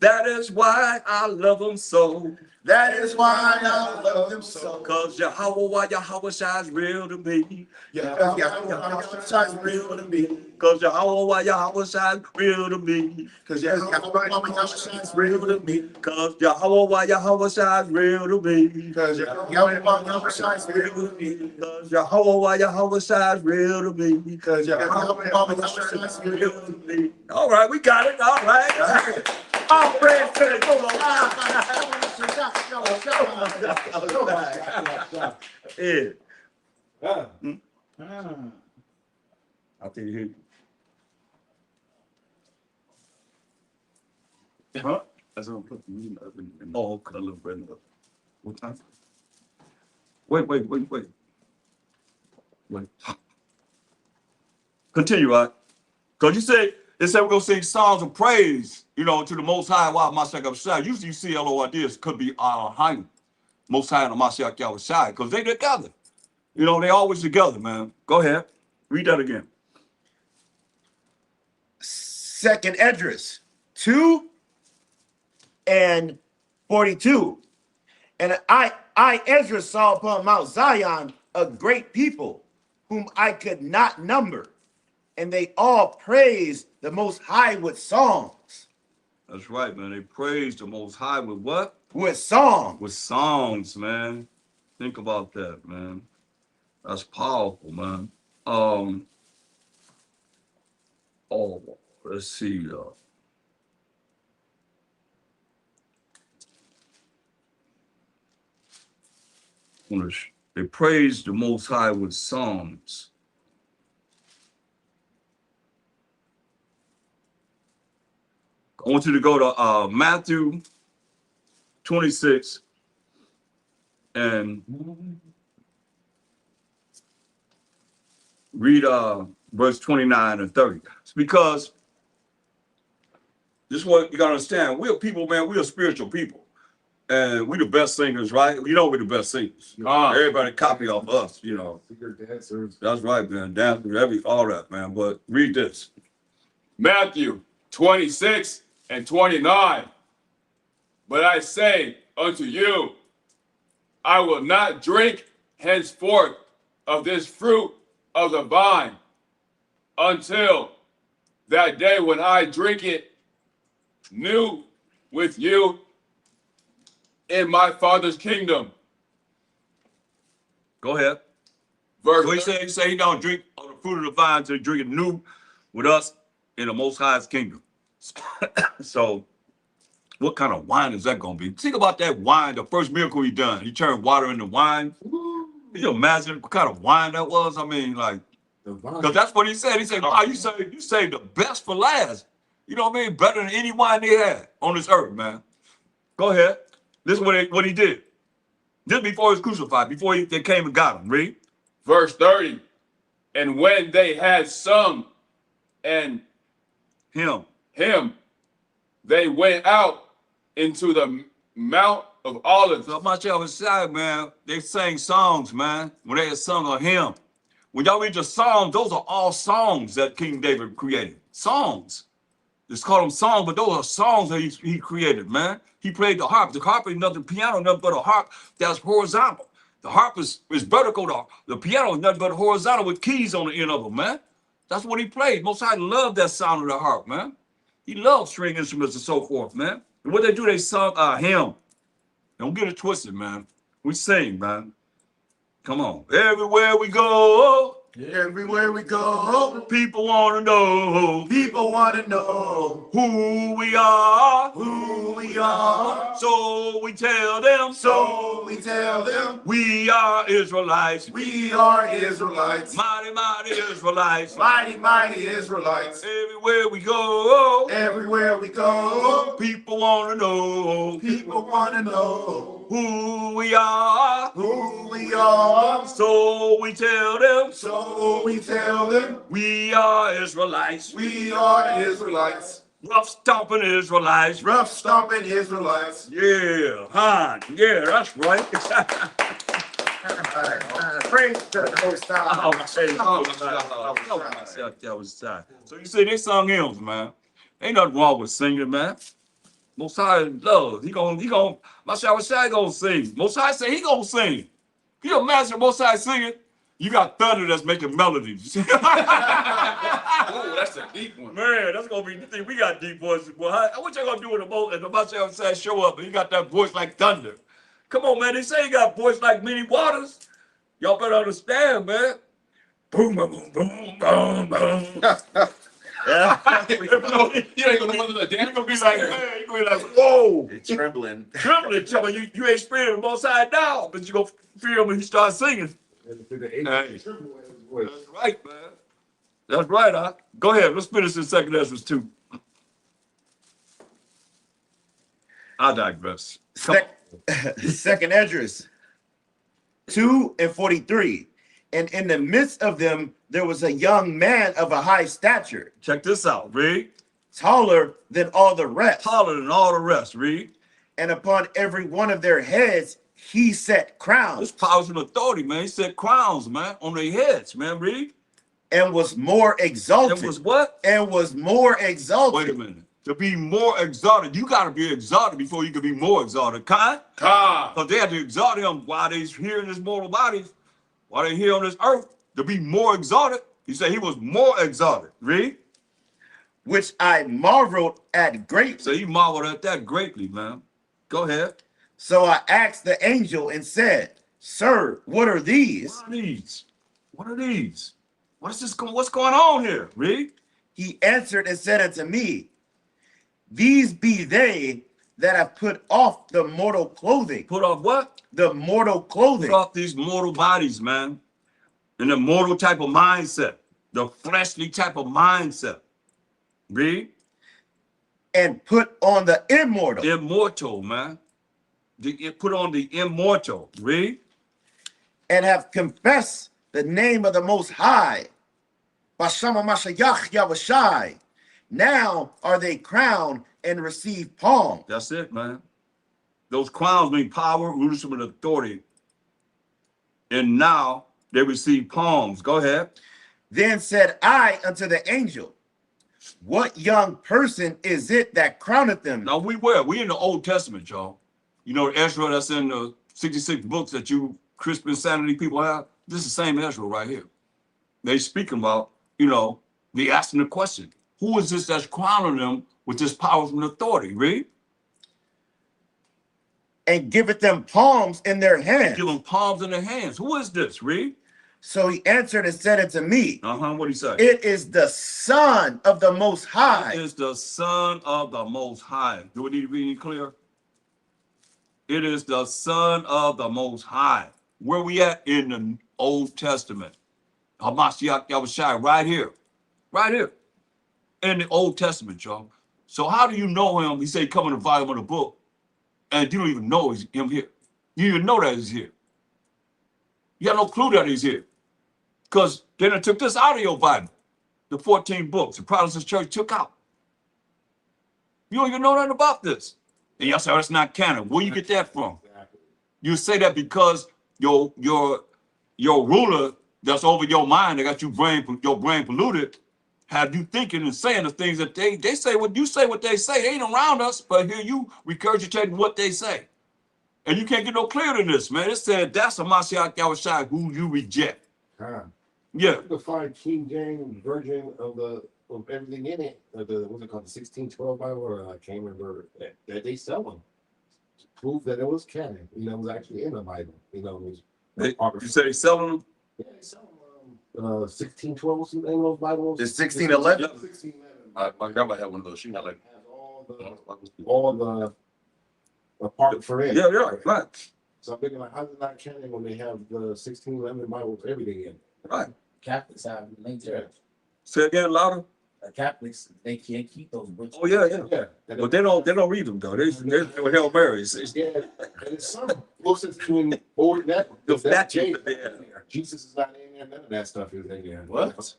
That is why I love them so. That is why I love them so. Cause Yahawashi's real to me. Yahawashi's real to me. Cause Yahawashi's real to me. Cause Yahawashi's real to me. Cause Yahawashi's real to me. Cause Yahawashi's real to me. Cause Yahawashi's real to me. Cause Yahawashi's real to me. All right, we got it. All right. All praise to the Lord. Yeah. I think you hear. Huh? That's what I'm putting the meeting up in. Oh, okay. A little bit up. What time? Wait. Continue, right? Because you say, they said we're going to sing songs of praise, to the Most High, YAHAWASHI. Usually you see LORDs could be high, Most High and MASHAYACH YAHAWASHI, because they together. They always together, man. Go ahead. Read that again. Second Esdras 2 and 42. And I Esdras saw upon Mount Zion a great people whom I could not number, and they all praised the Most High with songs. That's right, man. They praise the Most High with what? With songs. With songs, man. Think about that, man. That's powerful, man. Let's see. They praise the Most High with songs. I want you to go to Matthew 26 and read verse 29 and 30. It's because This is what you gotta understand. We're people, man. We're spiritual people, and we the best singers, right? You know, we're the best singers. Everybody copy off us, you know. Dancers. That's right, man. Dancers, all that, man. But read this. Matthew 26 and 29. But I say unto you, I will not drink henceforth of this fruit of the vine until that day when I drink it new with you in my Father's kingdom. Go ahead. Verse So he say he don't drink of the fruit of the vine till he drink it new with us in the Most High's kingdom. So what kind of wine is that going to be? Think about that wine, the first miracle he done. He turned water into wine. Can you imagine what kind of wine that was? I mean, like, because that's what he said. He said, wow, you saved the best for last. You know what I mean? Better than any wine they had on this earth, man. Go ahead. This is what he did. Just before he was crucified, before they came and got him. Read. Verse 30. And when they had sung and Him, they went out into the Mount of Olives. So much I was sad, man. They sang songs, man. When they had sung a hymn. When y'all read the Psalms, those are all songs that King David created. Songs. It's called them songs, but those are songs that he created, man. He played the harp. The harp is nothing, piano, nothing but a harp that's horizontal. The harp is vertical. The piano is nothing but horizontal with keys on the end of them, man. That's what he played. Most High loved that sound of the harp, man. He loved string instruments and so forth, man. And what they do, they sung a hymn. Don't get it twisted, man. We sing, man. Come on. Everywhere we go, Everywhere we go, people want to know people want to know who we are. who we are. So we tell them, So we tell them we are Israelites. we are Israelites, Mighty, mighty Israelites. mighty, mighty Israelites. Everywhere we go, Everywhere we go, people want to know people want to know who we are. who we are. So we tell them, So we tell them we are Israelites. we are Israelites, Rough stomping Israelites. rough stomping Israelites. Yeah, yeah, that's right. Praise the Most High. That was sad. So you see, they sung hymns, man. Ain't nothing wrong with singing, man. Most High love. He gon' MASHAYACH gonna sing. Most High say he gonna sing. Can you imagine Most High singing? You got thunder that's making melodies. Oh, that's a deep one. Man, that's gonna be the thing. We got deep voices, boy. What y'all gonna do with the MASHAYACH show up and he got that voice like thunder? Come on, man. They say he got a voice like many waters. Y'all better understand, man. Boom, boom, boom, boom, boom, boom. You ain't gonna know the dance. You're gonna be like, man, you're gonna be like, whoa. Trembling. Trembling, telling you ain't spreading the Most High now, but you gonna feel when he starts singing. Hey. That's right, man. That's right, huh? Go ahead. Let's finish this second Ezra 2. I digress. Second Esdras 2 and 43. And in the midst of them, there was a young man of a high stature, Check this out, read. taller than all the rest. Taller than all the rest, read. And upon every one of their heads, he set This crowns, powers and authority, man. He said crowns, man, on their heads, man, read. and was more exalted. It was what? And was more exalted. Wait a minute. To be more exalted, you got to be exalted before you can be more exalted. Because they had to exalt him while they're here in this mortal bodies, while they're here on this earth, to be more exalted. He said he was more exalted. Read. Which I marveled at greatly. So he marveled at that greatly, man. Go ahead. So I asked the angel and said, Sir, what are these? What are these? What are these? What's going on here? Read. He answered and said unto me, These be they that have put off the mortal clothing. Put off what? The mortal clothing. Put off these mortal bodies, man. And the mortal type of mindset. The fleshly type of mindset. Read. And put on the immortal. Immortal, man. Put on the immortal. Read. And have confessed the name of the Most High. MASHAYACH YAHAWASHI. Now are they crowned and received palm. That's it, man. Those crowns mean power, leadership, and authority. And now they receive palms. Go ahead. Then said I unto the angel, what young person is it that crowneth them? Now we in the Old Testament, y'all. You know Ezra that's in the 66 books that you Christian insanity people have. This is the same Ezra right here. They speaking about, you know, they asking the question, who is this that's crowning them with this power and authority? Read. And giveth them palms in their hands. Give them palms in their hands. Who is this? Read. So he answered and said unto me, What he say? it is the Son of the Most High. It is the Son of the Most High. Do we need to be any clear? It is the Son of the Most High. Where we at in the Old Testament? MASHAYACH YAHAWASHI, right here. Right here. In the Old Testament, y'all. So how do you know him? He said come in the volume of the book, and you don't even know he's him here. You even know that he's here. You have no clue that he's here. Because they done took this out of your Bible. The 14 books the Protestant church took out. You don't even know nothing about this. And y'all say, oh, that's not canon. Where you get that from? You say that because your ruler that's over your mind, that got your brain polluted, have you thinking and saying the things that they say. What you say, what they say, they ain't around us, but here you regurgitating what they say. And you can't get no clearer than this, man. It said that's a MASHAYACH YAHAWASHI who you reject. Yeah. You can find King James version of everything in it. What's it called? The 1612 Bible, or I can't remember that they sell them to prove that it was canon. You know, it was actually in the Bible. You know, it was You say they selling them? Yeah, they sell them. 1612 some English Bibles. It's 1611. 1611. My grandma had one of those. She had like Has all the part for it. Yeah, right. So I'm thinking, like, how's it not canon when they have the 1611 Bible with everything in? Right. Catholics have linked there. Say again louder. Catholics, they can't keep those books. Oh yeah. Yeah. But they don't read them though. They with Hail Marys. Yeah, and it's some books between old that The that statue, James, yeah. Jesus is not in there. None of that stuff is in there. What?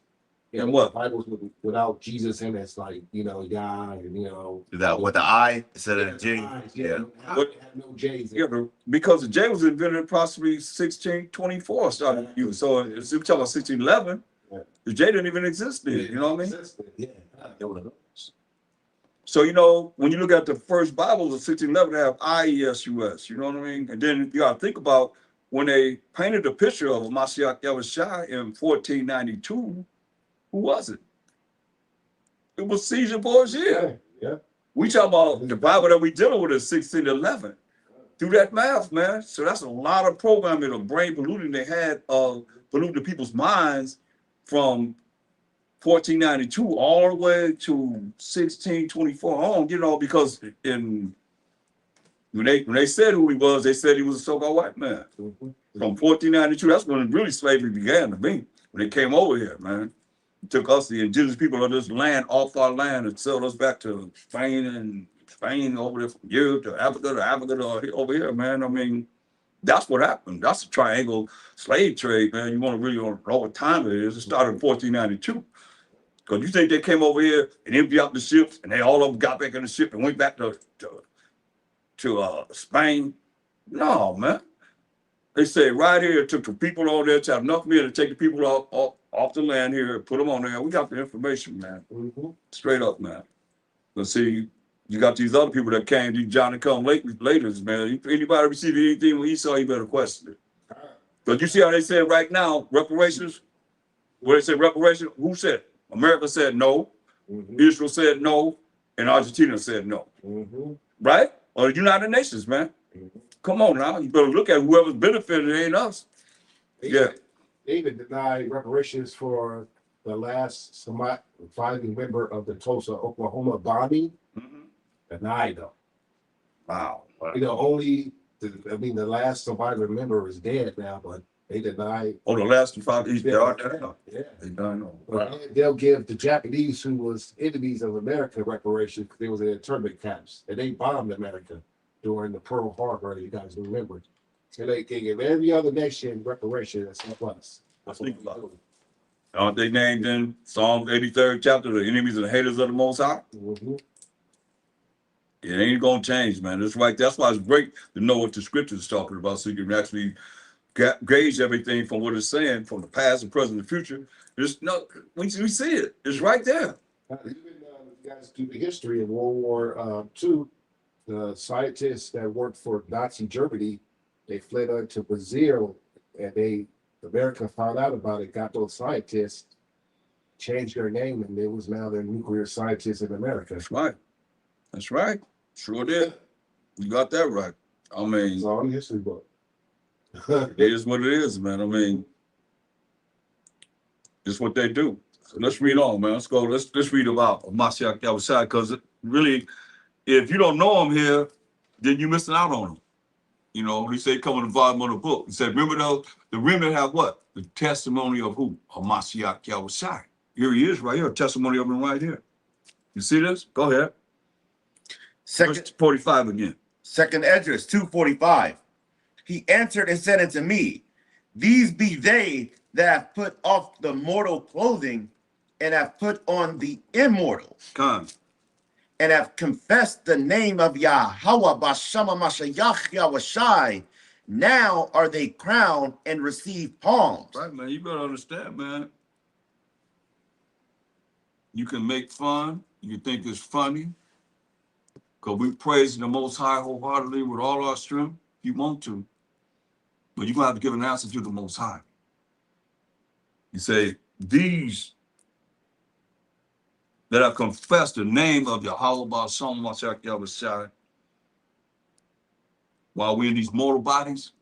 Yeah, And what? Bibles without Jesus in it's like, you know, Yah, and you know That with the I instead of the J. Yeah. What- Have no J's in Yeah, because the J was invented in approximately 1624 started to use. So if you talk about 1611, Yeah. the J didn't even exist then. You know what I mean? Yeah. So, you know, when you look at the first Bibles of 1611, they have IESUS, you know what I mean? And then you got to think about when they painted the picture of MASHAYACH YAHAWASHI in 1492, who was it? It was Caesar Borgia. Yeah. We talk about the Bible that we dealing with is 1611. Do that math, man. So that's a lot of programming of brain polluting they had polluting people's minds from 1492 all the way to 1624 on, you know, because when they said who he was, they said he was a so-called white man. Mm-hmm. From 1492, that's when really slavery began to me. When they came over here, man. It took us, the indigenous people of this land, off our land and sold us back to Spain over there from Europe to Africa to over here, man. I mean, that's what happened. That's a triangle slave trade, man. You want to really know what time it is. It started in 1492. Because you think they came over here and emptied out the ships and they all of them got back in the ship and went back to Spain? No, man. They say right here, it took the people on there to have enough men to take the people off the land here, put them on there. We got the information, man. Mm-hmm. Straight up, man. But see, you got these other people that came, these Johnny come later, man. If anybody received anything when Esau, you better question it. But you see how they say right now, reparations? Where they say reparations, who said it? America said no, Mm-hmm. Israel said no, and Argentina said no. Mm-hmm. Right? Or the United Nations, man. Mm-hmm. Come on now. You better look at whoever's benefited, it ain't us. Yeah. They even denied reparations for the last surviving member of the Tulsa, Oklahoma bombing. Denied them. Wow. You know, the last surviving member is dead now, but they denied. Oh, the last 5 years, they are dead. Yeah. They done. Wow. They'll give the Japanese, who was enemies of America, reparations because they was in internment camps and they bombed America during the Pearl Harbor. You guys remember? So they give every other nation reparations except us. Let's think about it. Aren't they named in Psalm 83rd chapter, the enemies and the haters of the Most High? Mm-hmm. It ain't gonna change, man. That's right. That's why it's great to know what the scripture is talking about, so you can actually gauge everything from what it's saying from the past and present and future. There's no, we see it. It's right there. Even you guys do the history of World War II. The scientists that worked for Nazi Germany, they fled to Brazil, and America found out about it, got those scientists, changed their name, and it was now their nuclear scientists in America. That's right. That's right. Sure did. You got that right. I mean, It's all in the history book. it is what it is, man. I mean, it's what they do. So let's read on, man. Let's go. Let's read about MASHAYACH YAHAWASHI, because really, if you don't know him here, then you're missing out on him. You know, he said, come in the volume of the book. He said, remember those, the remnant have what? The testimony of who? Of MASHAYACH YAHAWASHI. Here he is right here, testimony of him right here. You see this? Go ahead. Verse 45 again. Second Esdras 2:45. He answered and said unto me, these be they that have put off the mortal clothing and have put on the immortal. Come. And have confessed the name of Yahawah Bashama MASHAYACH YAHAWASHI. Now are they crowned and receive palms. Right, man. You better understand, man. You can make fun. You think it's funny. Because we praise the Most High wholeheartedly with all our strength. If you want to. But you're going to have to give an answer to the Most High. You say, these that have confessed the name of Yahawah Bashama MASHAYACH YAHAWASHI while we're in these mortal bodies,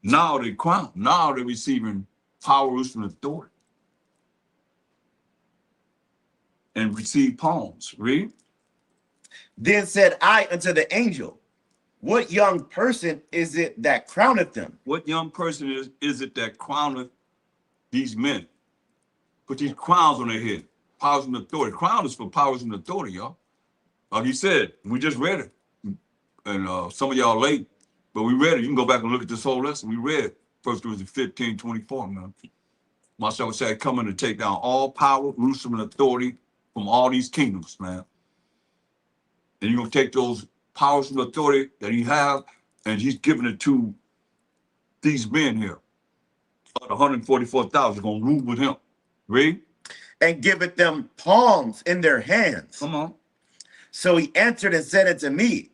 now they're crowned. Now they're receiving power, wisdom, and authority. And receive palms. Read. Then said I unto the angel, what young person is it that crowneth them? What young person is it that crowneth these men? Put these crowns on their head. Powers and authority. Crown is for powers and authority, y'all. Like you said, we just read it. And some of y'all late, but we read it. You can go back and look at this whole lesson. We read 1 Corinthians 15:24, man. MASHAYACH said, coming to take down all power, wisdom, and authority from all these kingdoms, man. And you're going to take those powers and authority that he have, and he's giving it to these men here. 144,000 are going to rule with him. Read. And giveth them palms in their hands. Come on. So he answered and said unto me,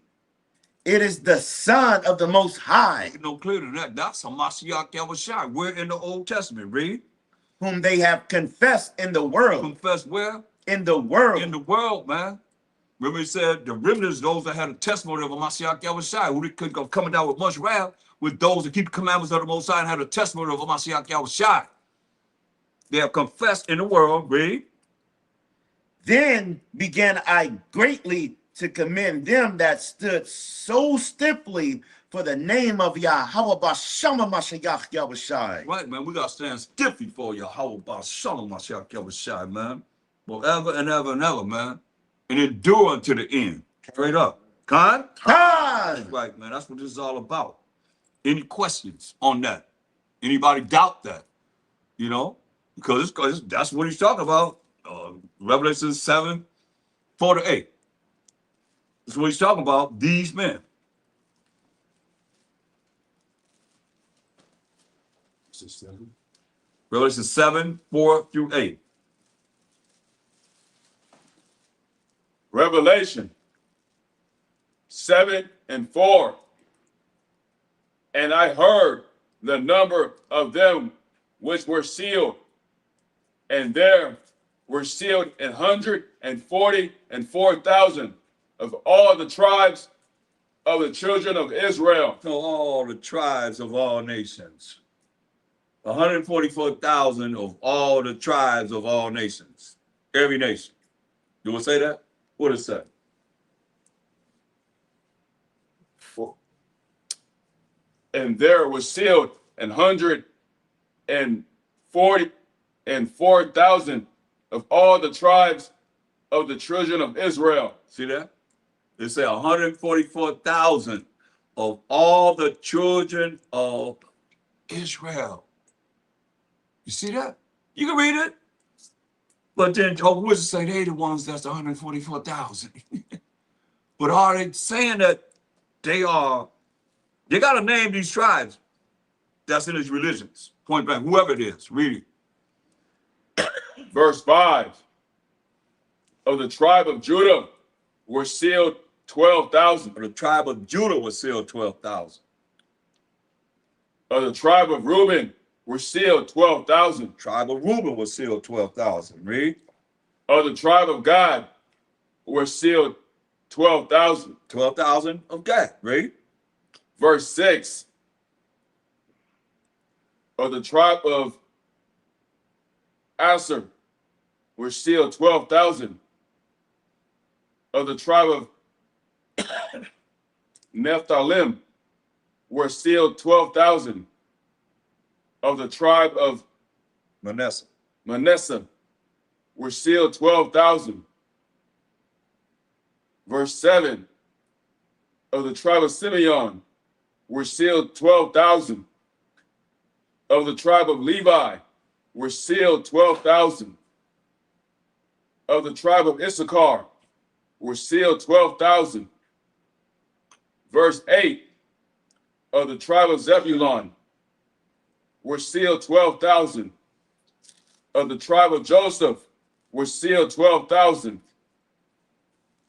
it is the Son of the Most High. No clearer than that. That's a MASHAYACH YAHAWASHI. We're in the Old Testament. Read. Whom they have confessed in the world. Confessed where? In the world. In the world, man. Remember he said the remnant is those that had a testimony of a MASHAYACH YAHAWASHI, who could go coming down with much wrath, with those that keep the commandments of the Most High and had a testimony of a MASHAYACH YAHAWASHI. They have confessed in the world. Read. Then began I greatly to commend them that stood so stiffly for the name of Yahawah Bashama MASHAYACH YAHAWASHI. Right, man. We got to stand stiffly for Yahawah Bashama MASHAYACH YAHAWASHI, man. Forever and ever and ever, man. And endure unto the end. Straight up. Con? Right, man. That's what this is all about. Any questions on that? Anybody doubt that? You know? Because that's what he's talking about. Revelation 7:4-8. That's what he's talking about. These men. Revelation 7:4-8. Revelation 7:4. And I heard the number of them which were sealed, and there were sealed 144,000 of all the tribes of the children of Israel. So all the tribes of all nations. 144,000 of all the tribes of all nations. Every nation. You want to say that? What does it say? And there was sealed 144,000 of all the tribes of the children of Israel. See that? They say 144,000 of all the children of Israel. You see that? You can read it. But then Jehovah's Witnesses say they the ones that's 144,000. But are they saying that they got to name these tribes that's in these religions? Point blank, whoever it is, read it. Verse 5. Of the tribe of Judah were sealed 12,000. The tribe of Judah was sealed 12,000. Of the tribe of Reuben were sealed 12,000. Tribe of Reuben was sealed 12,000. Read. Of the tribe of Gad were sealed 12,000. 12,000 of Gad. Read. Verse 6. Of the tribe of Asher were sealed 12,000. Of the tribe of Nephthalim were sealed 12,000. Of the tribe of Manasseh were sealed 12,000. Verse 7. Of the tribe of Simeon were sealed 12,000. Of the tribe of Levi were sealed 12,000. Of the tribe of Issachar were sealed 12,000. Verse 8. Of the tribe of Zebulun were sealed 12,000. Of the tribe of Joseph were sealed 12,000.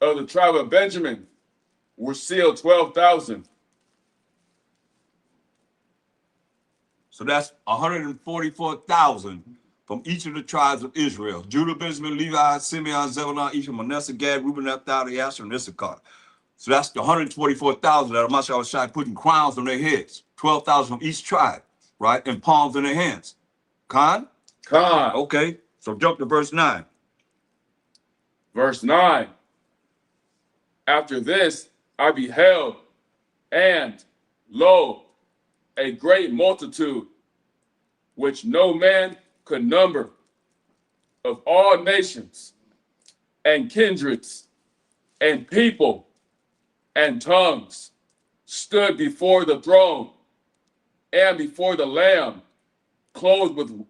Of the tribe of Benjamin were sealed 12,000. So that's 144,000 from each of the tribes of Israel. Judah, Benjamin, Levi, Simeon, Zebulun, Ephraim, Manasseh, Gad, Reuben, Naphtali, Asher, and Issachar. So that's the 124,000 that MASHAYACH putting crowns on their heads. 12,000 from each tribe, right? And palms in their hands. Khan? Khan. Okay, so jump to verse 9. Verse 9. After this I beheld, and lo, a great multitude, which no man could number, of all nations, and kindreds, and people, and tongues, stood before the throne, and before the Lamb, clothed with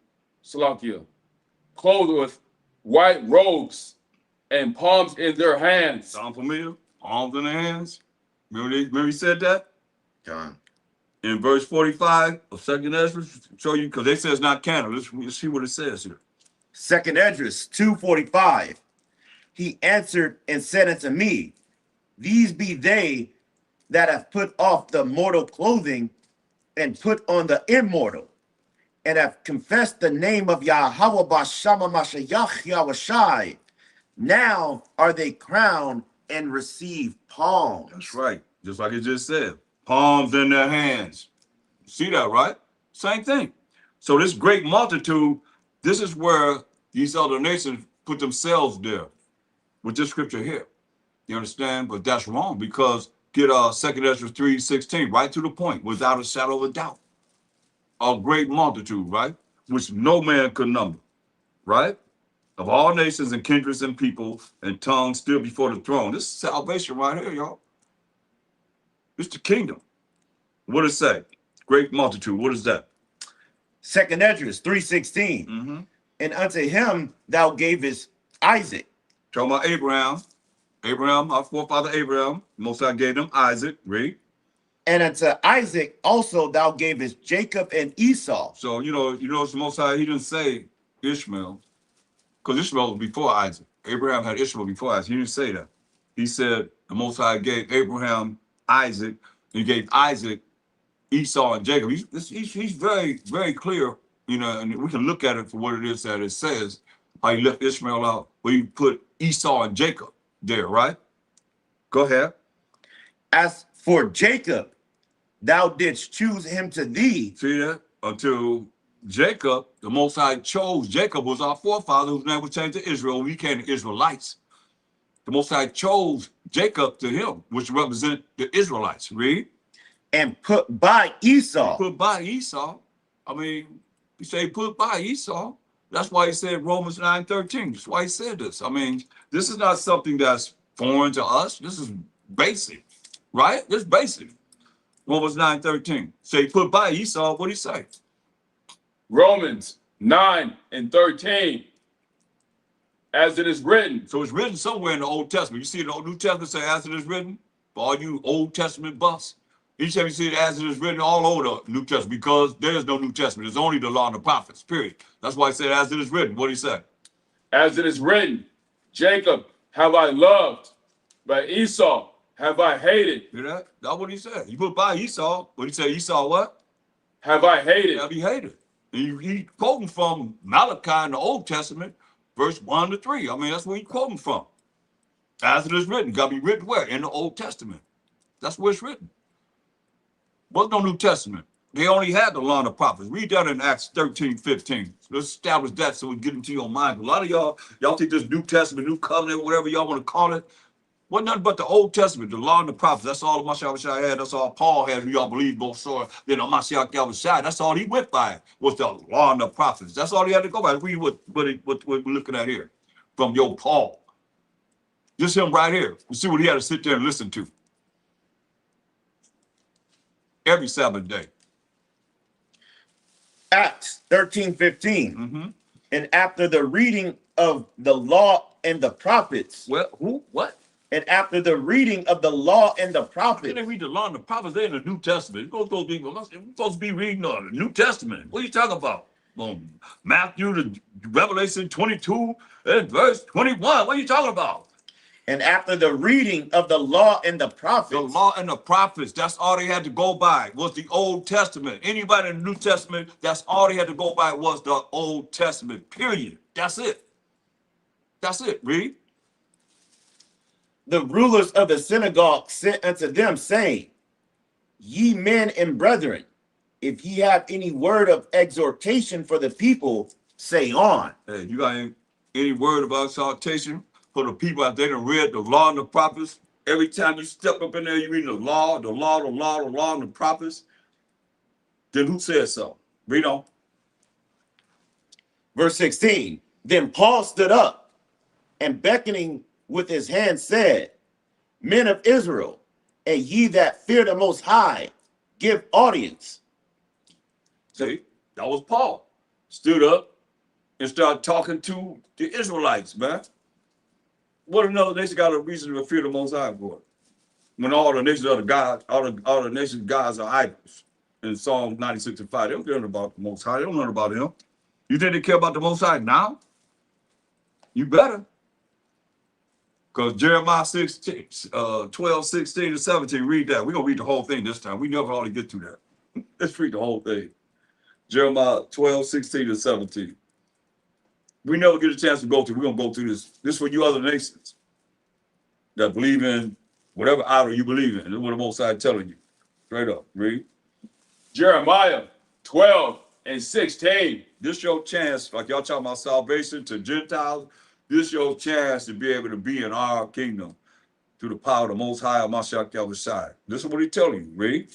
white robes, and palms in their hands. Sound familiar? Palms in their hands. Remember he said that? John. In verse 45 of 2nd Ezra, show you, because they say it's not canon. Let's see what it says here. 2nd Esdras 2:45. He answered and said unto me, these be they that have put off the mortal clothing and put on the immortal, and have confessed the name of YAHAWASHI, YAHAWASHI. Now are they crowned and receive palms. That's right. Just like it just said. Palms in their hands. See that, right? Same thing. So this great multitude, this is where these other nations put themselves there with this scripture here. You understand? But that's wrong, because get 2nd Ezra 3:16, right to the point, without a shadow of a doubt. A great multitude, right? Which no man could number, right? Of all nations and kindreds and people and tongues still before the throne. This is salvation right here, y'all. It's the kingdom. What does it say? Great multitude. What is that? 2nd Esdras 3:16. And unto him thou gavest Isaac. Talking about Abraham. Abraham, our forefather Abraham. Most High gave them Isaac. Read. And unto Isaac also thou gavest Jacob and Esau. So, you know, it's the Most High, he didn't say Ishmael, because Ishmael was before Isaac. Abraham had Ishmael before Isaac. He didn't say that. He said the Most High gave Abraham Isaac, and he gave Isaac Esau and Jacob. He's very, very clear, you know, and we can look at it for what it is that it says, how he left Ishmael out, where you put Esau and Jacob there, right? Go ahead. As for Jacob, thou didst choose him to thee. See that? Until Jacob, the Most High chose Jacob, was our forefather, whose name was changed to Israel. We became the Israelites. The Most High chose Jacob to him, which represent the Israelites. Read. And put by Esau. Put by Esau. I mean, he said put by Esau. That's why he said Romans 9:13. That's why he said this. I mean, this is not something that's foreign to us. This is basic, right? This is basic. Romans 9:13. Say put by Esau. What did he say? Romans 9:13. as it is written. So it's written somewhere in the Old Testament. You see the New Testament say as it is written? For all you Old Testament buffs. Each time you see it as it is written all over the New Testament, because there is no New Testament. There's only the law and the prophets, period. That's why I said as it is written. What did he say? As it is written, Jacob have I loved, but Esau have I hated. Hear that? That's what he said. You put by Esau, but he said Esau what? Have I hated. Have he hated. And he quoting from Malachi in the Old Testament, verse 1 to 3. I mean, that's where he quoting from. As it is written. Got to be written where? In the Old Testament. That's where it's written. What's no New Testament? They only had the law and the prophets. Read that in Acts 13:15. Let's establish that so we get into your mind. A lot of y'all think this New Testament, New Covenant, whatever y'all want to call it, wasn't nothing but the Old Testament, the law and the prophets. That's all MASHAYACH had. That's all Paul had. Who y'all believe both saw. Then MASHAYACH, that's all he went by was the law and the prophets. That's all he had to go by. Read what we're looking at here from your Paul. Just him right here. You see what he had to sit there and listen to every Sabbath day. Acts 13:15. Mm-hmm. And after the reading of the law and the prophets. Well, who? What? And after the reading of the law and the prophets. They read the law and the prophets. They're in the New Testament. We're supposed to be reading the New Testament. What are you talking about? Matthew to Revelation 22 and verse 21. What are you talking about? And after the reading of the law and the prophets. The law and the prophets, that's all they had to go by, was the Old Testament. Anybody in the New Testament, that's all they had to go by was the Old Testament, period. That's it. That's it, read. The rulers of the synagogue sent unto them, saying, Ye men and brethren, if ye have any word of exhortation for the people, say on. Hey, you got any word of exhortation for the people out there that read the law and the prophets? Every time you step up in there, you read the law and the prophets. Then who says so? Read on. Verse 16. Then Paul stood up and beckoning with his hand said, Men of Israel, and ye that fear the Most High, give audience. See, that was Paul. Stood up and started talking to the Israelites, man. What another nation got a reason to fear the Most High for? When all the nations of the gods, all the nations gods are idols. In Psalm 96:5, they don't care about the Most High. They don't know about him. You think they care about the Most High now? You better. Because Jeremiah 12, 16 to 17, read that. We're going to read the whole thing this time. We never ought to get to that. Let's read the whole thing. Jeremiah 12, 16 to 17. We never get a chance to go through. We're going to go through this. This is for you other nations that believe in whatever idol you believe in. This is what the Most High is telling you. Straight up. Read. Jeremiah 12 and 16. This your chance, like y'all talking about salvation to Gentiles. This your chance to be able to be in our kingdom through the power of the Most High, MASHAYACH. This is what he's telling you. Read.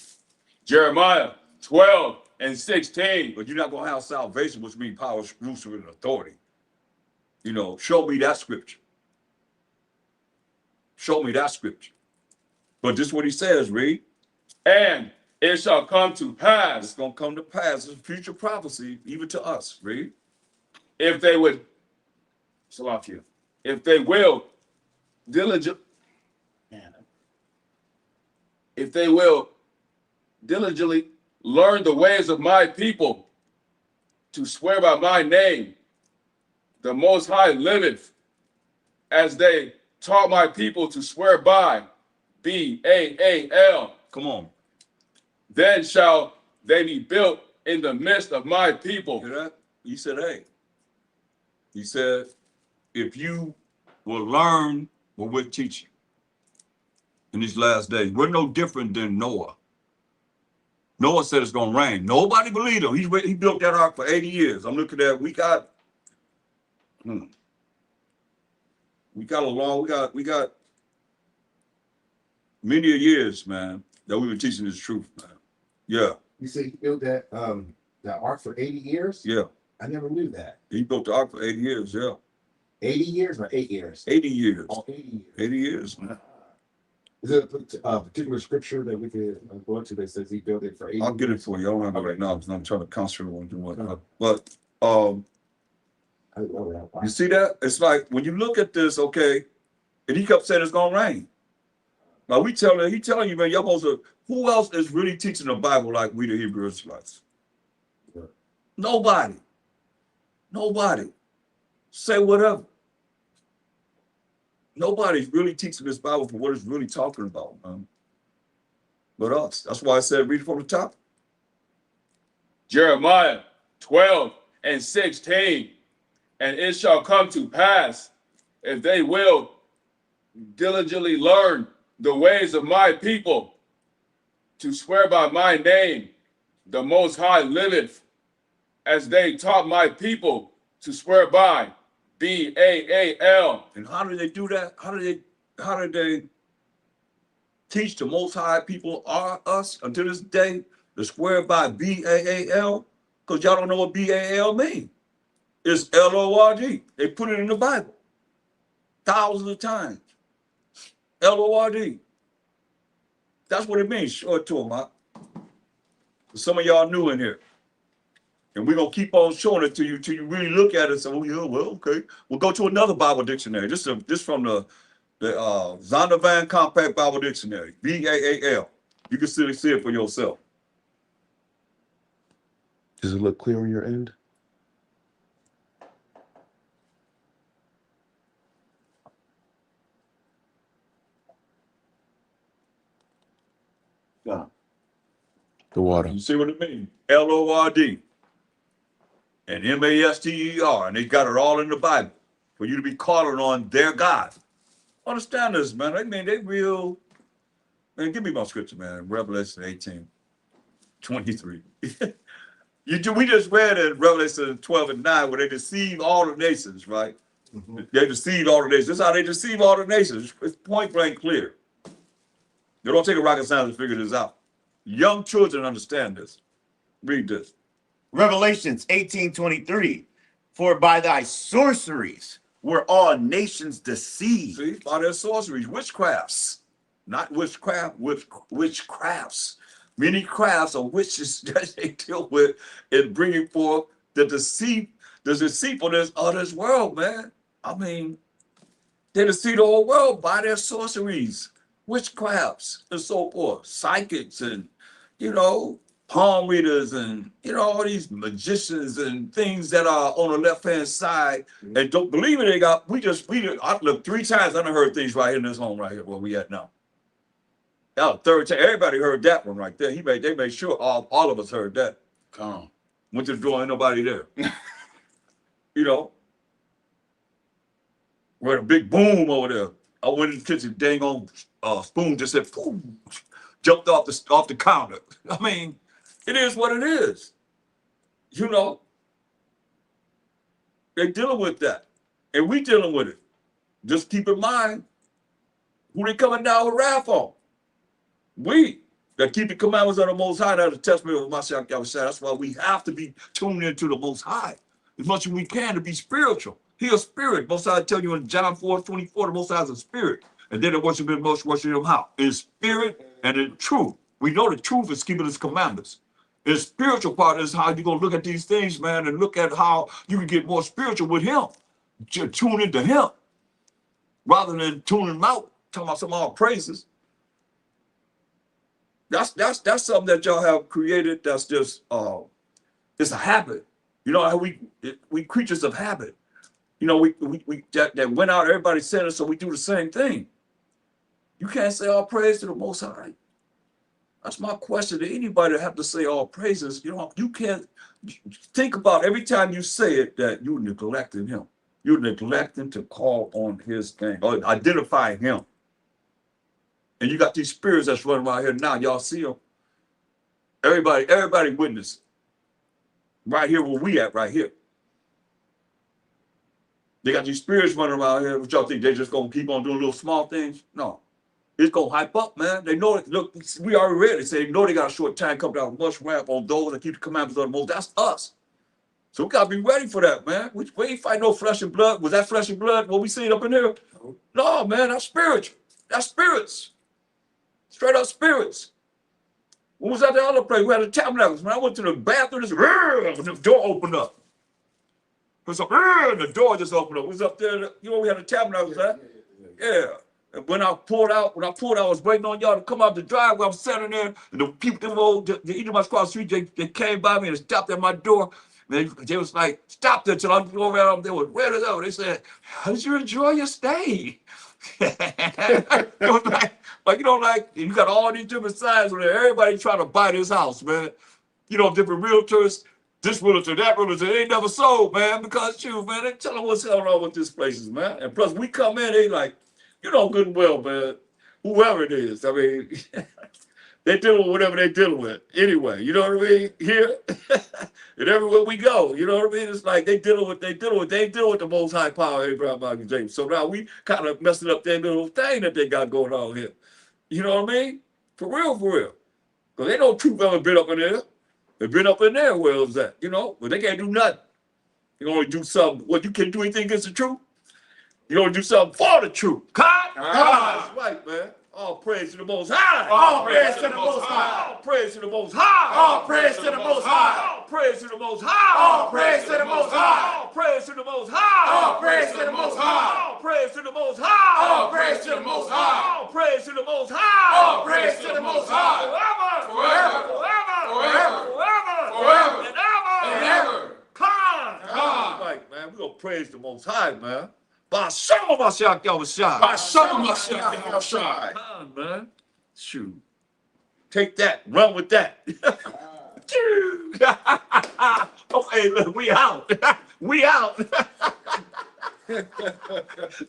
Jeremiah 12 and 16. But you're not going to have salvation, which means power, exclusive, and authority. You know, show me that scripture. Show me that scripture. But this is what he says, read. And it shall come to pass. It's going to come to pass. It's a future prophecy, even to us. Read. If they would, Salakia, if they will diligently learn the ways of my people to swear by my name, the Most High liveth, as they taught my people to swear by, B-A-A-L. Come on. Then shall they be built in the midst of my people. Hear that? He said, hey. He said, if you will learn what we're teaching in these last days, we're no different than Noah. Noah said it's going to rain. Nobody believed him. He built that ark for 80 years. I'm looking at, we got many years, man, that we've been teaching this truth, man. Yeah. You say he built that ark for 80 years? Yeah. I never knew that. He built the ark for 80 years, yeah. 80 years or 8 years? 80 years. Oh, 80 years. 80 years, man. Is there a particular scripture that we could go to that says he built it for 80 years? I'll get it for you. I don't have it right now because I'm trying to concentrate on doing it. But I know that. You see that? It's like when you look at this, okay, and he kept saying it's gonna rain. Now he telling you, man, y'all supposed to, who else is really teaching the Bible like we the Hebrew Israelites? Yeah. Nobody. Nobody. Say whatever. Nobody's really teaching this Bible for what it's really talking about, man. But us. That's why I said read it from the top. Jeremiah 12:16. And it shall come to pass, if they will diligently learn the ways of my people, to swear by my name, the Most High liveth, as they taught my people to swear by BAAL. And how do they do that? How do they teach the Most High people are us until this day to swear by BAAL? Because y'all don't know what BAL means. It's LORD. They put it in the Bible thousands of times. LORD. That's what it means. Show it to them, huh? Some of y'all new in here. And we're going to keep on showing it to you till you really look at it and say, oh, yeah, well, okay. We'll go to another Bible dictionary. This from the Zondervan Compact Bible Dictionary, BAAL. You can see it for yourself. Does it look clear on your end? Yeah. The water. You see what it means? LORD and MASTER, and they got it all in the Bible for you to be calling on their God. Understand this, man. I mean, they real. Man, give me my scripture, man. Revelation 18:23. We just read in Revelation 12:9 where they deceive all the nations, right? Mm-hmm. They deceive all the nations. This is how they deceive all the nations. It's point blank clear. They don't take a rocket science to figure this out. Young children understand this. Read this. Revelations 18:23. For by thy sorceries were all nations deceived. See, by their sorceries, witchcrafts, not witchcraft, witchcrafts. Many crafts or witches that they deal with in bringing forth the deceitfulness of this world, man. I mean, they deceive the whole world by their sorceries, witchcrafts, and so forth, psychics, and palm readers, and all these magicians and things that are on the left-hand side and don't believe it. I looked 3 times. I done heard things right here in this home right here where we at now. Now, third time, everybody heard that one right there. They made sure all of us heard that. Calm. Went to the door, ain't nobody there. With a big boom over there. I went in the kitchen, dang on spoon just said, boom, jumped off the counter. I mean, it is what it is. They're dealing with that. And we dealing with it. Just keep in mind who they coming down with wrath on. We that keep the commandments of the Most High, that's the testament of MASHAYACH. That's why we have to be tuned into the Most High as much as we can to be spiritual. He a spirit. Most High tell you in John 4:24, the Most High is a spirit. And then the worship him, most worship him how? In spirit and in truth. We know the truth is keeping his commandments. The spiritual part is how you're going to look at these things, man, and look at how you can get more spiritual with him. Tune into him rather than tuning him out, talking about some all praises. That's something that y'all have created. That's just it's a habit. How we creatures of habit. We that went out. Everybody said it, so we do the same thing. You can't say all praise to the Most High. That's my question to anybody that have to say all praises. You can't think about every time you say it that you're neglecting him. You're neglecting to call on his name or identify him. And you got these spirits that's running around here now. Y'all see them. Everybody witness. Right here where we at right here. They got these spirits running around here. What y'all think they just gonna keep on doing little small things? No. It's gonna hype up, man. They know it. Look, we already read it. They know they got a short time coming down, much ramp on those that keep the commandments of the Most. That's us. So we gotta be ready for that, man. We ain't fight no flesh and blood. Was that flesh and blood? What we seen up in here? No, man, that's spiritual. That's spirits. Straight up spirits. When was that the other place? We had the tabernacles. When I went to the bathroom, the door opened up. And the door just opened up. It was up there. You know, we had a tabernacle, right? Yeah. And when I pulled out, I was waiting on y'all to come out the driveway. I'm sitting there, and the people, the Edomites across the street, they came by me and stopped at my door. They was like, stop there till I go around. They were ready to go. They said, how did you enjoy your stay? It was like, you know, like, you got all these different signs where everybody trying to buy this house, man. You know, different realtors, this realtor, that realtor, they ain't never sold, man, because you, man, they tell them what's going on with this places, man. And plus, we come in, they like, you know good and well, man, whoever it is, I mean, they dealing with whatever they dealing with. Anyway, you know what I mean? Here and everywhere we go, you know what I mean? It's like they ain't dealing with the most high power, Abraham, Michael, James. So now we kind of messing up their little thing that they got going on here. You know what I mean? For real, for real. Because they know truth ever been up in there. They've been up in there, where is that? You know, but they can't do nothing. You only do something. What, you can't do anything against the truth? You only do something for the truth. That's right, man. All praise to the Most High. All praise to the Most High. All praise to the Most High. All praise to the Most High. All praise to the Most High. All praise to the Most High. All praise to the Most High. All praise to the Most High. All praise to the Most High. All praise to the Most High. All praise to the Most High. All praise to the Most High. Forever. Forever. And ever. Come. Right, man. We're going to praise the Most High, man. By some of us, YAHAWASHI. By some of us, YAHAWASHI. Come on, man. Shoot. Take that. Run with that. Okay, look, we out. We out.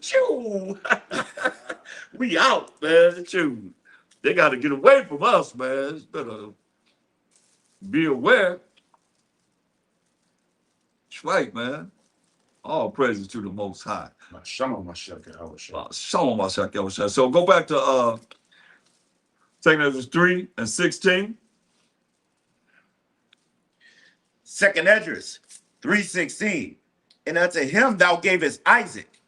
Choo. We out, man. Choo. They got to get away from us, man. Better be aware. That's right, man. All praises to the Most High. MASHAYACH. So go back to 2 Esdras 3 and 16. 2 Esdras 3:16. And unto him thou gavest Isaac,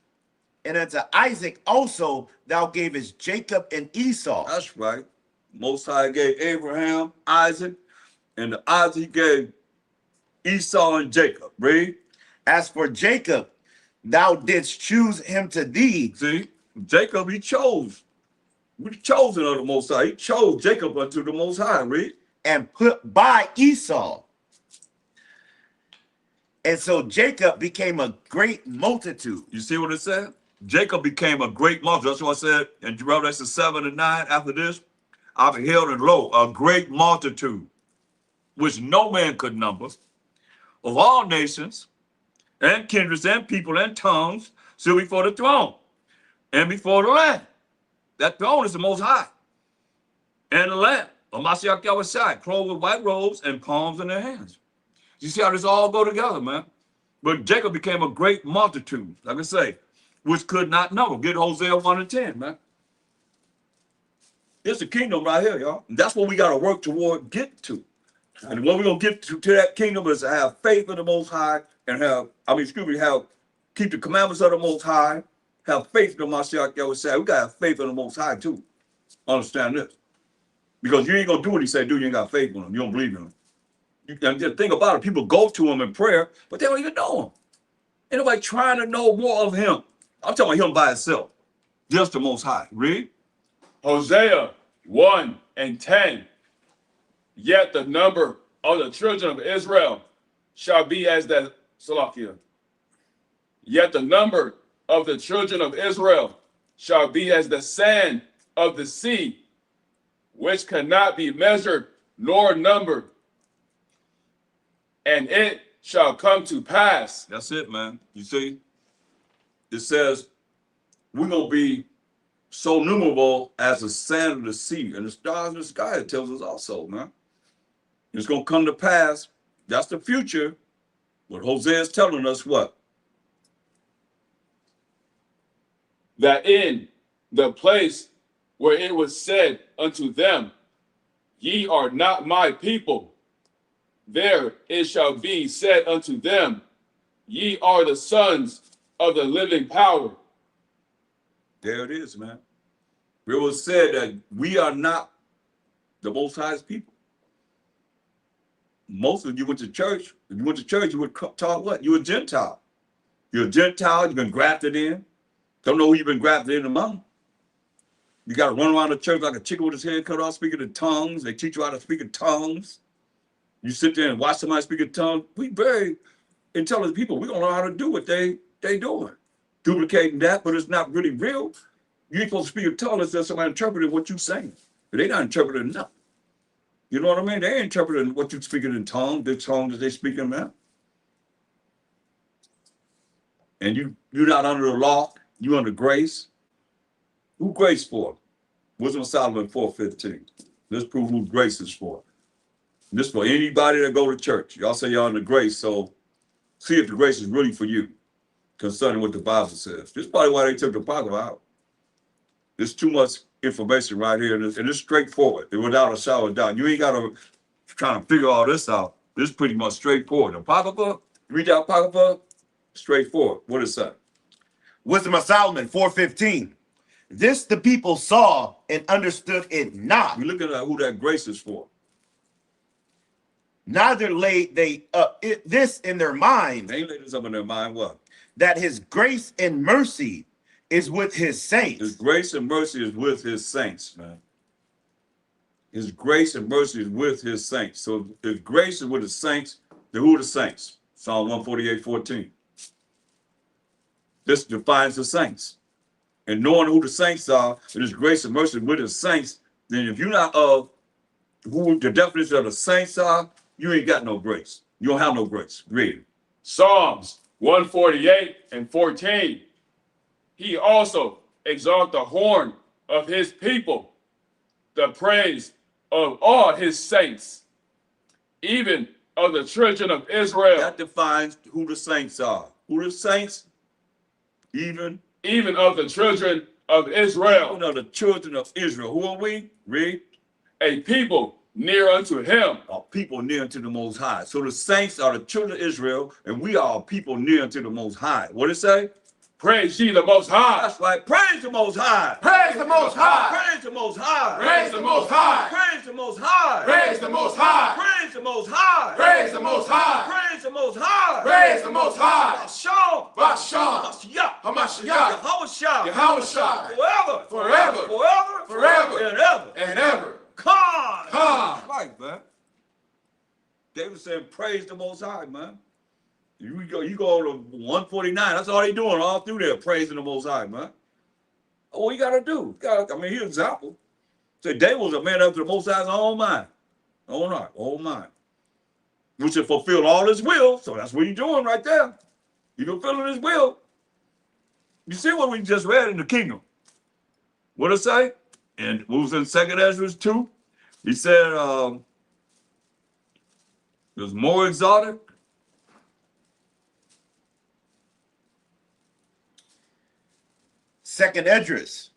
and unto Isaac also thou gavest Jacob and Esau. That's right. Most High gave Abraham, Isaac, and to Isaac he gave Esau and Jacob. Read. As for Jacob, thou didst choose him to thee. See, Jacob he chose. We chosen of the Most High. He chose Jacob unto the Most High. Read. And put by Esau. And so Jacob became a great multitude. You see what it said? Jacob became a great multitude. That's what I said in Revelation 7 and 9. After this, I beheld and lo, a great multitude, which no man could number, of all nations, and kindreds, and people, and tongues, stood before the throne, and before the Lamb. That throne is the Most High. And the Lamb, of MASHAYACH YAHAWASHI, clothed with white robes and palms in their hands. You see how this all go together, man? But Jacob became a great multitude, like I say, which could not number. Get Hosea 1 and 10, man. It's the kingdom right here, y'all. And that's what we got to work toward getting to. And what we're going to get to that kingdom is to have faith in the Most High and keep the commandments of the Most High, have faith in the MASHAYACH YAHAWASHI. We got to have faith in the Most High, too. Understand this. Because you ain't going to do what he said, do. You ain't got faith in him. You don't believe in him. And the thing about it, people go to him in prayer, but they don't even know him. Ain't nobody trying to know more of him. I'm talking about him by himself. Just the Most High. Read. Hosea 1 and 10. Yet the number of the children of Israel shall be as the Salakia. Yet the number of the children of Israel shall be as the sand of the sea, which cannot be measured nor numbered. And it shall come to pass. That's it, man. You see, it says we're going to be so numerable as the sand of the sea and the stars in the sky. It tells us also, man. It's going to come to pass. That's the future. But Hosea is telling us what? That in the place where it was said unto them, ye are not my people, there it shall be said unto them, ye are the sons of the living power. There it is, man. It was said that we are not the Most High's people. Most of you went to church. If you went to church, you were taught what? You were a Gentile. You're a Gentile, you've been grafted in. Don't know who you've been grafted in among. You got to run around the church like a chicken with his head cut off, speaking in tongues. They teach you how to speak in tongues. You sit there and watch somebody speak in tongues. We very intelligent people. We don't know how to do what they doing. Duplicating that, but it's not really real. You ain't supposed to speak in tongues unless somebody interpreting what you're saying. But they're not interpreting nothing. You know what I mean? They ain't interpreting what you're speaking in tongues, the tongues that they speaking now. And you're not under the law, you under grace. Who grace for? Wisdom of Solomon 4:15. Let's prove who grace is for. This for anybody that go to church. Y'all say y'all under grace, so see if the grace is really for you concerning what the Bible says. This is probably why they took the Bible out. There's too much information right here, and it's straightforward. And without a shadow of doubt, you ain't got to try to figure all this out. This is pretty much straightforward. The Apocrypha, read that Apocrypha, straightforward. What is that? Wisdom of Solomon 4:15. This the people saw and understood it not. We looking at who that grace is for. Neither laid they up this in their mind. They ain't laid this up in their mind. What? That his grace and mercy is with his saints. His grace and mercy is with his saints, man. His grace and mercy is with his saints. So if grace is with the saints, then who are the saints? Psalm 148:14. This defines the saints. And knowing who the saints are, and his grace and mercy with his saints, then if you're not of who the definition of the saints are, you ain't got no grace. You don't have no grace. Read it. Psalms 148:14. He also exalts the horn of his people, the praise of all his saints, even of the children of Israel. That defines who the saints are. Who the saints? Even of the children of Israel. Even of the children of Israel. Who are we? Read. A people near unto him. A people near unto the Most High. So the saints are the children of Israel, and we are a people near unto the Most High. What did it say? Praise ye the Most High. That's right. Praise the Most High. Praise the Most High. Praise the Most High. Praise the Most High. Praise the Most High. Praise the Most High. Praise the Most High. Praise the Most High. Praise the Most High. Praise the Most High. SHAM. MASHAYACH. MASHAYACH. YAHAWASHI. Forever. Forever. Forever. Forever. And ever. And ever. Come. Come. Right, man. David said, praise the Most High, man. You go to 149. That's all they doing all through there, praising the Most High, man. What you gotta do? Here's an example. Say David was a man after the Most High's own mind. Own mind. Which should fulfill all his will. So that's what he's doing right there. He's fulfilling his will. You see what we just read in the kingdom. What it say? And what was in 2nd Ezra 2? He said it was more exalted. Second Esdras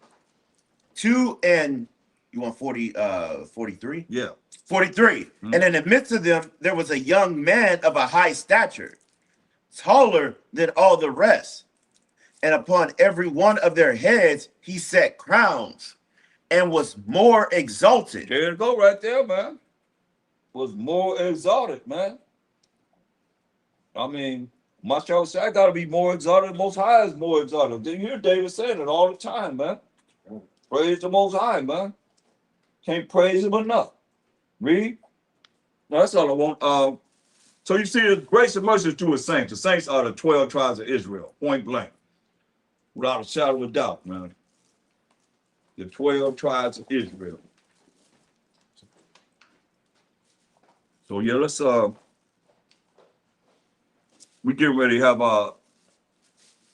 2 and you want 43? Yeah. 43. Mm-hmm. And in the midst of them, there was a young man of a high stature, taller than all the rest. And upon every one of their heads, he set crowns and was more exalted. There you go right there, man. Was more exalted, man. I mean, MASHAYACH got to be more exalted. The Most High is more exalted. You hear David saying it all the time, man. Praise the Most High, man. Can't praise him enough. Read. No, that's all I want. So you see, the grace and mercy to his saints. The saints are the 12 tribes of Israel, point blank. Without a shadow of doubt, man. The 12 tribes of Israel. So yeah, let's we getting ready to have our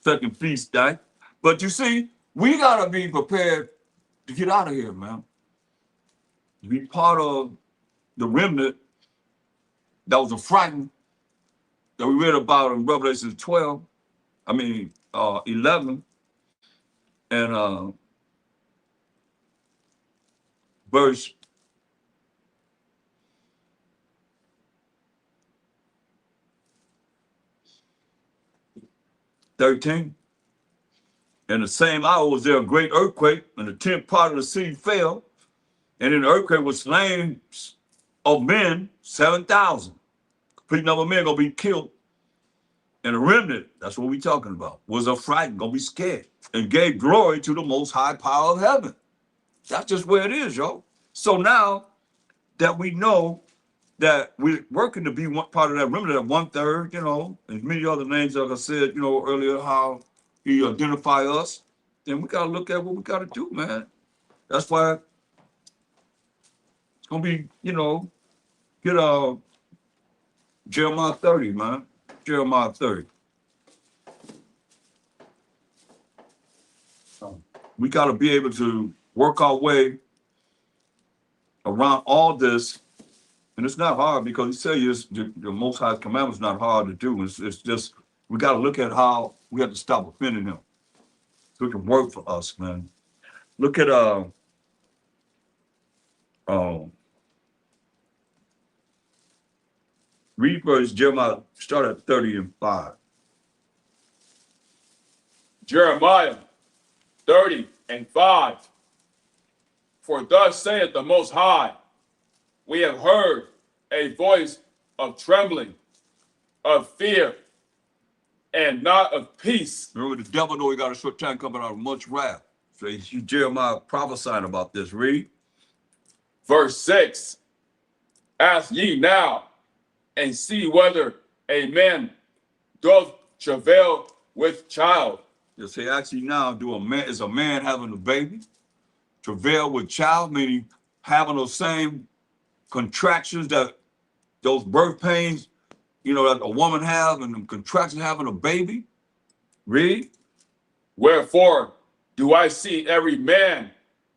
second feast day. But you see, we gotta be prepared to get out of here, man. To be part of the remnant that was a frightened that we read about in Revelation 11 and verse 13. In the same hour was there a great earthquake, and the 10th part of the city fell, and in the earthquake was slain of men 7,000. Complete number of men gonna be killed. And the remnant, that's what we're talking about, was affrighted, gonna be scared, and gave glory to the most high power of heaven. That's just where it is, yo. So now that we know that we're working to be one part of that remnant, that 1/3, you know, and many other names, like I said, you know, earlier, how he identify us, then we gotta look at what we gotta do, man. That's why it's gonna be, you know, get Jeremiah 30, man. Jeremiah 30. We got to be able to work our way around all this. And it's not hard because he says the Most High's commandment is not hard to do. It's just, we got to look at how we have to stop offending him so it can work for us, man. Look at, read verse Jeremiah, start at 30:5. Jeremiah 30:5. For thus saith the Most High, we have heard a voice of trembling, of fear, and not of peace. Remember, the devil know he got a short time coming out of much wrath. So Jeremiah prophesying about this. Read. Verse 6. Ask ye now, and see whether a man doth travail with child. You say, actually now, is a man having a baby? Travail with child, meaning having those same contractions, that those birth pains, you know, that a woman have, and the contractions having a baby? Read. Wherefore do I see every man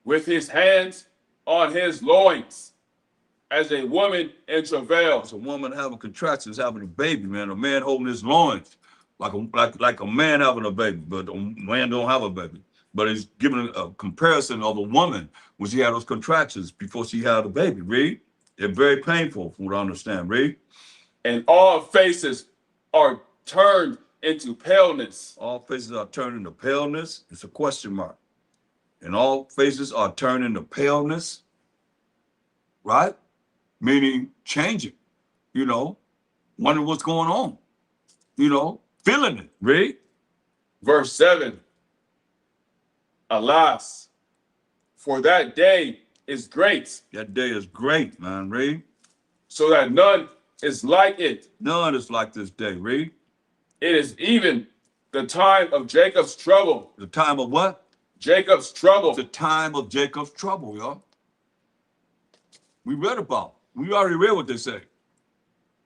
with his hands on his loins, as a woman in travail. It's a woman having contractions, having a baby, man. A man holding his loins, like a man having a baby, but a man don't have a baby. But he's giving a comparison of a woman when she had those contractions before she had a baby. Read. They're very painful, from what I understand. Read. And all faces are turned into paleness. All faces are turned into paleness. It's a question mark. And all faces are turned into paleness, right? Meaning changing, you know, wondering what's going on, you know, feeling it. Read. Verse 7. Alas, for that day is great. That day is great, man. Read. So that none is like it. None is like this day. Read. It is even the time of Jacob's trouble. The time of what? Jacob's trouble. The time of Jacob's trouble, y'all. We read about. We already read what they say.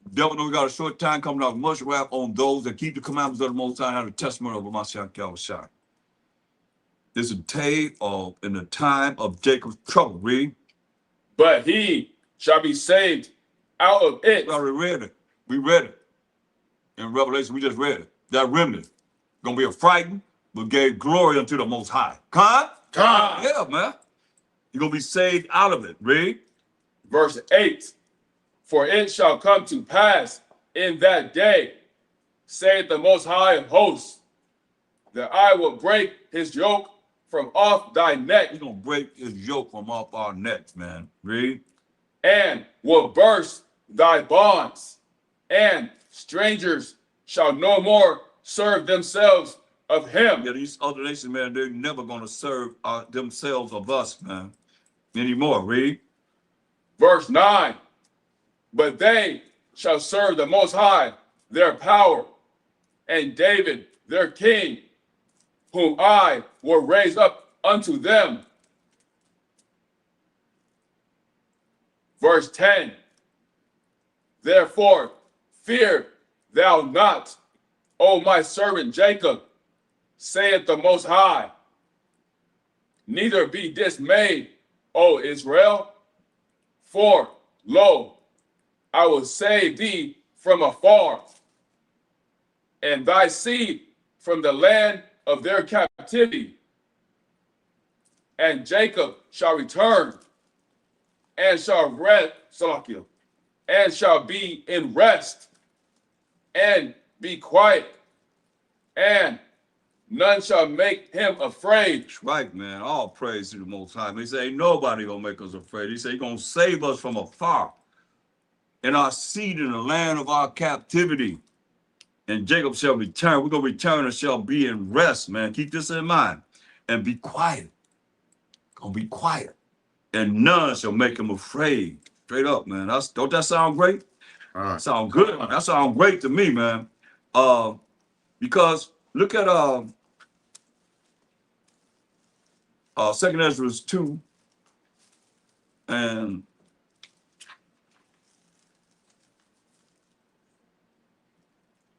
The devil knows we got a short time coming out much wrath on those that keep the commandments of the Most High and have the testimony of MASHAYACH YAHAWASHI. This is a day of, in the time of Jacob's trouble. Read. But he shall be saved out of it. We already read it. We read it. In Revelation, we just read it. That remnant gonna be affrighted, but gave glory unto the Most High. Con? Yeah, man. You're gonna be saved out of it. Read. Verse 8. For it shall come to pass in that day, saith the Most High of hosts, that I will break his yoke from off thy neck. He's gonna break his yoke from off our necks, man. Read. And will burst thy bonds, and strangers shall no more serve themselves of him. Yeah, these other nations, man, they're never gonna serve themselves of us, man, anymore. Read. Verse 9. But they shall serve the Most High their power, and David their king, whom I will raise up unto them. Verse 10. Therefore fear thou not, O my servant Jacob, saith the Most High. Neither be dismayed, O Israel, for lo, I will save thee from afar, and thy seed from the land of their captivity. And Jacob shall return, and shall rest, and shall be in rest, and be quiet, and none shall make him afraid. That's right, man. All praise to the Most High. He said, ain't nobody gonna make us afraid. He said, he's gonna save us from afar, and our seed in the land of our captivity. and Jacob shall return. We're going to return and shall be in rest, man. Keep this in mind. And be quiet. Gonna be quiet. And none shall make him afraid. Straight up, man. Don't that sound great? Sound good. That sounds great to me, man. Because look at 2 Ezra 2 and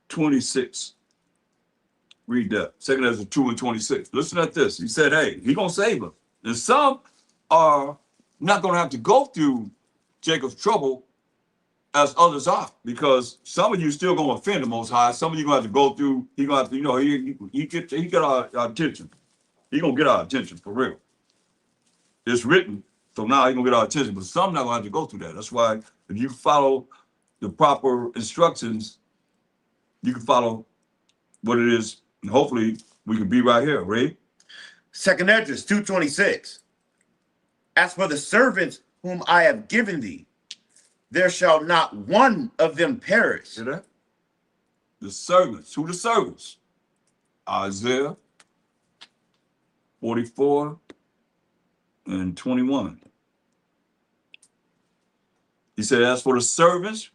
26. Read that. 2 Ezra 2 and 26. Listen at this. He said, hey, he's gonna save us. And some are not gonna have to go through Jacob's trouble as others are, because some of you still gonna offend the Most High. Some of you gonna have to go through. He gonna have to, he get our attention. He gonna get our attention for real. It's written, so now he gonna get our attention. But some not gonna have to go through that. That's why if you follow the proper instructions, you can follow what it is, and hopefully we can be right here, right? 2 Ezra 2:26. As for the servants whom I have given thee, there shall not one of them perish. See that? The servants. Who the servants? Isaiah 44 and 21. He said, as for the servants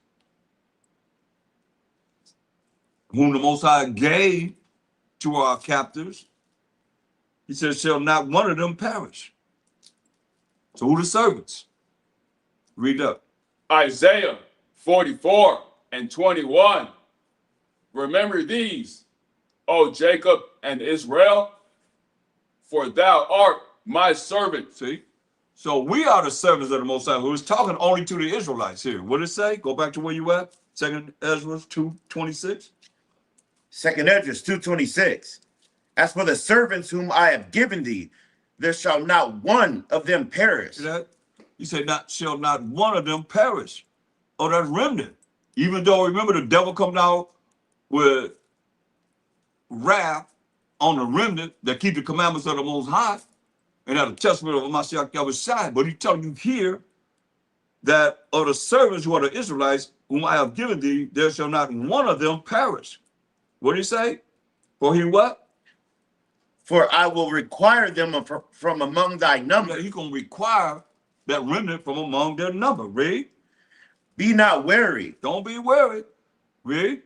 whom the Most High gave to our captives, he said, shall not one of them perish. So who the servants? Read up. Isaiah 44 and 21. Remember these, O Jacob and Israel, for thou art my servant. See? So we are the servants of the Most High, who is talking only to the Israelites here. What did it say? Go back to where you at. 2 Ezra 2:26. 2 Ezra 2:26. As for the servants whom I have given thee, there shall not one of them perish. See that? He said, shall not one of them perish. Oh, that's remnant. Even though, remember, the devil come down with wrath on the remnant that keep the commandments of the Most High and have the testament of MASHAYACH. But he's telling you here that of the servants who are the Israelites, whom I have given thee, there shall not one of them perish. What did he say? For he what? For I will require them from among thy number. Yeah, he's going to require that remnant from among their number. Read. Be not weary. Don't be weary. Read.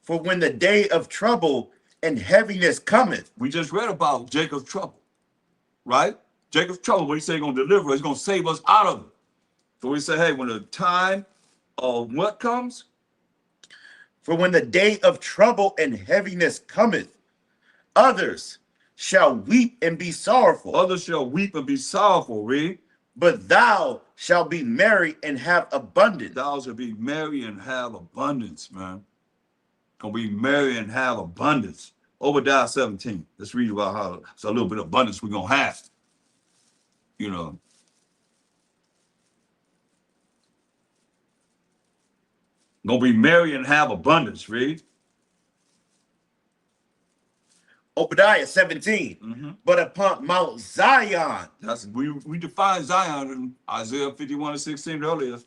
For when the day of trouble and heaviness cometh. We just read about Jacob's trouble, right? Jacob's trouble, when he said he's going to deliver us, he's going to save us out of it. So we say, hey, when the time of what comes? For when the day of trouble and heaviness cometh, others shall weep and be sorrowful. Others shall weep and be sorrowful, read. But thou shalt be merry and have abundance. Thou shalt be merry and have abundance, man. Gonna be merry and have abundance. Obadiah 17. Let's read about how it's a little bit of abundance we're gonna have. You know. Gonna be merry and have abundance, read. Obadiah 17. But upon Mount Zion. That's we define Zion in Isaiah 51:16 earlier.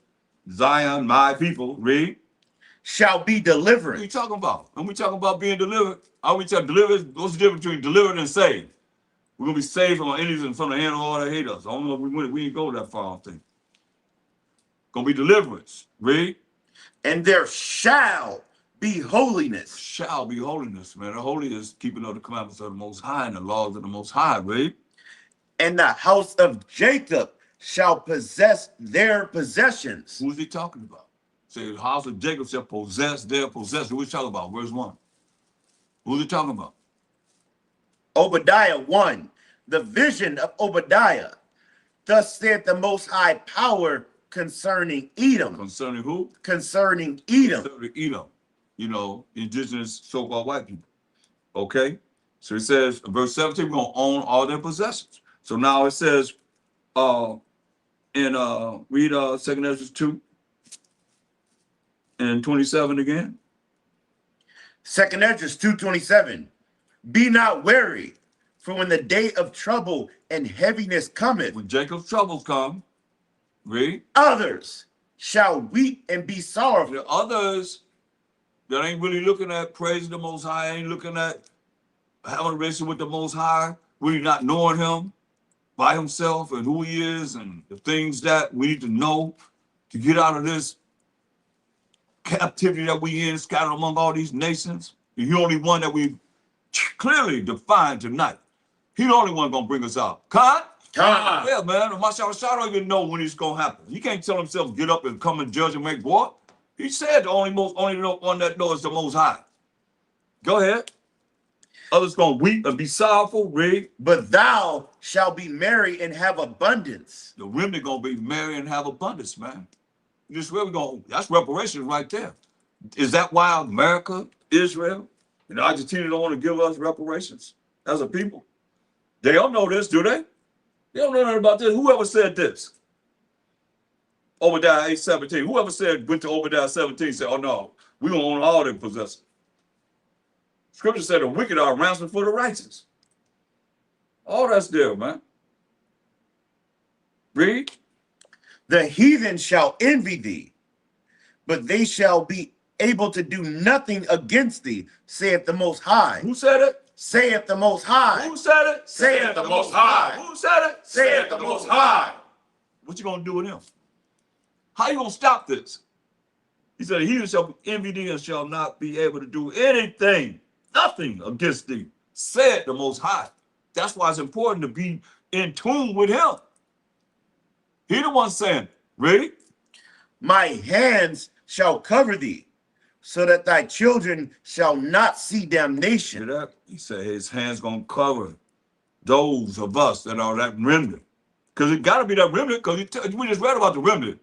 Zion, my people, read. Shall be delivered. What are you talking about? When we talking about being delivered, are we talking delivered? What's the difference between delivered and saved? We're gonna be saved from our enemies and from the hand of all that hate us. I don't know if we ain't go that far, I don't think. Gonna be deliverance. Read. And there shall be holiness. Shall be holiness, man. The holy is keeping of the commandments of the Most High and the laws of the Most High, right? And the house of Jacob shall possess their possessions. Who's he talking about? Say the house of Jacob shall possess their possession. Who's he talking about? Where's one? Who's he talking about? Obadiah 1. The vision of Obadiah. Thus saith the Most High power concerning Edom. Concerning who? Concerning Edom. Concerning Edom. You know, indigenous so-called white people. Okay? So it says, verse 17, we're going to own all their possessions. So now it says, read 2 Ezra 2 and 27 again. 2 Ezra 2:27. Be not weary, for when the day of trouble and heaviness cometh, When Jacob's troubles come, read. others shall weep and be sorrowful. The others that ain't really looking at praising the Most High, ain't looking at having a relationship with the Most High, really not knowing him by himself and who he is and the things that we need to know to get out of this captivity that we in, scattered among all these nations. He's the only one that we clearly defined tonight. He's the only one gonna bring us out. Khan? Khan. Yeah, man. MASHAYACH don't even know when it's gonna happen. He can't tell himself get up and come and judge and make war. He said the only one that knows the Most High. Go ahead. Others gonna weep and be sorrowful. Read. But thou shalt be merry and have abundance. The remnant gonna be merry and have abundance, man. This where we going. That's reparations right there. Is that why America, Israel, and Argentina don't want to give us reparations as a people? They don't know this, do they? They don't know nothing about this. Whoever said this? Obadiah 8:17. Whoever went to Obadiah 17 said, oh no, we don't own all their possessions. Scripture said the wicked are ransom for the righteous. All that's there, man. Read. The heathen shall envy thee, but they shall be able to do nothing against thee, saith the Most High. Who said it? Saith the Most High. Who said it? Saith the Most High. Who said it? Saith the Most High. What you gonna do with him? How you gonna stop this? He said, he shall envy thee and shall not be able to do anything, nothing against thee, said the Most High. That's why it's important to be in tune with him. He the one saying, ready? My hands shall cover thee, so that thy children shall not see damnation. Hear that? He said his hands gonna cover those of us that are that remnant. Because it gotta be that remnant, because we just read about the remnant.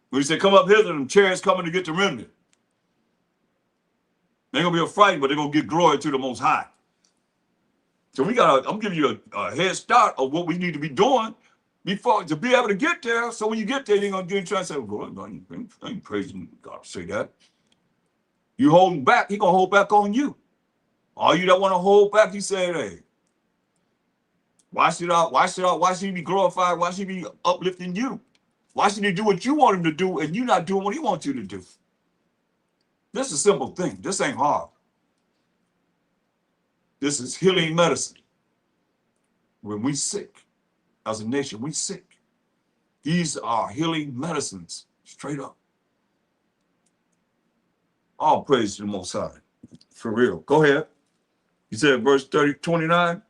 When he said, come up here, and them chariots coming to get the remnant. They're gonna be a fright, but they're gonna give glory to the Most High. So I'm giving you a head start of what we need to be doing before to be able to get there. So when you get there, you're gonna get trying to say, well, I ain't praising God to say that. You holding back, he gonna hold back on you. All you that want to hold back, he said, hey, why should he be glorified? Why should he be uplifting you? Why should he do what you want him to do and you not doing what he wants you to do? This is a simple thing. This ain't hard. This is healing medicine. When we sick, as a nation, we sick. These are healing medicines, straight up. All praise to the Most High. For real. Go ahead. He said, verse 29.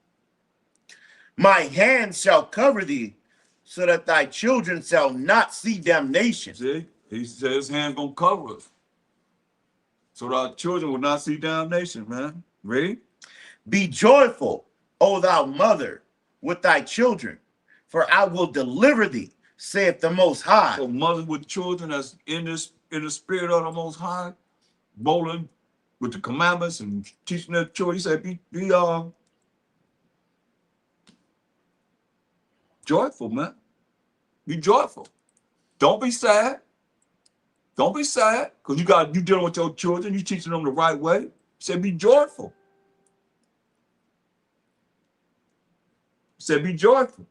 My hands shall cover thee, so that thy children shall not see damnation. See, he said his hand gonna cover us, so that our children will not see damnation, man. Read. Be joyful, O thou mother, with thy children, for I will deliver thee, saith the Most High. So mothers with children that's in the spirit of the Most High, bowling with the commandments and teaching their children. He said, be joyful, man. Be joyful. Don't be sad. Don't be sad, because you dealing with your children, you teaching them the right way. He said, be joyful. He said, be joyful.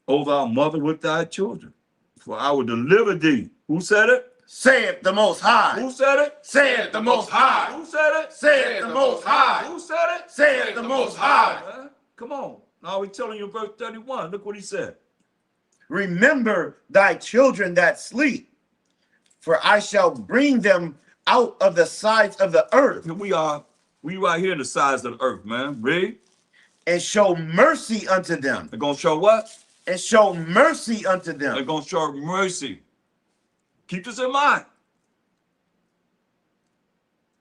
O thou mother with thy children, for I will deliver thee. Who said it? Saith the Most High. Who said it? Saith the Most High. Who said it? Saith the Most High. Who said it? Saith the Most High. Man, come on. Now we're telling you in verse 31. Look what he said. Remember thy children that sleep, for I shall bring them out of the sides of the earth. Here we right here in the sides of the earth, man. Read. And show mercy unto them. They're going to show what? And show mercy unto them. They're going to show mercy. Keep this in mind.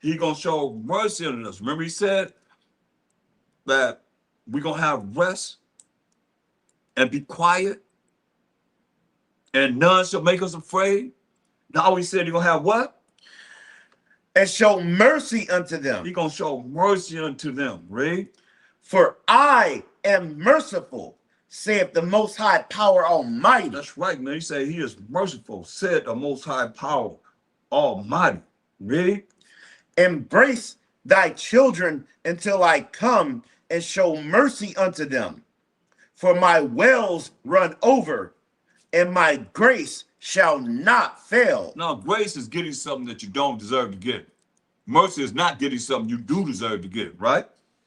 He's going to show mercy on us. Remember he said that we're going to have rest and be quiet and none shall make us afraid. Now he said he's going to have what? And show mercy unto them. He's going to show mercy unto them. Read. For I am merciful, saith the Most High Power Almighty. That's right, man. He said he is merciful, said the Most High Power Almighty. Read. Embrace thy children until I come and show mercy unto them. For my wells run over, and my grace shall not fail. Now, grace is getting something that you don't deserve to get. Mercy is not getting something you do deserve to get, right?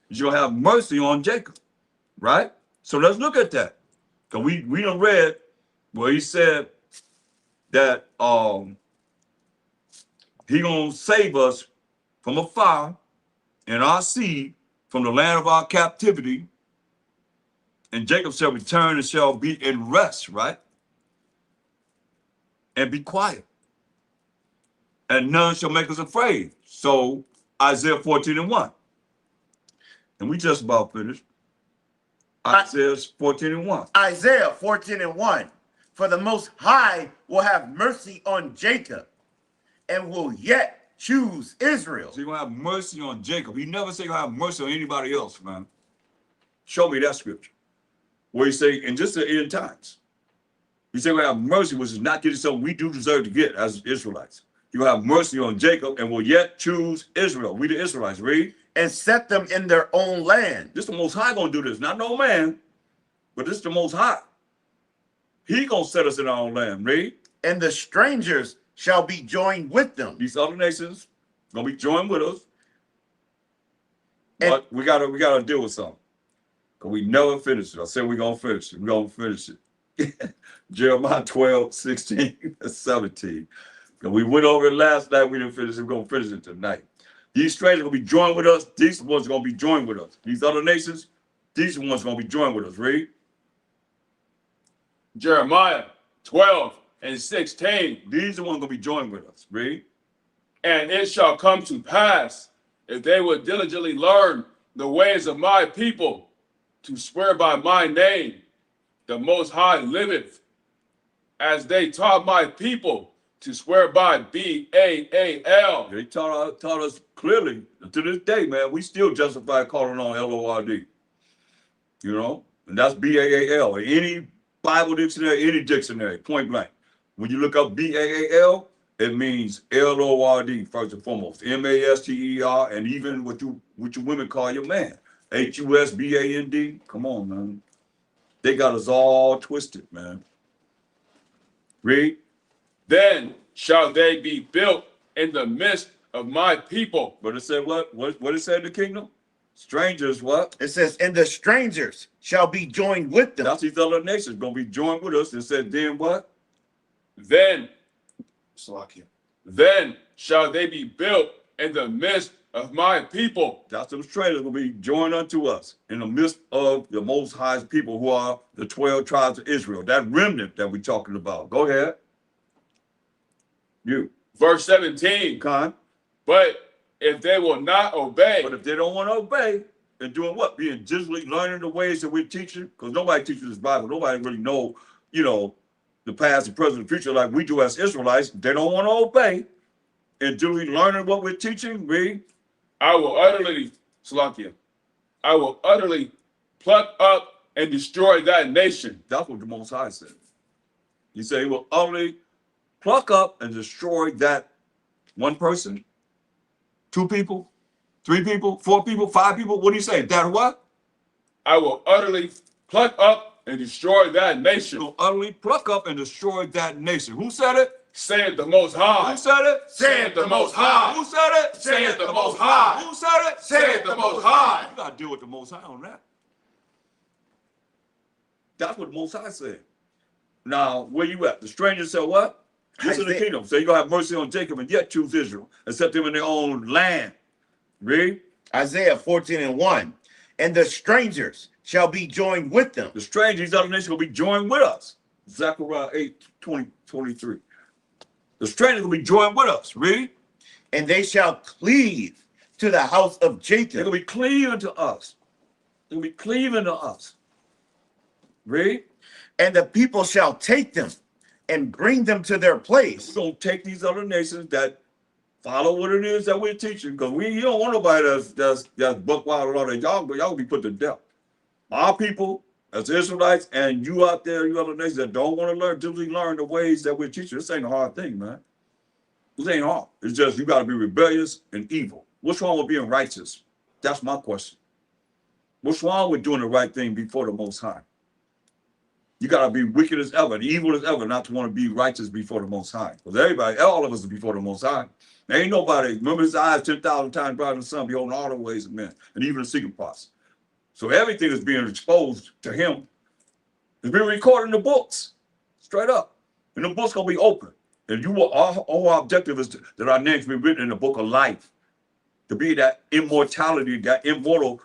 You'll have mercy on Jacob, right? So let's look at that. Because we done read where he said that he gonna save us from a fire and our seed from the land of our captivity. And Jacob shall return and shall be in rest, right? And be quiet. And none shall make us afraid. So Isaiah 14:1. And we just about finished. Isaiah 14:1. Isaiah 14:1. For the Most High will have mercy on Jacob and will yet choose Israel. So you're going to have mercy on Jacob. He never say you're going to have mercy on anybody else, man. Show me that scripture. Where he say, in just the end times, he said we have mercy, which is not getting something we do deserve to get as Israelites. You have mercy on Jacob and will yet choose Israel. We the Israelites, read. And set them in their own land. This the Most High going to do this, not no man, but this the Most High. He going to set us in our own land, read. And the strangers shall be joined with them. These other nations going to be joined with us. And but we gotta deal with something. Because we never finish it. I said we're going to finish it. We're going to finish it. Jeremiah 12:16-17. And we went over it last night. We didn't finish it. We're going to finish it tonight. These strangers are going to be joined with us. These ones are going to be joined with us. These other nations, these ones are going to be joined with us. Read. Jeremiah 12:16. These are ones going to be joined with us. Read. And it shall come to pass, if they would diligently learn the ways of my people, to swear by my name, the Most High liveth, as they taught my people to swear by B-A-A-L. They taught us clearly, to this day, man, we still justify calling on L-O-R-D. You know? And that's B-A-A-L. Any Bible dictionary, any dictionary, point blank. When you look up B-A-A-L, it means L-O-R-D, first and foremost. M-A-S-T-E-R, and even what you women call your man. H-U-S-B-A-N-D. Come on, man. They got us all twisted, man. Read. Then shall they be built in the midst of my people. But it said what? What it said in the kingdom? Strangers, what? it says, and the strangers shall be joined with them. That's these other nations going to be joined with us. It said then what? Then Salakia. shall they be built in the midst of my people. That's them strangers will be joined unto us in the midst of the Most High's people, who are the 12 tribes of Israel. That remnant that we're talking about. Go ahead. You. Verse 17. Con. But if they will not obey, But if they don't want to obey, and doing what? Being diligently learning the ways that we're teaching, because nobody teaches this Bible. Nobody really know, the past, the present, the future like we do as Israelites. They don't want to obey and diligently learning what we're teaching. Read. I will utterly, Salakia, I will utterly pluck up and destroy that nation. That's what the Most High said. He said he will utterly pluck up and destroy that one person, 2 people, 3 people, 4 people, 5 people. What do you say? That what? I will utterly pluck up and destroy that He nation. will utterly pluck up and destroy that nation. Who said it? Saith the Most High. Who said it? Saith the Most High. Who said it? Saith the Most High. Who said it? Saith the Most High. You got to deal with the Most High on that. That's what the Most High said. Now, where you at? The stranger said what? This is the kingdom. So you're going to have mercy on Jacob and yet choose Israel and set them in their own land. Read. Isaiah 14:1. And the strangers shall be joined with them. The strangers, other nations, will be joined with us. Zechariah 8:20-23. The strangers will be joined with us. Read. And they shall cleave to the house of They're Jacob. going to be cleaving to us. They're going to be cleaving to us. Read. And the people shall take them and bring them to their We're place. going to take these other nations that follow what it is that we're teaching, because you don't want nobody that's buck wild and all that. Y'all be put to death. Our people, as Israelites, and you out there, you other nations that don't want to learn the ways that we're teaching. This ain't a hard thing, man. This ain't hard. It's just you got to be rebellious and evil. What's wrong with being righteous? That's my question. What's wrong with doing the right thing before the Most High? You gotta be wicked as ever, and evil as ever, not to want to be righteous before the Most High. Because everybody, all of us are before the Most High. There ain't nobody. Remember, his eyes 10,000 times brighter than the sun, beholding all the ways of men, and even the secret parts. So everything is being exposed to him. It's being recorded in the books, straight up, and the book's gonna be open. And you will. Our objective is that our names be written in the book of life, to be that immortality, that immortal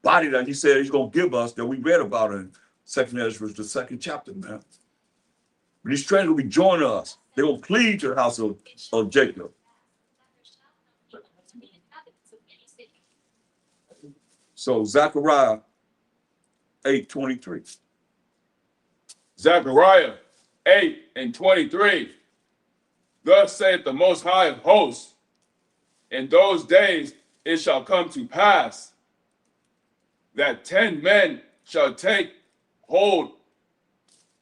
body that he said he's gonna give us, that we read about in 2nd Ezra, the 2nd chapter, man. But these strangers will be joining us. They will cleave to the house of Jacob. So Zechariah 8:23. Zechariah 8:23. Thus saith the Most High of hosts, in those days it shall come to pass that 10 men shall take hold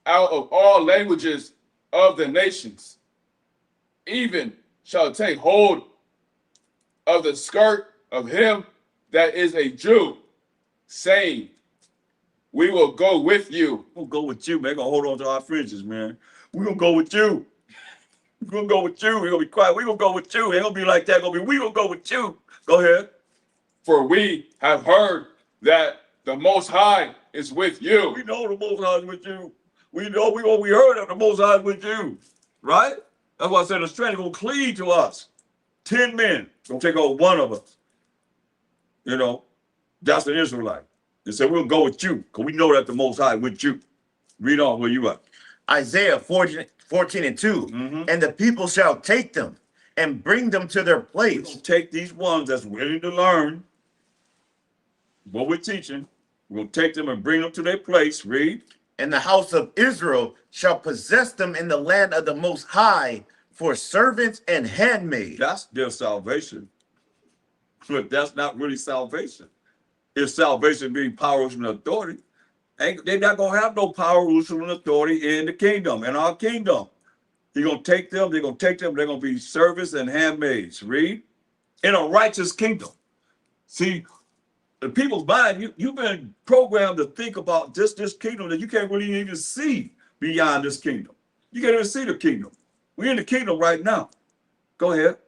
out of all languages of the nations, even shall take hold of the skirt of him that is a Jew, saying, we will go with you. We'll go with you, man. We're gonna hold on to our fringes, man. We're gonna go with you. We're gonna go with you. We're gonna be quiet. We're gonna go with you. It ain't gonna be like that. We gonna go with you. Go ahead. For we have heard that the Most High is with you. We know the Most High is with you. We know we heard that the Most High is with you. Right? That's why I said the strength gonna cleave to us. 10 men gonna take over one of us. You know, that's an Israelite. They said, we'll go with you, because we know that the Most High is with you. Read on where you at. Isaiah 14:2. And the people shall take them and bring them to their We're place. gonna take these ones that's willing to learn what we're teaching. We're gonna take them and bring them to their place. Read. And the house of Israel shall possess them in the land of the Most High for servants and handmaids. That's their salvation. But that's not really salvation. It's salvation being power and authority. They're not going to have no power, wisdom, and authority in the kingdom, in our kingdom. He's going to take them, they're going to take them, they're going to be servants and handmaids. Read. In a righteous kingdom. See, the people's mind, you've been programmed to think about this kingdom that you can't really even see beyond this kingdom. You can't even see the kingdom. We're in the kingdom right now. Go ahead.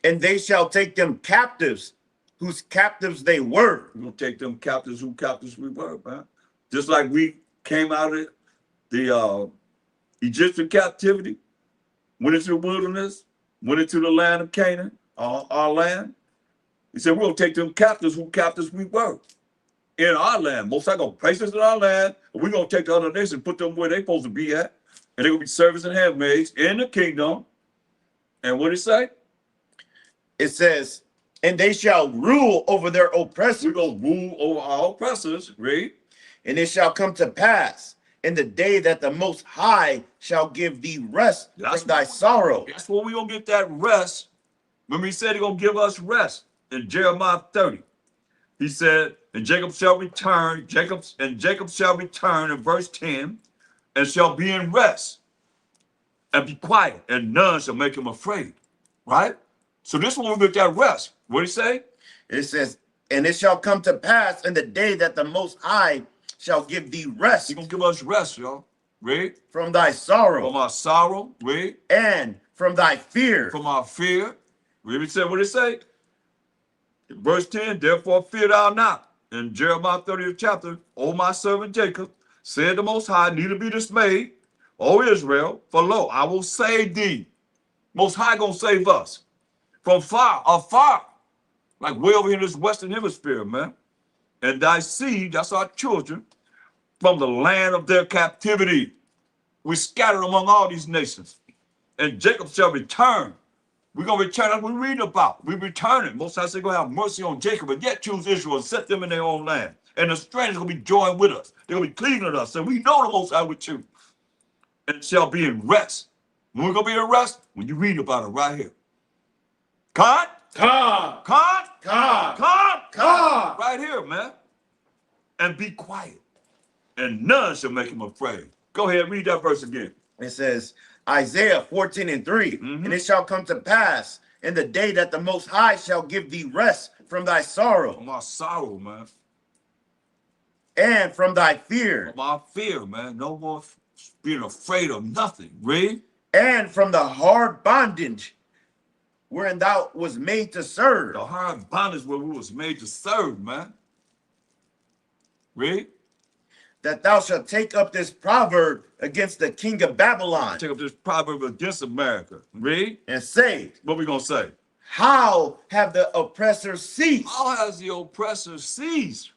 And they shall take them captives, whose captives they were. We're going to take them captives who captives we were, man. Just like we came out of the Egyptian captivity, went into the wilderness, went into the land of Canaan, our land. He said, we're going to take them captives who captives we were in our land. Most likely going to place us in our land, and we're going to take the other nations and put them where they're supposed to be at. And they're going to be servants and handmaids in the kingdom. And what did it say? It says, and they shall rule over their oppressors. We're going to rule over our oppressors. Read. And it shall come to pass in the day that the Most High shall give thee rest from thy sorrow. That's where we're going to get that rest. Remember, he said he's going to give us rest in Jeremiah 30. He said, and Jacob shall return, Jacob shall return in verse 10, and shall be in rest, and be quiet, and none shall make him afraid. Right? So this one we get that rest. What did he say? It says, and it shall come to pass in the day that the Most High shall give thee rest. He's going to give us rest, y'all. Read. From thy sorrow. From our sorrow. Read. And from thy fear. From our fear. Read what did it say? Verse 10, therefore fear thou not. In Jeremiah 30th chapter, O my servant Jacob, said the Most High, neither be dismayed, O Israel, for lo, I will save thee. Most High gonna save us. From afar, like way over here in this Western Hemisphere, man. And thy seed, that's our children, from the land of their captivity. We scattered among all these nations. And Jacob shall return. We're going to return, that's what we read about. We return it. Most times they're going to have mercy on Jacob, but yet choose Israel and set them in their own land. And the strangers going to be joined with us. They're going to be cleaving to us. And we know the Most High with you. And shall be in rest. When we're going to be in rest? When you read about it right here. God? Right here, man. And be quiet. And none shall make him afraid. Go ahead, read that verse again. It says, Isaiah 14:3, and it shall come to pass in the day that the Most High shall give thee rest from thy sorrow. From our sorrow, man. And from thy fear. From our fear, man. No more being afraid of nothing. Read. And from the hard bondage wherein thou was made to serve. The hard bondage where we was made to serve, man. Read. That thou shalt take up this proverb against the king of Babylon. Take up this proverb against America. Read. And say, What we gonna say? how have the oppressors ceased? How has the oppressor ceased?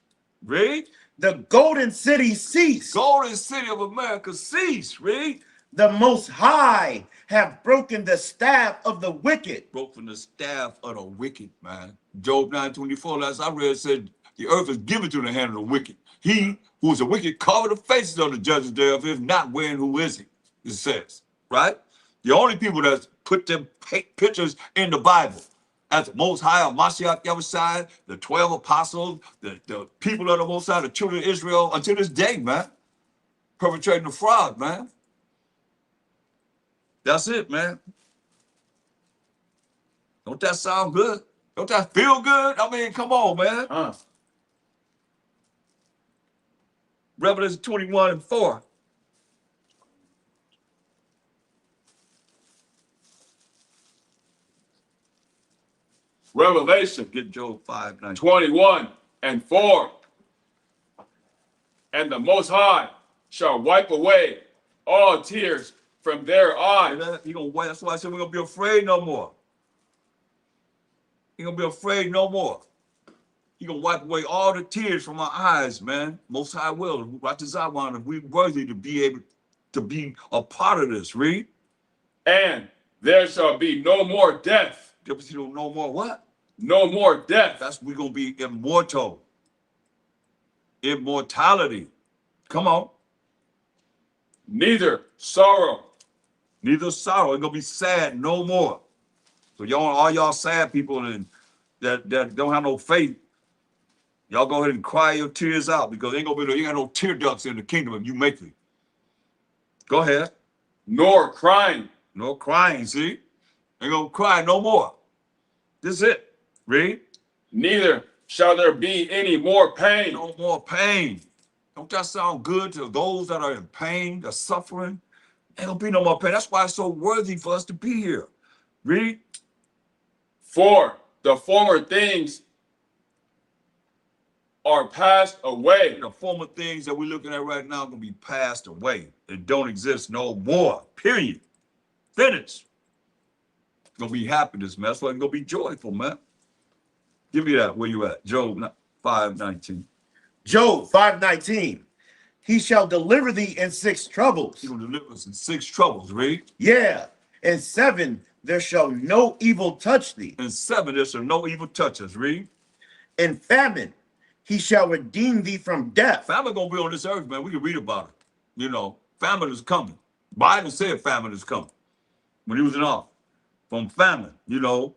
Read. The golden city ceased. Golden city of America ceased. Read. The Most High have broken the staff of the wicked. Broke from the staff of the wicked, man. Job 9:24, last I read, said, the earth is given to the hand of the wicked. He who is a wicked cover the faces of the judges thereof, if not, when, who is he? It says, right? The only people that put them pictures in the Bible as the Most High of MASHAYACH, YAHAWASHI, the 12 apostles, the people of the Most High, the children of Israel, until this day, man. Perpetrating the fraud, man. That's it, man. Don't that sound good? Don't that feel good? I mean, come on, man. Revelation 21:4. Revelation Get Job 5:9. 21:4. And the Most High shall wipe away all tears from their eyes. He gonna wipe. That's why I said we're gonna be afraid no more. He gonna be afraid no more. He gonna wipe away all the tears from our eyes, man. Most High will. Right to Zion, if we worthy to be able to be a part of this. Read. And there shall be no more death. No more what? No more death. That's we're gonna be immortal. Immortality. Come on. Neither sorrow. Neither sorrow. It's gonna be sad no more. So y'all, all y'all sad people and that don't have no faith, y'all go ahead and cry your tears out because ain't gonna be you ain't got no tear ducts in the kingdom if you make it. Go ahead. Nor crying. No crying, see? Ain't gonna cry no more. This is it. Read. Neither shall there be any more pain. No more pain. Don't that sound good to those that are in pain, that are suffering? Ain't gonna be no more pain. That's why it's so worthy for us to be here. Read. For the former things are passed away. The former things that we're looking at right now are gonna be passed away. They don't exist no more. Period. Finished. It's gonna be happiness, man. That's why it's gonna be joyful, man. Give me that. Where you at? Job 5:19. Job 5:19. He shall deliver thee in 6 troubles. He's gonna deliver us in 6 troubles. Read. Yeah. In 7 there shall no evil touch thee. In 7 there shall no evil touch us. Read. In famine he shall redeem thee from death. Famine gonna be on this earth, man. We can read about it. You know, famine is coming. Biden said famine is coming when he was in office. From famine, you know,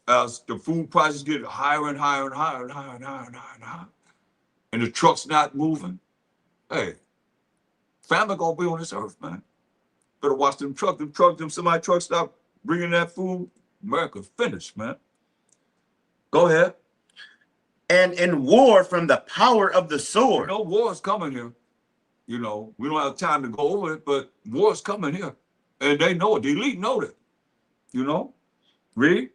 as the food prices get higher and higher and higher and higher and higher and higher and higher, and the truck's not moving. Hey, famine gonna be on this earth, man. Better watch them trucks. Them semi trucks stop bringing that food. America finished, man. Go ahead. And in war from the power of the sword. No war's coming here. You know, we don't have time to go over it, but war's coming here. And they know it. The elite know that. You know? Read.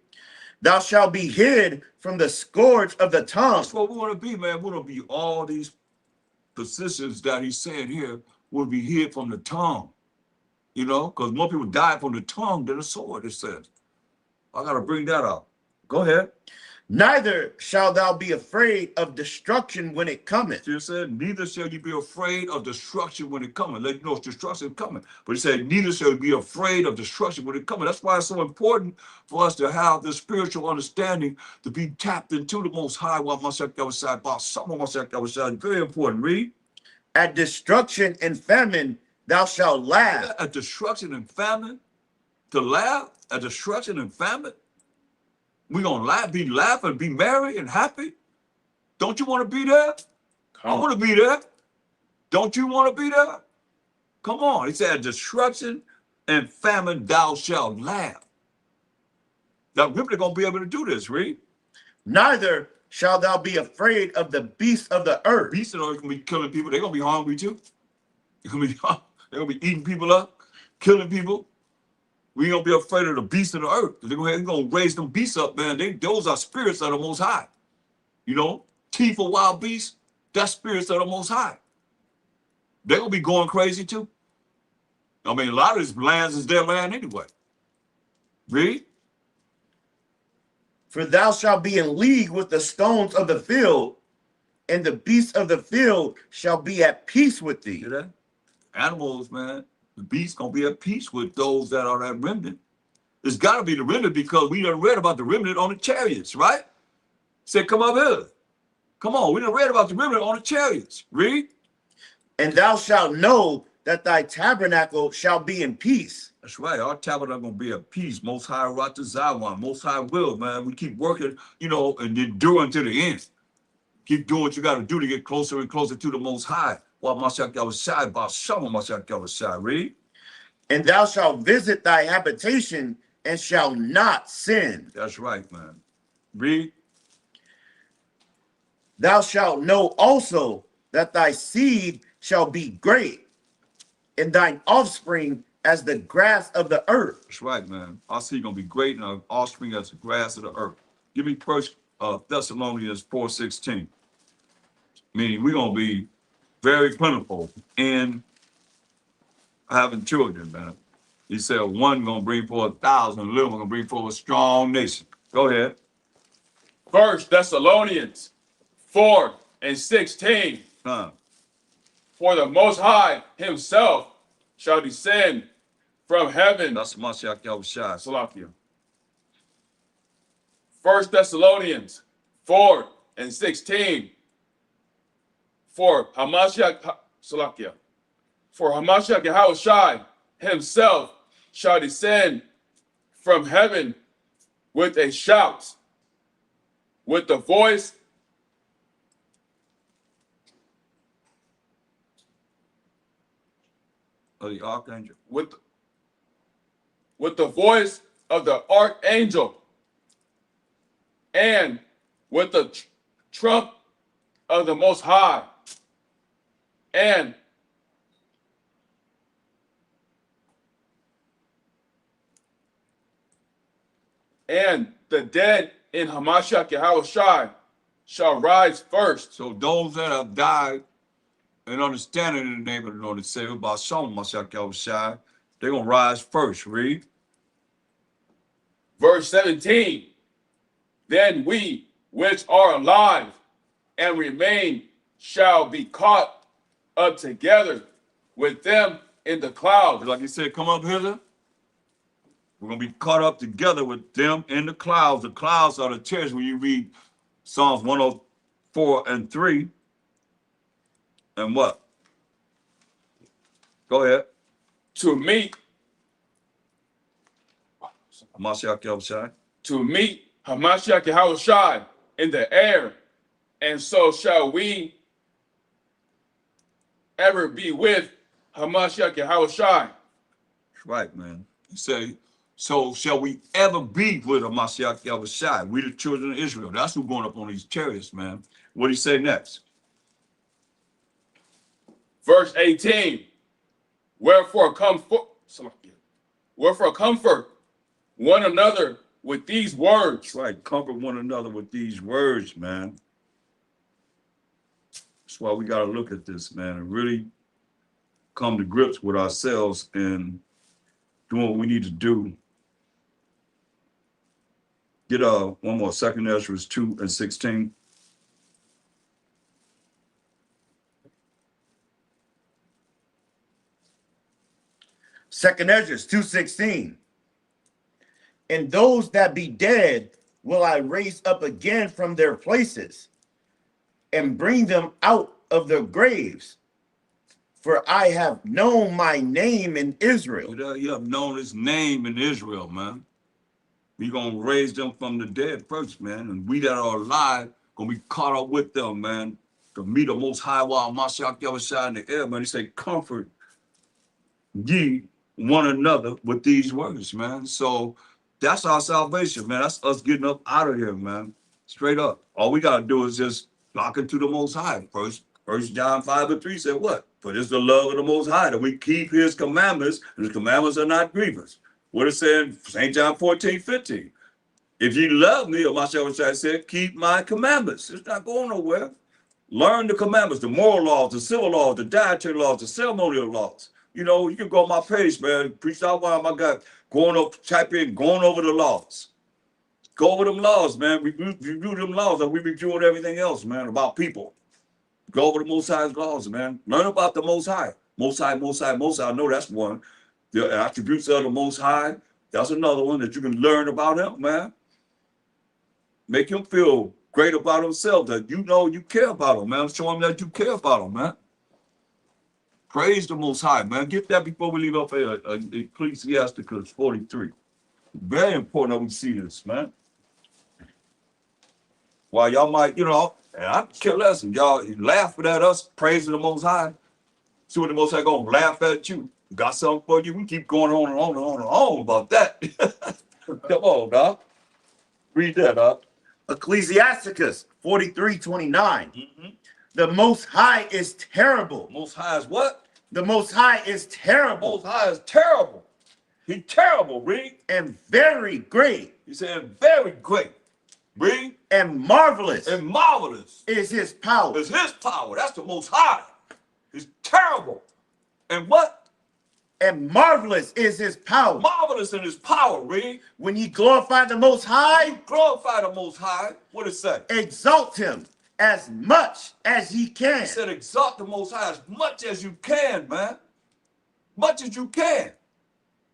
Thou shalt be hid from the scourge of the tongue. That's what we want to be, man. We want to be all these positions that he's saying here will be hid from the tongue. You know, because more people die from the tongue than the sword, it says. I got to bring that up. Go ahead. Neither shalt thou be afraid of destruction when it cometh. He said, neither shall you be afraid of destruction when it cometh. Let you know destruction is coming. But he said, neither shall you be afraid of destruction when it cometh. That's why it's so important for us to have this spiritual understanding, to be tapped into the Most High. While MASHAYACH YAHAWASHI, about some of MASHAYACH YAHAWASHI. Very important. Read. At destruction and famine thou shalt laugh. At destruction and famine, to laugh at destruction and famine. We're going to laugh, be laughing, be merry and happy. Don't you want to be there? I want to be there. Don't you want to be there? Come on. He said, destruction and famine thou shalt laugh. Now, people are going to be able to do this, read. Neither shalt thou be afraid of the beasts of the earth. Beasts of the earth gonna be killing people. They're gonna be hungry too. They're gonna be eating people up, killing people. We ain't gonna be afraid of the beasts of the earth. They're gonna raise them beasts up, man. Those are spirits of the Most High. You know, teeth of wild beasts, that's spirits of the Most High. They're gonna be going crazy too. I mean, a lot of these lands is their land anyway. Read. For thou shalt be in league with the stones of the field, and the beasts of the field shall be at peace with thee. See that? Animals, man. The beasts gonna be at peace with those that are that remnant. It's gotta be the remnant because we done read about the remnant on the chariots, right? Said, come up here. Come on, we done read about the remnant on the chariots. Read. And thou shalt know that thy tabernacle shall be in peace. That's right. Our tabernacle gonna be at peace. Most High Rata Zawan. Most High will, man. We keep working, you know, and enduring to the end. Keep doing what you got to do to get closer and closer to the Most High. While MASHAYACH, by SHAM, MASHAYACH, read. And thou shalt visit thy habitation and shall not sin. That's right, man. Read. Thou shalt know also that thy seed shall be great, and thine offspring as the grass of the earth. That's right, man. Our seed gonna be great, and our offspring as the grass of the earth. Give me First Thessalonians 4:16. Meaning we're gonna be very plentiful in having children, man. He said one gonna bring forth 1,000, little one gonna bring forth a strong nation. Go ahead. 1 Thessalonians 4:16. For the Most High himself shall descend from heaven. That's MASHAYACH. Salakia. 1 Thessalonians 4:16. For HaMashiach, Salakia. For HaMashiach YAHAWASHI himself shall descend from heaven with a shout, with the voice of the archangel. with the voice of the archangel, and with the trump of the Most High, and the dead in HaMashiach YAHAWASHI shall rise first. So those that have died and understanding in the name of the Lord and Savior by SHAM, MASHAYACH, they're gonna rise first. Read. Verse 17. Then we which are alive and remain shall be caught up together with them in the clouds. Like he said, come up hither. We're gonna be caught up together with them in the clouds. The clouds are the tears when you read Psalms 104:3. And what? Go ahead. To meet MASHAYACH. to meet HaMashiach YAHAWASHI in the air, and so shall we ever be with HaMashiach YAHAWASHI. That's right, man. He say, so shall we ever be with MASHAYACH? We the children of Israel. That's who's going up on these chariots, man. What do he say next? Verse 18. Wherefore comfort one another with these words. That's right. Comfort one another with these words, man. That's why we got to look at this, man, and really come to grips with ourselves and doing what we need to do. Get one more. 2 Ezra 2:16. Second Ezra 2:16. And those that be dead will I raise up again from their places and bring them out of their graves. For I have known my name in Israel. You have known his name in Israel, man. We gonna raise them from the dead first, man. And we that are alive gonna be caught up with them, man. To meet the Most High while MASHAYACH YAHAWASHI in the air, man. He say, comfort ye one another with these words, man. So that's our salvation, man. That's us getting up out of here, man. Straight up. All we gotta do is just lock into the Most High. First John 5:3 said what? For this is the love of the Most High, that we keep his commandments, and his commandments are not grievous. What it said in St. John 14:15. If you love me, or MASHAYACH said, keep my commandments. It's not going nowhere. Learn the commandments, the moral laws, the civil laws, the dietary laws, the ceremonial laws. You know, you can go on my page, man. Preach out while my God, type in, going over the laws. Go over them laws, man. Review them laws, like we reviewing everything else, man, about people. Go over the Most High's laws, man. Learn about the Most High. Most High, Most High, Most High. I know that's one. The attributes of the Most High. That's another one that you can learn about him, man. Make him feel great about himself, that you know you care about him, man. Show him that you care about him, man. Praise the Most High, man. Get that before we leave up at Ecclesiasticus 43. Very important that we see this, man. While y'all might, you know, and I care less, and y'all laughing at us, praising the Most High. See what the Most High gonna laugh at you. Got something for you. We keep going on and on and on and on about that. Come on, dog. Read that, dog. Ecclesiasticus 43:29. The Most High is terrible. Most High is what? The Most High is terrible. Most High is terrible. He's terrible, read. And very great. He said very great. Read. And marvelous. And marvelous. Is his power. It's his power. That's the Most High. He's terrible. And what? And marvelous is his power. Marvelous in his power, read. When ye glorify the Most High. Glorify the Most High. What did it say? Exalt him as much as ye can. He said exalt the Most High as much as you can, man. Much as you can.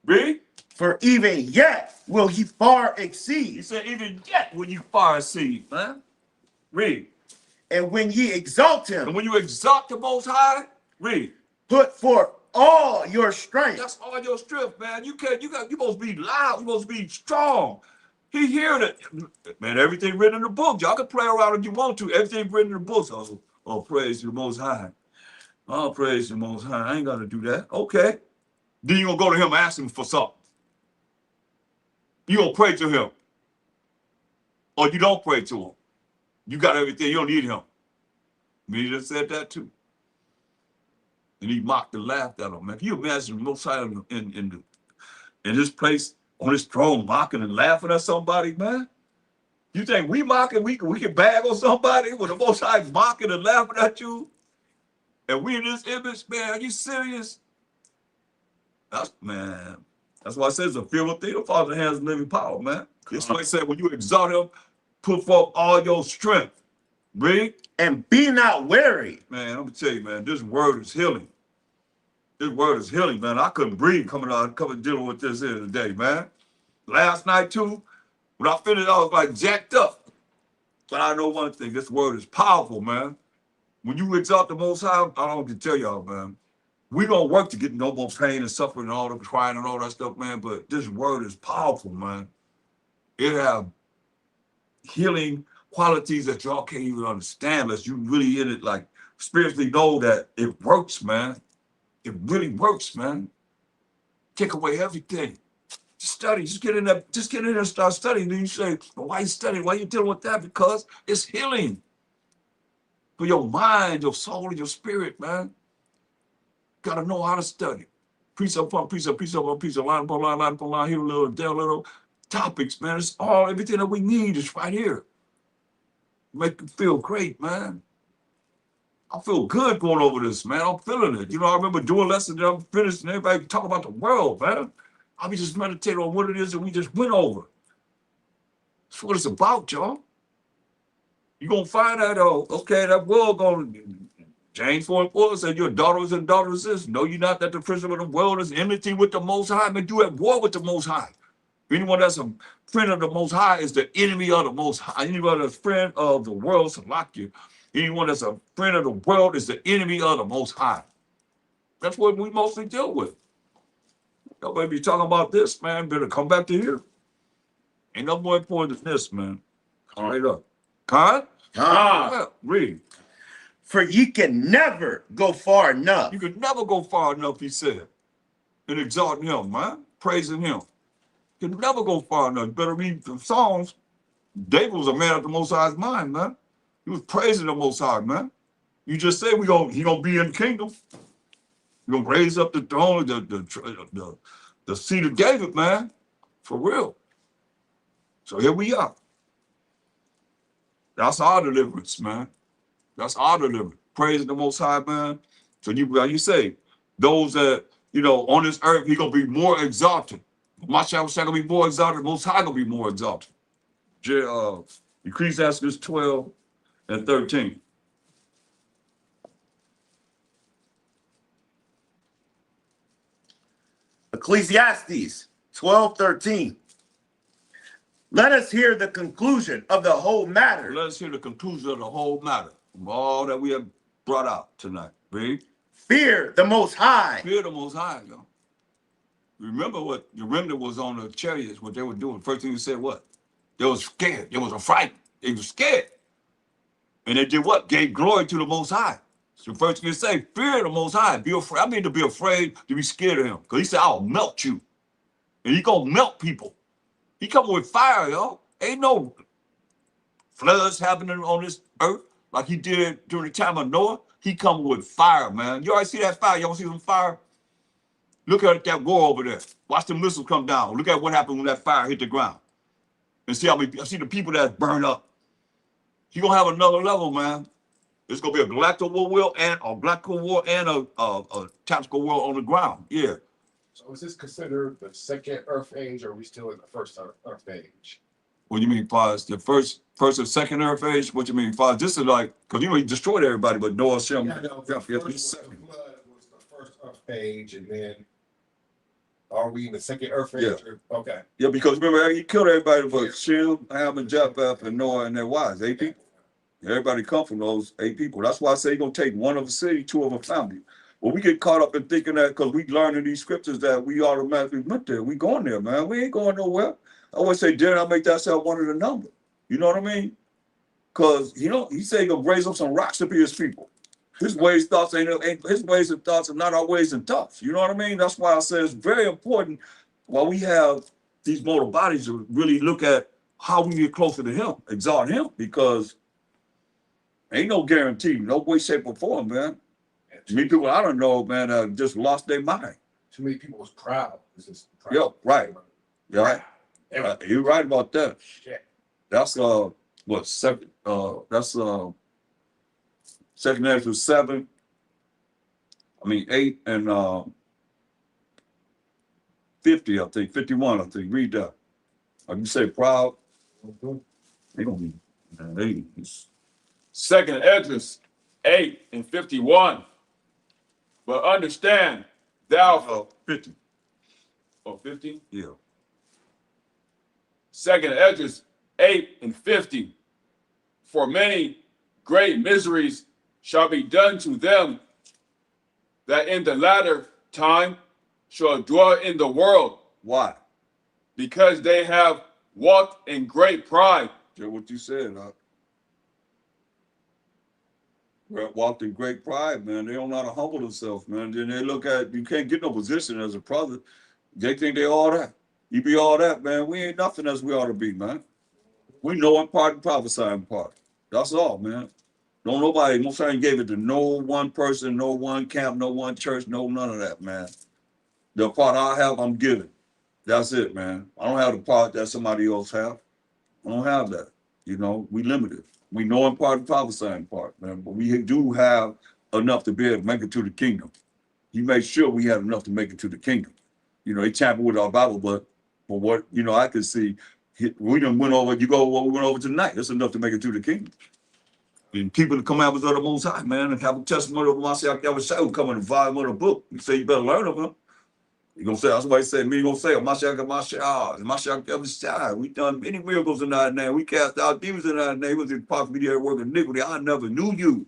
Read. For even yet will he far exceed. He said even yet will you far exceed, man. Read. And when ye exalt him. And when you exalt the Most High, read. Put forth all your strength. That's all your strength, man. You supposed to be loud. You supposed to be strong. He hear that, man. Everything written in the book. Y'all can play around if you want to. Everything written in the book. Oh, praise the Most High. Oh, praise the Most High. I ain't gonna do that. Okay. Then you gonna go to him and ask him for something. You gonna pray to him, or you don't pray to him. You got everything. You don't need him. Me just said that too. And he mocked and laughed at him, man. Can you imagine the Most High in this place on his throne mocking and laughing at somebody, man? You think we mocking, we can bag on somebody when the Most High mocking and laughing at you? And we in this image, man, are you serious? That's why it says the fear of the Father has living power, man. This way it said when you exalt him, put forth all your strength. Read. And be not weary. Man, I'm gonna tell you, man, this word is healing. This word is healing, man. I couldn't breathe coming dealing with this here today, man. Last night too, when I finished, I was like jacked up. But I know one thing, this word is powerful, man. When you exalt the Most High, I don't know what to tell y'all, man. We gonna work to get no more pain and suffering and all the crying and all that stuff, man. But this word is powerful, man. It have healing qualities that y'all can't even understand unless you really in it, like spiritually know that it works, man. It really works, man. Take away everything. Just study. Just get in there and start studying. Then you say, well, why you studying? Why you dealing with that? Because it's healing for your mind, your soul, and your spirit, man. Gotta know how to study. Precept upon precept, precept upon precept, line upon line, line upon line, here a little, there a little. Topics, man. It's everything that we need is right here. Make you feel great, man. I feel good going over this, man. I'm feeling it. You know, I remember doing lessons that I'm finished and everybody talk about the world, man. I'll be just meditating on what it is that we just went over. That's what it's about, y'all. You're going to find out, okay, that world going to, James 4:4 said, your daughters and daughters this. Know you not that the prince of the world is enmity with the Most High, but you at war with the Most High. Anyone that's a friend of the Most High is the enemy of the Most High. Anyone that's a friend of the world, Salakia. Anyone that's a friend of the world is the enemy of the Most High. That's what we mostly deal with. Nobody be talking about this, man. Better come back to here. Ain't no more important than this, man. Right up. Con? Yeah, read. For ye can never go far enough. You can never go far enough, he said. In exalting him, man. Praising him. You can never go far enough. You better read the Psalms. David was a man of the Most High's mind, man. He was praising the Most High, man. You just said he gonna be in the kingdom. He gonna raise up the throne, the seat of David, man, for real. So here we are. That's our deliverance, man. That's our deliverance. Praising the Most High, man. So you say, those that, on this earth, he gonna be more exalted. MASHAYACH gonna be more exalted. Most High gonna be more exalted. Ecclesiastes 12 and 13. Ecclesiastes 12:13. Let us hear the conclusion of the whole matter. Let us hear the conclusion of the whole matter, from all that we have brought out tonight. Read. Fear the Most High. Fear the Most High, yo. Remember what the remnant was on the chariots, what they were doing. First thing he said, what? They was scared. They was afraid. They was scared. And they did what? Gave glory to the Most High. So first thing he say, fear the Most High. Be afraid. I mean to be afraid, to be scared of him. Because he said, I'll melt you. And he gonna melt people. He coming with fire, yo. Ain't no floods happening on this earth like he did during the time of Noah. He coming with fire, man. You already see that fire? Y'all see some fire? Look at that war over there. Watch the missiles come down. Look at what happened when that fire hit the ground. And see see the people that's burned up. He gonna have another level, man. It's gonna be a galactic war and a tactical war on the ground. Yeah. So is this considered the second Earth age, or are we still in the first Earth age? What do you mean, Father? The first and second Earth age? What you mean, Father? This is like, because he destroyed everybody, but Noah, Shem. Yeah, no, the flood was the first Earth age, and then are we in the second Earth age? Yeah. Okay. Yeah, because remember, he killed everybody but Shem, Ham, and Japheth, and Noah and their wives, 8 people. Everybody come from those 8 people. That's why I say he's going to take 1 of a city, 2 of a family. Well, we get caught up in thinking that because we learn in these scriptures that we automatically went there. We going there, man. We ain't going nowhere. I always say, dare not make thyself one of the number. You know what I mean? Because, he said he's going to raise up some rocks to be his people. His ways, thoughts ain't his ways and thoughts are not our ways and thoughts. You know what I mean? That's why I say it's very important while we have these mortal bodies to really look at how we get closer to him, exalt him, because ain't no guarantee, no way, shape, or form, man. Many people I don't know, man, just lost their mind. Too many people was proud. Yeah, right. Yeah, you're right about that. Shit. That's what second? That's second Ezra 7. 8 and 50. I think 51. I think. Read that. Like you say, proud. They don't need. They. Second Esdras 8 and 51. But understand, thou 50. Oh, 50? Yeah. Second Esdras 8 and 50. For many great miseries shall be done to them that in the latter time shall dwell in the world. Why? Because they have walked in great pride. That's what you said, huh? Walked in great pride, man. They don't know how to humble themselves, man. Then they look at, you can't get no position as a prophet. They think they all that. You be all that, man. We ain't nothing as we ought to be, man. We know in part and prophesy in part. That's all, man. Don't nobody, Most High gave it to no one person, no one camp, no one church, no none of that, man. The part I have, I'm giving. That's it, man. I don't have the part that somebody else have. I don't have that. We limited. We know in part and prophesy in part, man. But we do have enough to be able to make it to the kingdom. He made sure we had enough to make it to the kingdom. He tampered with our Bible, but for what, I could see, we done went over, we went over tonight. That's enough to make it to the kingdom. And people that come out with the Most High, man, and have a testimony of MASHAYACH who come in the volume of the book. You say you better learn of him. You're going to say, that's why he said, me going to say, MASHAYACH. We done many miracles in our name. We cast out demons in our name. It was impossible to work iniquity. I never knew you.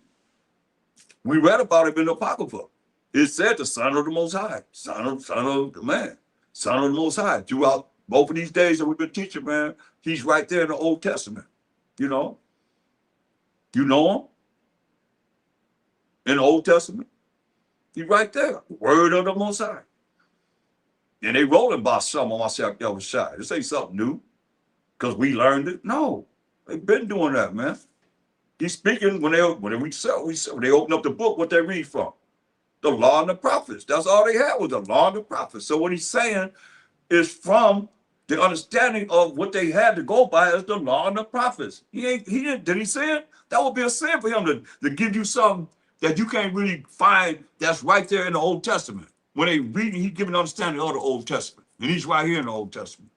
We read about it in the Apocrypha. It said the Son of the Most High, Son of the man, Son of the Most High. Throughout both of these days that we've been teaching, man, he's right there in the Old Testament. You know him in the Old Testament. He's right there, word of the Most High. And they rolling by some on MASHAYACH. This ain't something new because we learned it. No, They've been doing that, man. He's speaking when they open up the book, what they read from. The law and the prophets. That's all they had was the law and the prophets. So what he's saying is from the understanding of what they had to go by as the law and the prophets. Did he sin? That would be a sin for him to give you something that you can't really find that's right there in the Old Testament. When they read, he's giving understanding of the Old Testament. And he's right here in the Old Testament.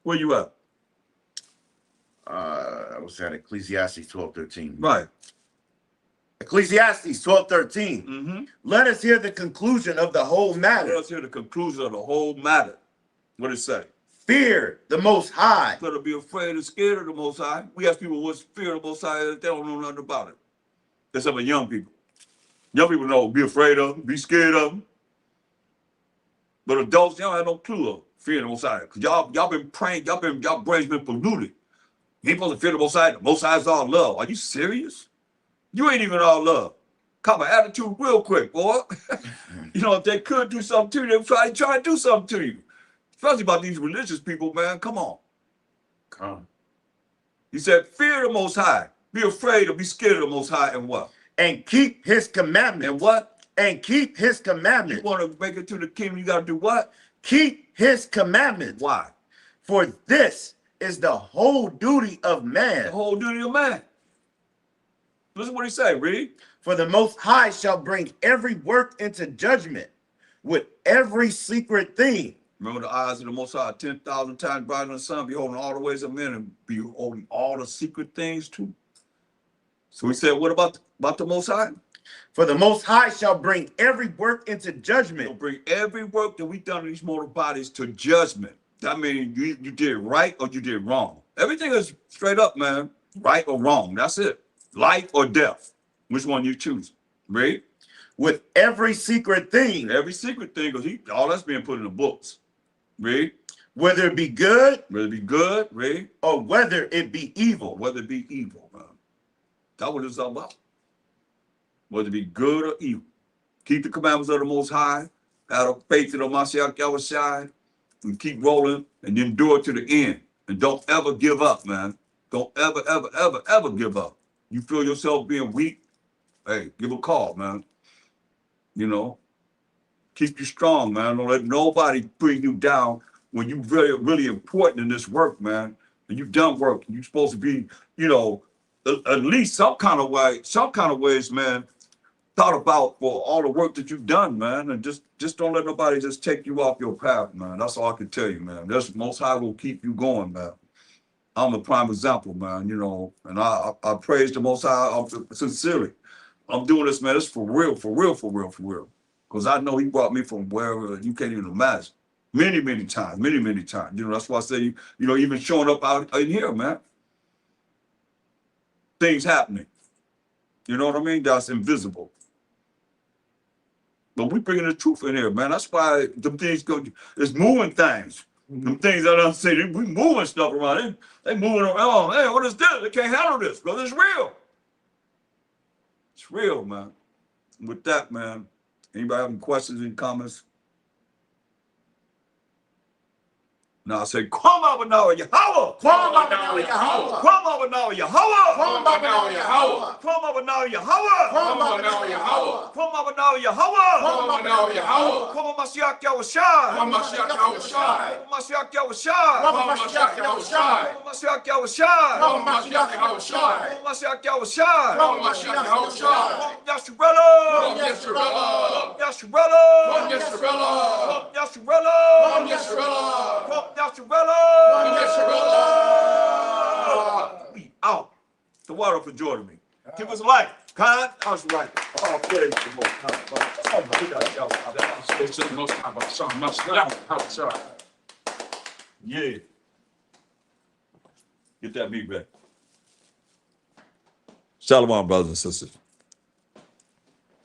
Where you at? I was at Ecclesiastes 12:13. Right. Ecclesiastes 12:13. Mm-hmm. Let us hear the conclusion of the whole matter. Let us hear the conclusion of the whole matter. What did it say? Fear the Most High. Better be afraid and scared of the Most High. We ask people what's fear of the Most High, they don't know nothing about it. That's some of young people. Young people know, be afraid of them, be scared of them. But adults, they don't have no clue of fear of the Most High. Because y'all been praying, y'all brains been polluted. You ain't supposed to fear the Most High. The Most High is all love. Are you serious? You ain't even all love. Come an attitude real quick, boy. You know, if they could do something to you, they'd try to do something to you. Especially about these religious people, man. Come on. Come. He said, fear the Most High. Be afraid or be scared of the Most High and what? And keep his commandments. And what? And keep his You commandments. want to make it to the kingdom, you got to do what? Keep his commandments. Why? For this is the whole duty of man. The whole duty of man. Listen what he say, read. For the Most High shall bring every work into judgment with every secret thing. Remember the eyes of the Most High 10,000 times brighter than the sun, beholding all the ways of men and beholding all the secret things too. So he said, what about the Most High? For the Most High shall bring every work into He'll judgment. bring every work that we've done in these mortal bodies to judgment. That means you did right or you did wrong. Everything is straight up, man. Right or wrong. That's it. Life or death. Which one you choose? Right? With every secret thing. Every secret thing, because all that's being put in the books. Right? Whether it be good Whether it be good, right? or whether it be Or evil. whether it be evil, man. That's what it's all about. Whether it be good or evil. Keep the commandments of the Most High. Have a faith in the MASHAYACH YAHAWASHI. And keep rolling and endure to the end. And don't ever give up, man. Don't ever, ever, ever, ever give up. You feel yourself being weak, hey, give a call, man. You know, keep you strong, man. Don't let nobody bring you down when you really, really important in this work, man. And you've done work. You're supposed to be, you know, at least some kind of ways, man, thought about for all the work that you've done, man. And just don't let nobody just take you off your path, man. That's all I can tell you, man. That's Most High will keep you going, man. I'm a prime example, man, you know, and I praise the Most High sincerely. I'm doing this, man. It's for real, for real, for real, for real. Because I know he brought me from wherever you can't even imagine. Many, many times, many, many times. You know, that's why I say, you know, even showing up out in here, man. Things happening. You know what I mean? That's invisible. But we bringing the truth in here, man. That's why them things go, it's moving things. Them things that I say, we moving stuff around. They moving around. Hey, what is this? They can't handle this, brother. It's real. It's real, man. With that, man, anybody have any questions, any comments? Now I say, come up now, Yahawah. Come up now, Yahawah. Come up now, Yahawah. Come up now, Yahawah. Come up now, Yahawah. Come up now, Yahawah. Come up now, Yahawah. Come up now, Yahawah. Come on, MASHAYACH YAHAWASHI. Come MASHAYACH YAHAWASHI. MASHAYACH YAHAWASHI. Come MASHAYACH YAHAWASHI. MASHAYACH YAHAWASHI. Come MASHAYACH YAHAWASHI. MASHAYACH YAHAWASHI. Come MASHAYACH YAHAWASHI. Yasharella. Come Yasharella. Yasharella. Come Yasharella. Yasharella. Yasharella. Come Yasharella. Yasharella. Come Yasharella. We out. The water for joining me. Give us a like. Kind. I was right. Oh, praise the Lord. Yeah. Get that meat back. Shalom, brothers and sisters.